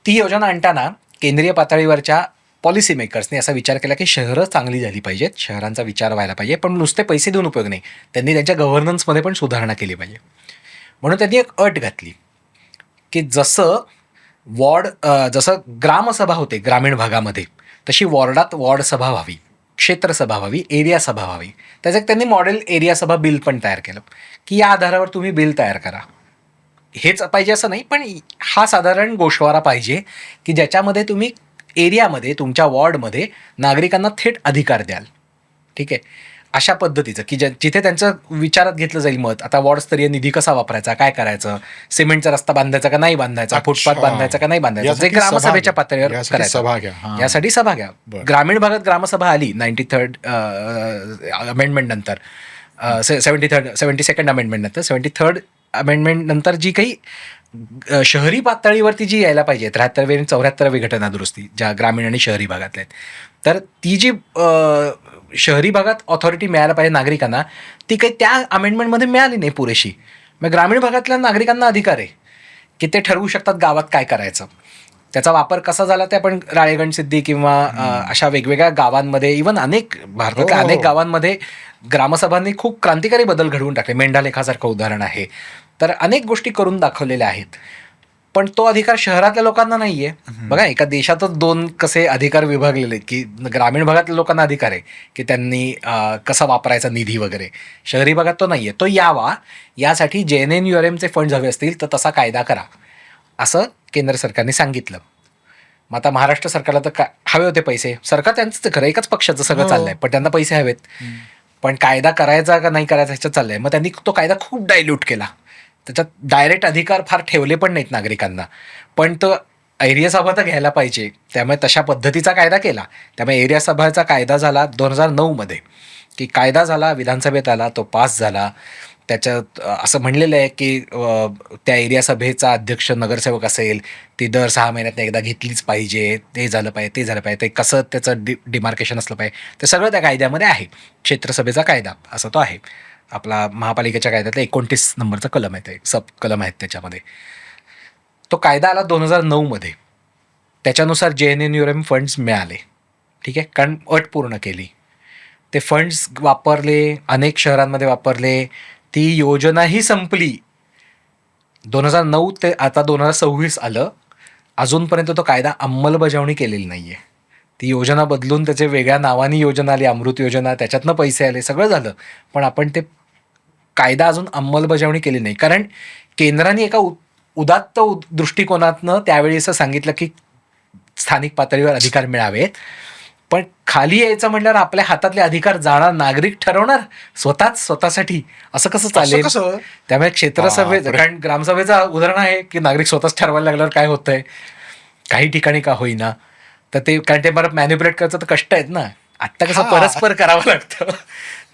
ती योजना आणताना केंद्रीय पातळीवरच्या पॉलिसी मेकर्सने असा विचार केला की शहरं चांगली झाली पाहिजेत, शहरांचा विचार व्हायला पाहिजे, पण नुसते पैसे देऊन उपयोग नाही, त्यांनी त्यांच्या गव्हर्नन्समध्ये पण सुधारणा केली पाहिजे. म्हणून त्यांनी एक अट घातली की जसं जसं ग्रामसभा होते ग्रामीण भागामध्ये, तशी वॉर्डात वॉर्ड सभा व्हावी, क्षेत्रसभा व्हावी, एरिया सभा व्हावी. त्याचं एक त्यांनी मॉडेल एरिया सभा बिल पण तयार केलं की या आधारावर तुम्ही बिल तयार करा. हेच पाहिजे असं नाही, पण हा साधारण गोषवारा पाहिजे की ज्याच्यामध्ये तुम्ही एरियामध्ये, तुमच्या वॉर्डमध्ये नागरिकांना थेट अधिकार द्याल. ठीक आहे. अशा पद्धतीचं की जिथे त्यांचं विचारात घेतलं जाईल मत. आता वॉर्डस्तरीय निधी कसा वापरायचा, काय करायचं, सिमेंटचा रस्ता बांधायचा का नाही बांधायचा, फुटपाथ अच्छा. बांधायचा का नाही बांधायचा, जे यासाठी ग्रामसभेच्या सभा घ्या. पातळीवर यासाठी करायचं. सभा घ्या. हां. यासाठी सभा घ्या. बरं. ग्रामीण भागात ग्रामसभा आली 93rd अमेंडमेंट नंतर, 72nd अमेंडमेंट नंतर, 73rd अमेंडमेंट नंतर जी काही शहरी पातळीवरती जी यायला पाहिजे, 73वी आणि 74वी घटना दुरुस्ती ज्या ग्रामीण आणि शहरी भागातल्या आहेत, तर ती जी शहरी भागात ऑथॉरिटी मिळायला पाहिजे नागरिकांना, ती काही त्या अमेंडमेंटमध्ये मिळाली नाही पुरेशी. मग ग्रामीण भागातल्या नागरिकांना अधिकार आहे की ते ठरवू शकतात गावात काय करायचं. त्याचा वापर कसा झाला ते आपण राळेगण सिद्धी किंवा अशा वेगवेगळ्या गावांमध्ये, इव्हन भारतातल्या हो. अनेक गावांमध्ये ग्रामसभांनी खूप क्रांतिकारी बदल घडवून टाकले. मेंढालेखासारखं उदाहरण आहे. तर अनेक गोष्टी करून दाखवलेल्या आहेत, पण तो अधिकार शहरातल्या लोकांना नाही आहे. बघा, एका देशातच 2 कसे अधिकार विभागलेले आहेत की ग्रामीण भागातल्या लोकांना अधिकार आहे की त्यांनी कसा वापरायचा निधी वगैरे, शहरी भागात तो नाही आहे. तो यावा यासाठी JNNURMचे फंड्स हवे असतील तर तसा कायदा करा, असं केंद्र सरकारने सांगितलं. मग आता महाराष्ट्र सरकारला तर हवे होते पैसे. सरकार त्यांचं खरं, एकाच पक्षाचं सगळं हो. चाललंय, पण त्यांना पैसे हवेत. पण कायदा करायचा का नाही करायचा ह्याच्यात चाललंय. मग त्यांनी तो कायदा खूप डायल्यूट केला. त्याच्यात डायरेक्ट अधिकार फार ठेवले पण नाहीत नागरिकांना, पण तो एरिया सभा तर घ्यायला पाहिजे, त्यामुळे तशा पद्धतीचा कायदा केला. त्यामुळे एरिया सभाचा कायदा झाला 2009मध्ये, की कायदा झाला, विधानसभेत आला, तो पास झाला. त्याच्यात असं म्हणलेलं आहे की त्या एरिया सभेचा अध्यक्ष नगरसेवक असेल, ती दर 6 महिन्यात एकदा घेतलीच पाहिजे, ते झालं पाहिजे, ते झालं पाहिजे, ते कसं त्याचं डिमार्केशन असलं पाहिजे, ते सगळं त्या कायद्यामध्ये आहे. क्षेत्रसभेचा कायदा असा तो आहे. आपला महापालिकेच्या कायद्यातला 29 नंबरचा कलम आहे, ते सब कलम आहेत त्याच्यामध्ये. तो कायदा आला 2009मध्ये. त्याच्यानुसार JNNURM फंड्स मिळाले. ठीक आहे, कारण अट पूर्ण केली. ते फंड्स वापरले, अनेक शहरांमध्ये वापरले. ती योजनाही संपली 2009 ते आता 2026 आलं, अजूनपर्यंत तो कायदा अंमलबजावणी केलेली नाही आहे. ती योजना बदलून त्याचे वेगळ्या नावानी योजना आली, अमृत योजना, त्याच्यातनं पैसे आले, सगळं झालं, पण आपण ते कायदा अजून अंमलबजावणी केली नाही. कारण केंद्राने एका उदात्त दृष्टिकोनातनं त्यावेळी असं सांगितलं की स्थानिक पातळीवर अधिकार मिळावेत, पण खाली यायचं म्हटल्यावर आपल्या हातातले अधिकार जाणार, नागरिक ठरवणार स्वतःसाठी, असं कसं चालेल. कसं? त्यामुळे क्षेत्रसभेत, कारण ग्रामसभेचं उदाहरण आहे की नागरिक स्वतःच ठरवायला लागल्यावर काय होतंय, काही ठिकाणी का होईना, तर ते, कारण ते बरं मॅन्युपुलेट करायचं तर कष्ट आहेत ना. आत्ता कसं परस्पर करावं लागतं,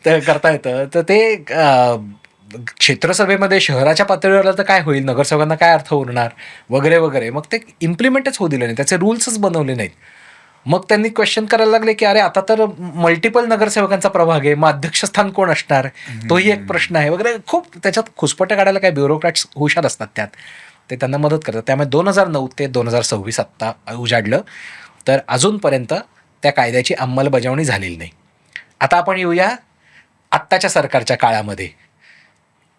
तर करता येतं. तर ते क्षेत्रसभेमध्ये शहराच्या पातळीवर तर काय होईल, नगरसेवकांना काय अर्थ उरणार वगैरे वगैरे. मग ते इम्प्लिमेंटच होऊ दिलं नाही, त्याचे रूल्सच बनवले नाहीत. मग त्यांनी क्वेश्चन करायला लागले की अरे आता तर मल्टिपल नगरसेवकांचा प्रभाग आहे, मग अध्यक्षस्थान कोण असणार, तोही एक प्रश्न आहे वगैरे. खूप त्याच्यात खुसपट्या काढायला काय ब्युरोक्रॅट्स हुशार असतात त्यात, ते त्यांना मदत करतात. त्यामुळे 2009 ते 2026 आत्ता उजाडलं, तर अजूनपर्यंत त्या कायद्याची अंमलबजावणी झालेली नाही. आता आपण येऊया आत्ताच्या सरकारच्या काळामध्ये.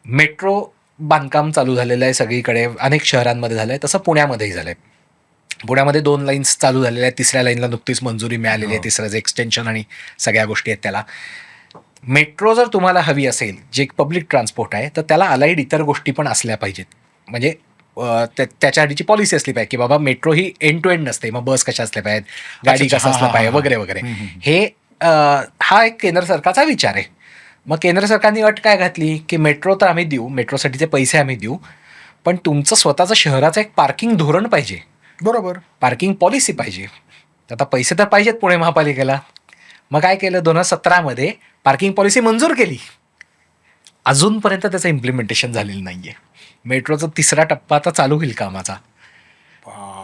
मेट्रो बांधकाम चालू झालेलं आहे सगळीकडे, अनेक शहरांमध्ये झालं आहे, तसं पुण्यामध्येही झालं आहे. पुण्यामध्ये 2 लाईन्स चालू झालेल्या आहेत, 3ऱ्या लाईनला नुकतीच मंजुरी मिळालेली आहे, 3रं जे एक्सटेन्शन आणि सगळ्या गोष्टी आहेत त्याला. मेट्रो जर तुम्हाला हवी असेल, जे पब्लिक ट्रान्सपोर्ट आहे, तर त्याला अलाइड इतर गोष्टी पण असल्या पाहिजेत. म्हणजे त्याच्यासाठीची पॉलिसी असली पाहिजे की बाबा मेट्रो ही एंड टू एंड नसते, मग बस कशा असल्या पाहिजेत, गाडी कसं असलं पाहिजे वगैरे वगैरे. हे हा एक केंद्र सरकारचा विचार आहे. मग केंद्र सरकारने अट काय घातली की मेट्रो तर आम्ही देऊ, मेट्रोसाठीचे पैसे आम्ही देऊ, पण तुमचं स्वतःचं शहराचं एक पार्किंग धोरण पाहिजे, बरोबर, पार्किंग पॉलिसी पाहिजे. आता पैसे तर पाहिजेत पुणे महापालिकेला. मग काय केलं, 2017 पार्किंग पॉलिसी मंजूर केली. अजूनपर्यंत त्याचं इम्प्लिमेंटेशन झालेलं नाही आहे. मेट्रोचा 3रा टप्पा आता चालू होईल कामाचा,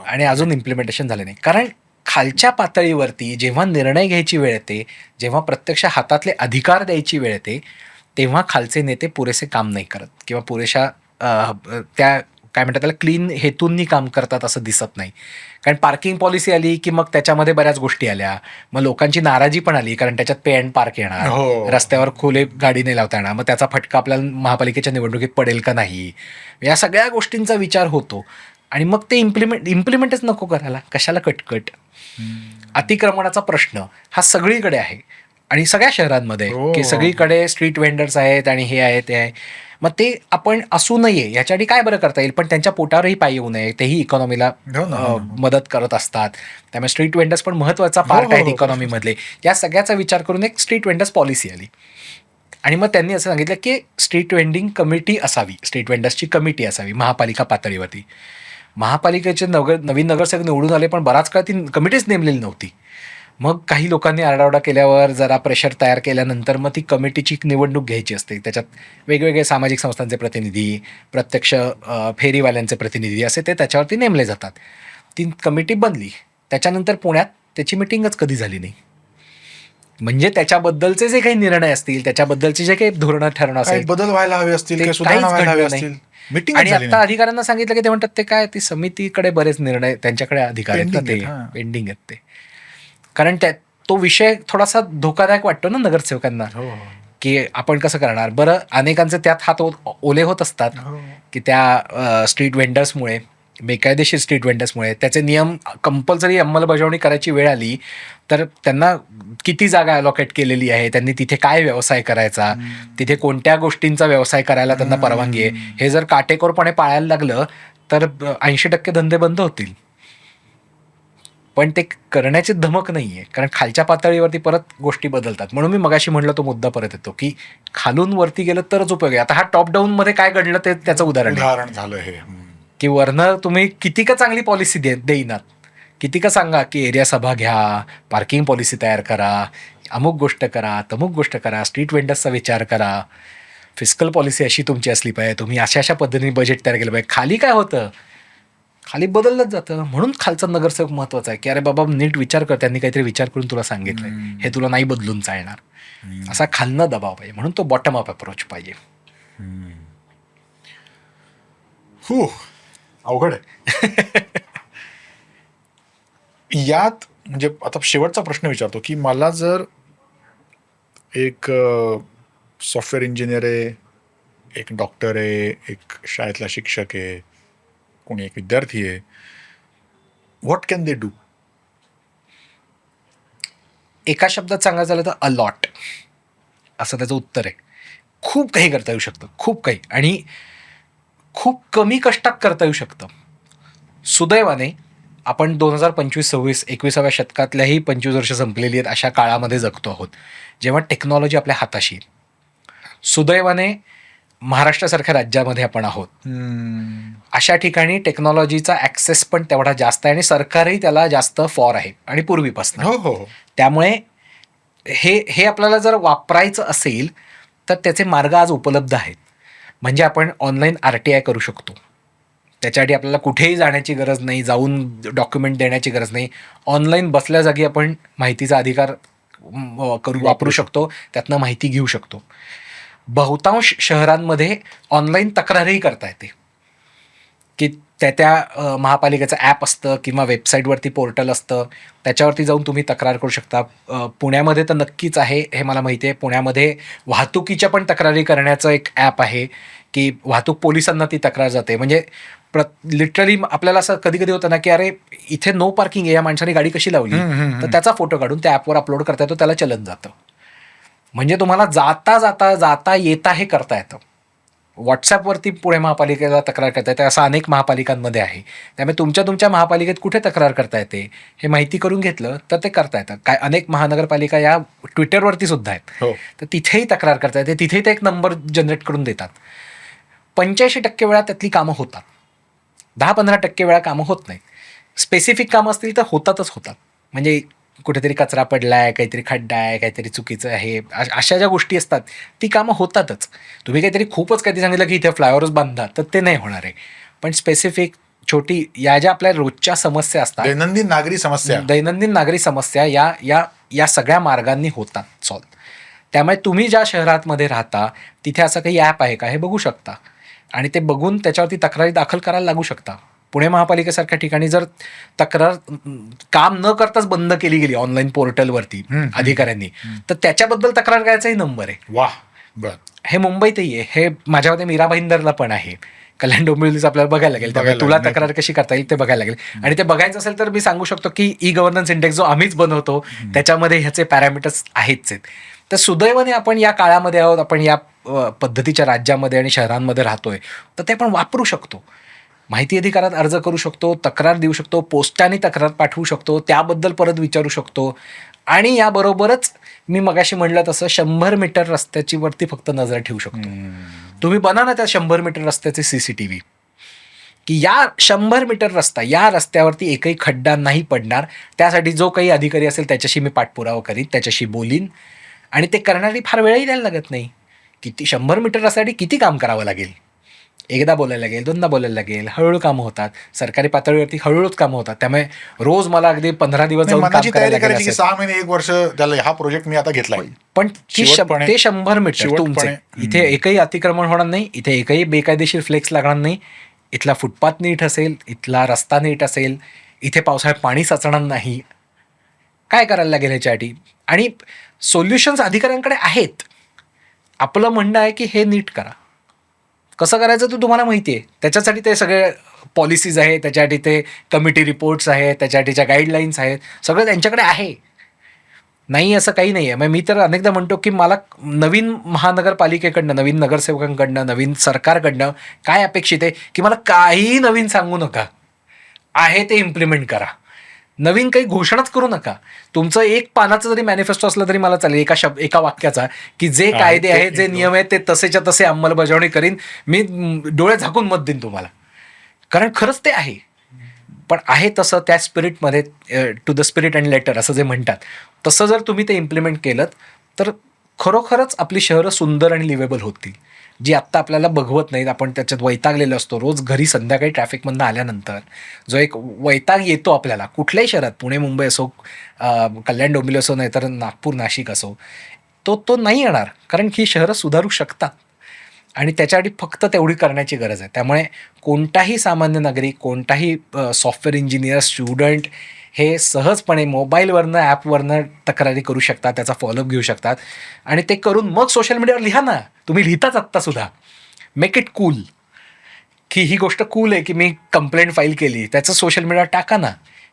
आणि अजून इम्प्लिमेंटेशन झालं नाही. कारण खालच्या पातळीवरती जेव्हा निर्णय घ्यायची वेळ येते, जेव्हा प्रत्यक्ष हातातले अधिकार द्यायची वेळ येते, तेव्हा खालचे नेते पुरेसे काम नाही करत किंवा पुरेशा त्या काय म्हणतात त्याला क्लीन हेतूंनी काम करतात असं दिसत नाही. कारण पार्किंग पॉलिसी आली की मग त्याच्यामध्ये बऱ्याच गोष्टी आल्या, मग लोकांची नाराजी पण आली, कारण त्याच्यात पे अँड पार्क येणार, हो. रस्त्यावर खुले गाडी नाही लावता येणार, मग त्याचा फटका आपल्याला महापालिकेच्या निवडणुकीत पडेल का नाही, या सगळ्या गोष्टींचा विचार होतो. आणि मग ते इम्प्लिमेंटच नको करायला, कशाला कटकट. अतिक्रमणाचा प्रश्न हा सगळीकडे आहे आणि सगळ्या शहरांमध्ये, की सगळीकडे स्ट्रीट वेंडर्स आहेत आणि हे आहे ते आहे. मग ते आपण असू नये याच्यासाठी काय बरं करता येईल, पण त्यांच्या पोटावरही पाय येऊ नये, तेही इकॉनॉमीला मदत करत असतात. त्यामुळे स्ट्रीट वेंडर्स पण महत्त्वाचा पार्ट आहेत इकॉनॉमीमधले. या सगळ्याचा विचार करून एक स्ट्रीट वेंडर्स पॉलिसी आली. आणि मग त्यांनी असं सांगितलं की स्ट्रीट वेंडिंग कमिटी असावी, स्ट्रीट वेंडर्सची कमिटी असावी महापालिका पातळीवरती. महापालिकेचे नवीन नगरसेवक निवडून आले, पण बराच काळ ती कमिटीच नेमलेली नव्हती. मग काही लोकांनी आरडाओरडा केल्यावर, जरा प्रेशर तयार केल्यानंतर मग ती कमिटीची निवडणूक घ्यायची असते. त्याच्यात वेगवेगळे सामाजिक संस्थांचे प्रतिनिधी, प्रत्यक्ष फेरीवाल्यांचे प्रतिनिधी असे ते त्याच्यावरती नेमले जातात. ती कमिटी बनली, त्याच्यानंतर पुण्यात त्याची मिटिंगच कधी झाली नाही. म्हणजे त्याच्याबद्दलचे जे काही निर्णय असतील, त्याच्याबद्दलचे जे काही धोरणं ठरणं असेल, बदल व्हायला हवे असतील, ते सुधारणा काहीच व्हायला हवी घडलं नाही. असतील, मीटिंग आणि आता अधिकाऱ्यांना सांगितलं की ते म्हणतात ते काय, ती समितीकडे बरेच निर्णय, त्यांच्याकडे अधिकार आहेत ना, ते पेंडिंग आहेत ते. कारण तो विषय थोडासा धोकादायक वाटतो ना नगरसेवकांना, की आपण कसं करणार. बरं, अनेकांचे त्यात हात ओले होत असतात की त्या स्ट्रीट वेंडर्समुळे, बेकायदेशीर स्ट्रीट वेंडर्समुळे त्याचे नियम कंपल्सरी अंमलबजावणी करायची वेळ आली तर त्यांना किती जागा अलॉकेट केलेली आहे, त्यांनी तिथे काय व्यवसाय करायचा, तिथे कोणत्या गोष्टींचा व्यवसाय करायला त्यांना परवानगी आहे, हे जर काटेकोरपणे पाळायला लागलं तर 80% धंदे बंद होतील. पण ते करण्याची धमक नाही आहे, कारण खालच्या पातळीवरती परत गोष्टी बदलतात. म्हणून मी मगाशी म्हटलं, तो मुद्दा परत येतो की खालून वरती गेलं तरच उपयोग आहे. आता हा टॉप डाऊनमध्ये काय घडलं ते त्याचं उदाहरण झालं हे, की वरनं तुम्ही किती का चांगली पॉलिसी देईनात, किती का सांगा की एरिया सभा घ्या, पार्किंग पॉलिसी तयार करा, अमुक गोष्ट करा, तमुक गोष्ट करा, स्ट्रीट वेंडर्सचा विचार करा, फिस्कल पॉलिसी अशी तुमची असली पाहिजे, तुम्ही अशा पद्धतीने बजेट तयार केलं पाहिजे. खाली काय होतं, खाली बदललंच जातं. म्हणून खालचा नगरसेवक महत्त्वाचा आहे की अरे बाबा नीट विचार कर, त्यांनी काहीतरी विचार करून तुला सांगितलंय, हे तुला नाही बदलून चालणार, असा खालनं दबाव पाहिजे. म्हणून तो बॉटम अप अप्रोच पाहिजे. अवघड आहे. यात म्हणजे आता शेवटचा प्रश्न विचारतो की मला जर एक सॉफ्टवेअर इंजिनियर आहे, एक डॉक्टर आहे, एक शाळेतला शिक्षक आहे, कोणी एक विद्यार्थी आहे, व्हॉट कॅन दे डू? एका शब्दात सांगायचं झालं तर अलॉट असं त्याचं उत्तर आहे. खूप काही करता येऊ शकतं, खूप काही, आणि खूप कमी कष्टात करता येऊ शकतं. सुदैवाने आपण 2025-26 21व्या शतकातल्याही 25 वर्ष संपलेली आहेत अशा काळामध्ये जगतो आहोत, जेव्हा टेक्नॉलॉजी आपल्या हाताशी आहे. सुदैवाने महाराष्ट्रासारख्या राज्यामध्ये आपण आहोत. अशा ठिकाणी टेक्नॉलॉजीचा ॲक्सेस पण तेवढा जास्त आहे आणि सरकारही त्याला जास्त फॉर आहे आणि पूर्वीपासून. त्यामुळे हे आपल्याला जर वापरायचं असेल तर त्याचे मार्ग आज उपलब्ध आहेत. म्हणजे आपण ऑनलाईन RTI करू शकतो, त्याच्यासाठी आपल्याला कुठेही जाण्याची गरज नाही, जाऊन डॉक्युमेंट देण्याची गरज नाही. ऑनलाईन बसल्या जागी आपण माहितीचा अधिकार वापरू शकतो, त्यातनं माहिती घेऊ शकतो. बहुतांश शहरांमध्ये ऑनलाईन तक्रारही करता येते, की त्या महापालिकेचं ॲप असतं किंवा वेबसाईटवरती पोर्टल असतं, त्याच्यावरती जाऊन तुम्ही तक्रार करू शकता. पुण्यामध्ये तर नक्कीच आहे, हे मला माहिती आहे. पुण्यामध्ये वाहतुकीच्या पण तक्रारी करण्याचं एक ॲप आहे, की वाहतूक पोलिसांना ती तक्रार जाते. म्हणजे लिटरली आपल्याला असं कधी कधी होतं ना, की अरे इथे नो पार्किंग आहे, या माणसाने गाडी कशी लावली, तर त्याचा फोटो काढून त्या ॲपवर अपलोड करता येतो, त्याला चलन जातं. म्हणजे तुम्हाला जाता येता हे करता येतं. व्हॉट्सॲपवरती पुणे महापालिकेला तक्रार करता येते, असं अनेक महापालिकांमध्ये आहे. त्यामुळे तुमच्या महापालिकेत कुठे तक्रार करता येते हे माहिती करून घेतलं तर ते करता येतं. काय अनेक महानगरपालिका या ट्विटरवरती सुद्धा आहेत, तर तिथेही तक्रार करता येते. तिथेही ते एक नंबर जनरेट करून देतात. 85% वेळा त्यातली कामं होतात, 10-15% वेळा कामं होत नाहीत. स्पेसिफिक कामं असतील तर होतातच होतात. म्हणजे कुठेतरी कचरा पडलाय, काहीतरी खड्डा आहे, काहीतरी चुकीचं आहे, अशा ज्या गोष्टी असतात ती कामं होतातच. तुम्ही काहीतरी खूपच काहीतरी सांगितलं की इथे फ्लायओव्हर्स बांधा, तर ते नाही होणार आहे. पण स्पेसिफिक छोटी या ज्या आपल्या रोजच्या समस्या असतात, दैनंदिन नागरी समस्या या सगळ्या मार्गांनी होतात सॉल्व. त्यामुळे तुम्ही ज्या शहरामध्ये राहता तिथे असं काही ॲप आहे का हे बघू शकता, आणि ते बघून त्याच्यावरती तक्रारी दाखल करायला लागू शकता. पुणे महापालिकेसारख्या ठिकाणी जर तक्रार काम न करताच बंद केली गेली ऑनलाईन पोर्टलवरती अधिकाऱ्यांनी, तर त्याच्याबद्दल तक्रार करायचाही नंबर आहे. वाह, बर. हे मुंबईतही आहे, हे माझ्या मते मीरा भाईंदरला पण आहे. कल्याण डोंबिवलीचं आपल्याला बघायला लागेल, त्यामुळे तुला तक्रार कशी करता येईल ते बघायला लागेल. आणि ते बघायचं असेल तर मी सांगू शकतो की ई-गव्हर्नन्स इंडेक्स जो आम्हीच बनवतो त्याच्यामध्ये ह्याचे पॅरामीटर्स आहेच आहेत. तर सुदैवाने आपण या काळामध्ये आहोत, आपण या पद्धतीच्या राज्यामध्ये आणि शहरांमध्ये राहतोय, तर ते आपण वापरू शकतो. माहिती अधिकारात अर्ज करू शकतो, तक्रार देऊ शकतो, पोस्टाने तक्रार पाठवू शकतो, त्याबद्दल परत विचारू शकतो. आणि याबरोबरच मी मगाशी म्हणलं तसं 100 मीटर रस्त्याची वरती फक्त नजर ठेवू शकतो. तुम्ही बना ना त्या 100 मीटर रस्त्याचे CCTV, की या 100 मीटर रस्ता, या रस्त्यावरती एकही खड्डा नाही पडणार. त्यासाठी जो काही अधिकारी असेल त्याच्याशी मी पाठपुरावा करीन, त्याच्याशी बोलीन, आणि ते करण्यासाठी फार वेळही द्यायला लागत नाही. 100 मीटर रस्त्यासाठी किती काम करावं लागेल? एकदा बोलायला लागेल, दोनदा बोलायला लागेल, हळूहळू कामं होतात. सरकारी पातळीवरती हळूहळूच कामं होतात. त्यामुळे रोज मला अगदी 15 दिवस जाऊन काम मनाची करायला तयारी करायची की लागेल. 6 महिने 1 वर्ष त्याला हा प्रोजेक्ट मी आता घेतलाय. पण ते शेवटपणे- 100 मीटर तुमचे, इथे एकही अतिक्रमण होणार नाही, इथे एकही बेकायदेशीर फ्लेक्स लागणार नाही, इथला फुटपाथ नीट असेल, इथला रस्ता नीट असेल, इथे पावसाळ्यात पाणी साचणार नाही. काय करायला लागेल ह्याच्यासाठी? आणि सोल्युशन्स अधिकाऱ्यांकडे आहेत. आपलं म्हणणं आहे की हे नीट करा. कसं करायचं ते तुम्हाला माहिती आहे. त्याच्यासाठी ते सगळे पॉलिसीज आहेत, त्याच्यासाठी ते कमिटी रिपोर्ट्स आहेत, त्याच्यासाठीच्या गाईडलाईन्स आहेत, सगळं त्यांच्याकडे आहे. नाही असं काही नाही आहे. मग मी तर अनेकदा म्हणतो की मला नवीन महानगरपालिकेकडनं, नवीन नगरसेवकांकडनं, नवीन सरकारकडनं काय अपेक्षित आहे की मला काहीही नवीन सांगू नका, आहे ते इम्प्लिमेंट करा. नवीन काही घोषणाच करू नका. तुमचं एक पानाचं जरी मॅनिफेस्टो असलं तरी मला चालेल, एका वाक्याचा, की जे कायदे आहेत, जे नियम आहेत ते तसेच्या तसे अंमलबजावणी करीन, मी डोळे झाकून मत देईन तुम्हाला. कारण खरंच ते आहे. पण आहे तसं त्या स्पिरिटमध्ये, to the spirit and letter असं जे म्हणतात, तसं जर तुम्ही ते इम्प्लिमेंट केलं तर खरोखरच आपली शहरं सुंदर आणि लिवेबल होतील. जी आत्ता आपल्याला बघवत नाहीत. आपण त्याच्यात वैतागलेलो असतो. रोज घरी संध्याकाळी ट्रॅफिकमधनं आल्यानंतर जो एक वैताग येतो आपल्याला, कुठल्याही शहरात, पुणे मुंबई असो, कल्याण डोंबिवली असो, नाहीतर नागपूर नाशिक असो, तो नाही येणार. कारण ही शहरं सुधारू शकतात आणि त्याच्यासाठी फक्त तेवढी करण्याची गरज आहे. त्यामुळे कोणताही सामान्य नागरिक, कोणताही सॉफ्टवेअर इंजिनियर, स्टुडंट हे सहजपणे मोबाईलवरनं, ॲपवरनं तक्रारी करू शकतात, त्याचा फॉलोअप घेऊ शकतात. आणि ते करून मग सोशल मीडियावर लिहा ना. तुम्ही लिहिताच आत्तासुद्धा. मेक इट कूल, की ही गोष्ट कूल आहे की मी कंप्लेंट फाईल केली, त्याचं सोशल मीडियावर टाका ना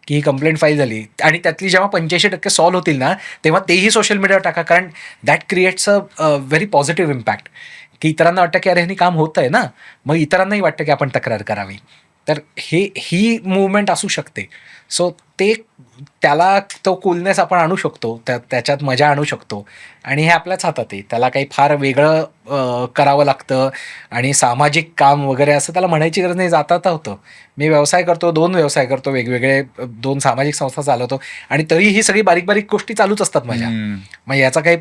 की ही कंप्लेंट फाईल झाली. आणि त्यातली जेव्हा 85% सॉल्व्ह होतील ना, तेव्हा तेही सोशल मीडियावर टाका. कारण that creates a very positive impact, की इतरांना वाटतं की अरे ह्यानी काम होतं आहे ना, मग इतरांनाही वाटतं की आपण तक्रार करावी. तर ही मूवमेंट असू शकते. सो त्याला तो कूलनेस आपण आणू शकतो, त्याच्यात मजा आणू शकतो. आणि हे आपल्याच हातात आहे. त्याला काही फार वेगळं करावं लागतं आणि सामाजिक काम वगैरे असं त्याला म्हणायची गरज नाही. जाता होतं. मी व्यवसाय करतो, 2 व्यवसाय करतो, वेगवेगळे 2 सामाजिक संस्था चालवतो, आणि तरी ही सगळी बारीक बारीक गोष्टी चालूच असतात माझ्या. मग याचा काही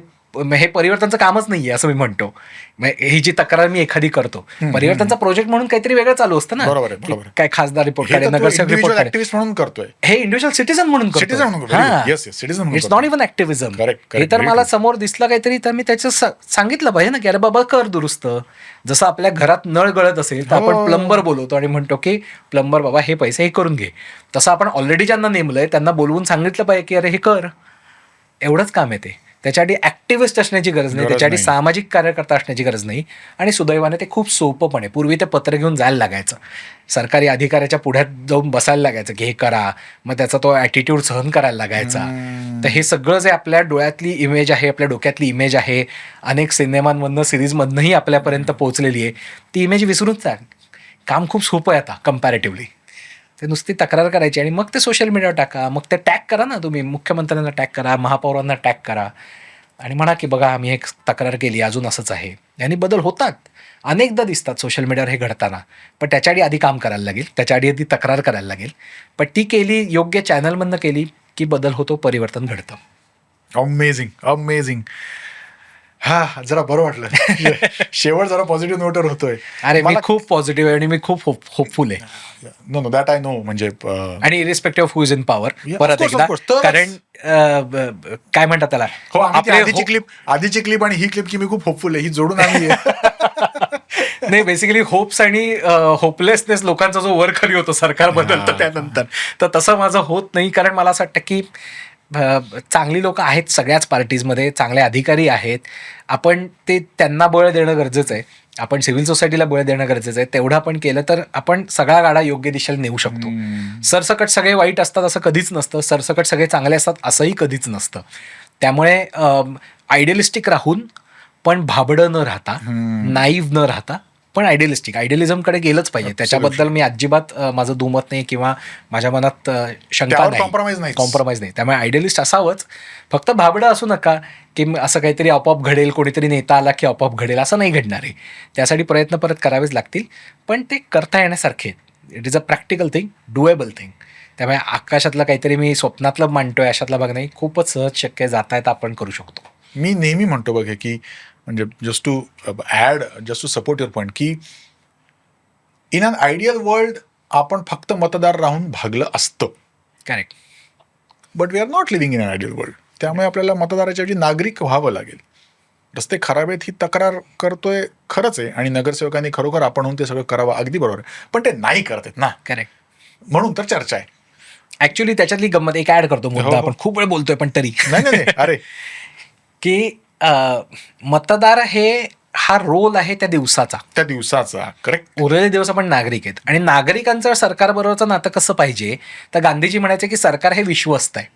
हे परिवर्तनचं कामच नाहीये असं मी म्हणतो. ही जी तक्रार मी एखादी करतो, परिवर्तनचा प्रोजेक्ट म्हणून काहीतरी वेगळं चालू असतं ना. बरोबर आहे, बरोबर आहे. काय खासदार रिपोर्ट हे काढे, तर तू नगरसेवक रिपोर्ट individual काढे, activist म्हणून करतोय. हे इंडिव्हिज्युअल सिटीजन म्हणून Citizen म्हणून करतो. Yes, yes, citizen म्हणून इट्स करतो. Not even activism. Correct, हे correct, तर very मला true. समोर दिसलं काहीतरी तर मी त्याचं सांगितलं पाहिजे ना, की अरे बाबा कर दुरुस्त. जसं आपल्या घरात नळ गळत असेल तर आपण हो. प्लंबर बोलवतो आणि म्हणतो की प्लंबर बाबा हे पैसे हे करून घे. तसं आपण ऑलरेडी ज्यांना नेमलंय त्यांना बोलवून सांगितलं पाहिजे की अरे हे कर. एवढंच काम आहे ते. त्याच्यासाठी ऍक्टिव्हिस्ट असण्याची गरज नाही, गरज त्याच्यासाठी नाही. सामाजिक कार्यकर्ता असण्याची गरज नाही. आणि सुदैवाने ते खूप सोपं पण आहे. पूर्वी ते पत्र घेऊन जायला लागायचं, सरकारी अधिकाऱ्याच्या पुढ्यात जाऊन बसायला लागायचं की हे करा, मग त्याचा तो ॲटिट्यूड सहन करायला लागायचा. तर हे सगळं जे आपल्या डोळ्यातली इमेज आहे, आपल्या डोक्यातली इमेज आहे, अनेक सिनेमांमधनं सिरीजमधनंही आपल्यापर्यंत पोहोचलेली आहे, ती इमेज विसरून जा. काम खूप सोपं आहे आता कम्पॅरेटिव्हली. ते नुसती तक्रार करायची आणि मग ते सोशल मीडियावर टाका, मग ते टॅग करा ना तुम्ही, मुख्यमंत्र्यांना टॅग करा, महापौरांना टॅग करा आणि म्हणा की बघा आम्ही एक तक्रार केली, अजून असंच आहे. यांनी बदल होतात, अनेकदा दिसतात सोशल मीडियावर हे घडताना. पण त्याच्याआधी आधी काम करायला लागेल, त्याच्याआधी तक्रार करायला लागेल. पण ती केली, योग्य चॅनलमधनं केली की बदल होतो, परिवर्तन घडतं. Amazing, amazing. हा, जरा बरं वाटलं. शेवट जरा पॉझिटिव्ह नोटवर होतोय. अरे मी खूप पॉझिटिव्ह आहे आणि मी खूप होपफुल आहे. Know that I know. म्हणजे आणि irrespective of who is in power, Yeah, परत of course, एकदा, of course. तरच- कारण काय म्हणतात त्याला, हो, आम्ही आपले आधीची क्लिप आणि ही क्लिप की मी खूप होपफुल आहे, ही जोडून आम्ही नाही, बेसिकली होप्स आणि होपलेसनेस लोकांचा जो वर खाली होतो सरकार बदलतं त्यानंतर, तर तसं माझं होत नाही. कारण मला असं वाटतं की चांगली लोक आहेत सगळ्याच पार्टीजमध्ये, चांगले अधिकारी आहेत. आपण त्यांना बळ देणं गरजेचं आहे, आपण सिव्हिल सोसायटीला बळ देणं गरजेचं आहे. तेवढं आपण केलं तर आपण सगळा गाडा योग्य दिशेला नेऊ शकतो. सरसकट सगळे वाईट असतात असं कधीच नसतं, सरसकट सगळे चांगले असतात असंही कधीच नसतं. त्यामुळे आयडियलिस्टिक राहून पण भाबडं न राहता, नाईव्ह न राहता, पण आयडियलिझमकडे गेलंच पाहिजे. त्याच्याबद्दल मी अजिबात माझं दुमत नाही किंवा माझ्या मनात शंका नाही, कॉम्प्रोमाइज नाही. त्यामुळे आयडियलिस्ट असावंच, फक्त भाबडं असू नका की असं काहीतरी आपोआप घडेल, कोणीतरी नेता आला की आपोआप घडेल, असं नाही घडणार आहे. त्यासाठी प्रयत्न परत करावेच लागतील, पण ते करता येण्यासारखे. It is a practical thing, doable thing. त्यामुळे आकाशातलं काहीतरी मी स्वप्नातलं मांडतोय अशातला भाग नाही, खूपच सहज शक्य, जाता येता आपण करू शकतो. मी नेहमी म्हणतो बघ हे की म्हणजे just to support your point की इन अन आयडियल वर्ल्ड आपण फक्त मतदार राहून भागलं असतं. Correct. But we are not living in an ideal world. त्यामुळे आपल्याला मतदाराच्या ऐवजी नागरिक व्हावं लागेल. रस्ते खराब आहेत ही तक्रार करतोय खरंच आहे, आणि नगरसेवकांनी खरोखर आपण ते सगळं करावं, अगदी बरोबर आहे. पण ते नाही करत आहेत ना, करेक्ट. म्हणून तर चर्चा आहे. ऍक्च्युली त्याच्यातली गंमत एक ऍड करतो मुद्दा, हो. आपण खूप वेळ बोलतोय पण तरी, नाही अरे की मतदार हा रोल आहे त्या दिवसाचा, करेक्ट. उरलेले दिवस आपण नागरिक आहेत. आणि नागरिकांचं सरकारबरोबरचं नातं कसं पाहिजे, तर गांधीजी म्हणायचे की सरकार हे विश्वस्त आहे,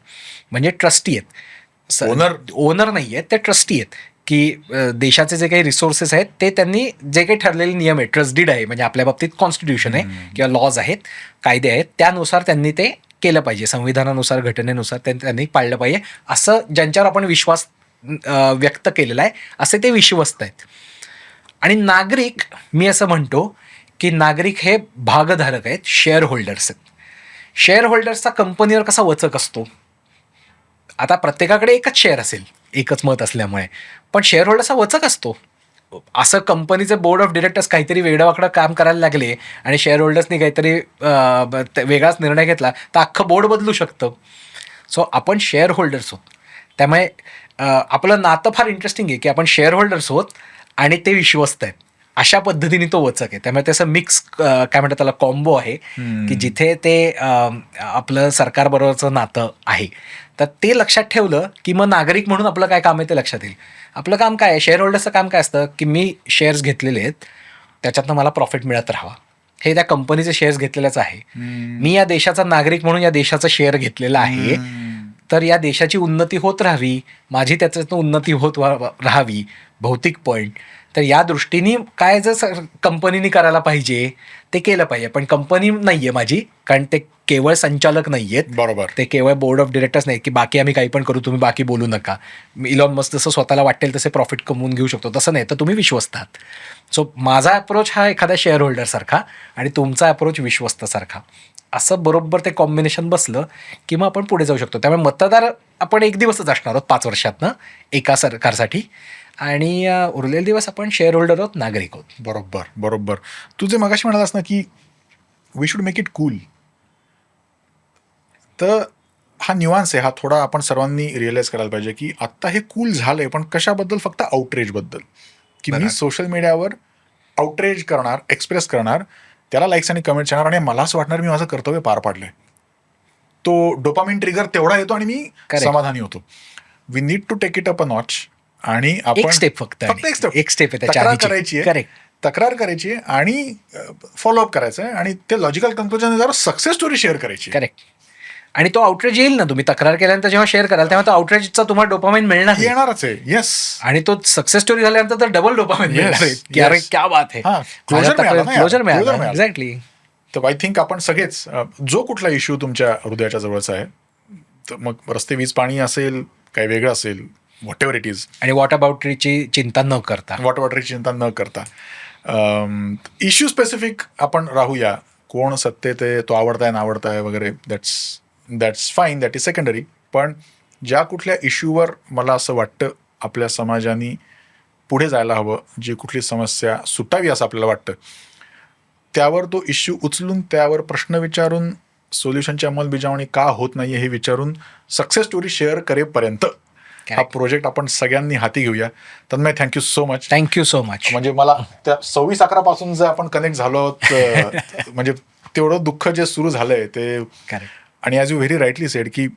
म्हणजे ट्रस्टी आहेत, ओनर नाही आहेत, ते ट्रस्टी आहेत. की देशाचे जे काही रिसोर्सेस आहेत ते त्यांनी जे काही ठरलेले नियम आहेत, ट्रस्टीड आहे, म्हणजे आपल्या बाबतीत कॉन्स्टिट्यूशन आहे किंवा लॉज आहेत, कायदे आहेत, त्यानुसार त्यांनी ते केलं पाहिजे, संविधानानुसार, घटनेनुसार त्यांनी पाळलं पाहिजे, असं ज्यांच्यावर आपण विश्वास व्यक्त केलेला आहे असे ते विश्वस्त आहेत. आणि नागरिक, मी असं म्हणतो की नागरिक हे भागधारक आहेत, शेअर होल्डर्स आहेत. शेअर होल्डर्सचा कंपनीवर कसा वचक असतो, आता प्रत्येकाकडे एकच शेअर असेल, एकच मत असल्यामुळे, पण शेअर होल्डर्सचा वचक असतो. असं कंपनीचे बोर्ड ऑफ डिरेक्टर्स काहीतरी वेगळं काम करायला लागले आणि शेअर होल्डर्सनी काहीतरी वेगळाच निर्णय घेतला तर अख्खं बोर्ड बदलू शकतं. सो आपण शेअर होल्डर्स आहोत. त्यामुळे आपलं नातं फार इंटरेस्टिंग आहे की आपण शेअर होल्डर्स आहोत आणि ते विश्वस्त आहेत, अशा पद्धतीने तो वचक आहे. त्यामुळे त्याचं मिक्स काय म्हणतात त्याला, कॉम्बो आहे की जिथे ते आपलं सरकारबरोबरचं नातं आहे, तर ते लक्षात ठेवलं की मग नागरिक म्हणून आपलं काय काम आहे ते लक्षात येईल. आपलं काम काय आहे, शेअर होल्डर्सचं काम काय असतं की मी शेअर्स घेतलेले आहेत, त्याच्यातनं मला प्रॉफिट मिळत राहावा, हे त्या कंपनीचे शेअर्स घेतलेलेच आहे. मी या देशाचा नागरिक म्हणून या देशाचं शेअर घेतलेलं आहे, तर या देशाची उन्नती होत राहावी, माझी त्याच्यातून उन्नती होत राहावी, भौतिक पॉईंट. तर या दृष्टीने काय जर कंपनीने करायला पाहिजे ते केलं पाहिजे. पण कंपनी नाही आहे माझी, कारण ते केवळ संचालक नाही आहेत, बरोबर, ते केवळ बोर्ड ऑफ डिरेक्टर्स नाही की बाकी आम्ही काही पण करू, तुम्ही बाकी बोलू नका. इलॉन मस्क जसं स्वतःला वाटेल तसे प्रॉफिट कमवून घेऊ शकतो, तसं नाही, तर तुम्ही विश्वस्त आहात. सो माझा अप्रोच हा एखाद्या शेअर होल्डरसारखा आणि तुमचा अप्रोच विश्वस्तसारखा. असं बरोबर ते कॉम्बिनेशन बसलं की मग आपण पुढे जाऊ शकतो. त्यामुळे मतदार आपण एक दिवसच असणार आहोत 5 वर्षातनं एका सरकारसाठी, आणि उरलेले दिवस आपण शेअर होल्डर आहोत, नागरिक आहोत. बरोबर बरोबर. तू जे मगाशी म्हणालास ना की we should make it cool, तर हा न्यूआन्स आहे, हा थोडा आपण सर्वांनी रिअलाईज करायला पाहिजे की आत्ता हे कूल झालंय, पण कशाबद्दल? फक्त आउटरेजबद्दल. की मी बरोबर. सोशल मीडियावर आउटरेज करणार, एक्सप्रेस करणार, त्याला लाईक्स आणि कमेंट्स येणार आणि मला असं वाटणार मी माझं कर्तव्य पार पाडलंय. तो डोपामिन ट्रिगर तेवढा येतो आणि मी Correct. समाधानी होतो. We need to take it up a notch. आणि आपण एक स्टेप फक्त एक स्टेप आहे त्याच्या तक्रार आधीची. करायची आहे, करेक्ट. तक्रार करायची आहे आणि फॉलोअप करायचं आहे आणि ते लॉजिकल कन्क्लुजन जरा सक्सेस स्टोरी शेअर करायची. करेक्ट. आणि तो आउटरेज येईल ना, तुम्ही तक्रार केल्यानंतर जेव्हा शेअर कराल तेव्हा तो आउटरेजचा तुम्हाला डोपामाइन मिळणार आहे. येणारच आहे. येस. आणि तो सक्सेस स्टोरी झाल्यानंतर तर डबल डोपामाइन मिळणार आहे. की yes. अरे क्या बात आहे, हां, closure मिळाला ना यार. क्लोजर Closure मिळाला. मिळाला. एक्झॅक्टली. तर आय थिंक आपण सगळेच जो कुठला इश्यू तुमच्या हृदयाच्या जवळचा आहे, तर मग रस्ते, वीज, पाणी असेल, काही वेगळं असेल, व्हॉट एव्हर इट इज, आणि वॉटर बाउंड्रीची चिंता न करता, वॉटरची चिंता न करता इश्यू स्पेसिफिक आपण राहूया. कोण सत्तेत आहे, तो आवडताय ना आवडताय वगैरे, that's fine, that is secondary. पण ज्या कुठल्या इश्यूवर मला असं वाटतं आपल्या समाजाने पुढे जायला हवं, जी कुठली समस्या सुटावी असं आपल्याला वाटतं, त्यावर तो इश्यू उचलून त्यावर प्रश्न विचारून सोल्युशनची अंमलबजावणी का होत नाही हे विचारून सक्सेस स्टोरी शेअर करेपर्यंत हा प्रोजेक्ट आपण सगळ्यांनी हाती घेऊया. Tanmay, thank you so much. Thank you so much. म्हणजे मला त्या 26/11 पासून जर आपण कनेक्ट झालो आहोत, म्हणजे तेवढं दुःख जे सुरू झालंय ते. करेक्ट. आणि as you very rightly sed की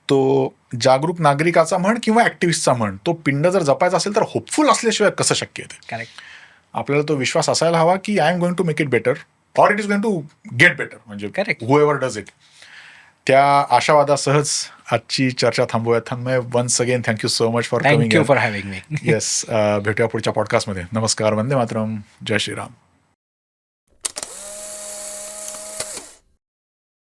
तो जागरूक नागरिकाचा म्हण किंवा ॲक्टिव्हिस्टचा म्हण, तो पिंड जर जपायचा असेल तर होपफुल असल्याशिवाय कसं शक्य आहे ते? करेक्ट. आपल्याला तो विश्वास असायला हवा की I am going to make it better or it is going to get better. म्हणजे Correct. Whoever does it. त्या आशावादासहच आजची चर्चा थांबूया. Tanmay, once again thank you so much for coming. Thank you for having me. Yes. भेटूया पुढच्या पॉडकास्टमध्ये. नमस्कार. वंदे मातरम. जय श्रीराम.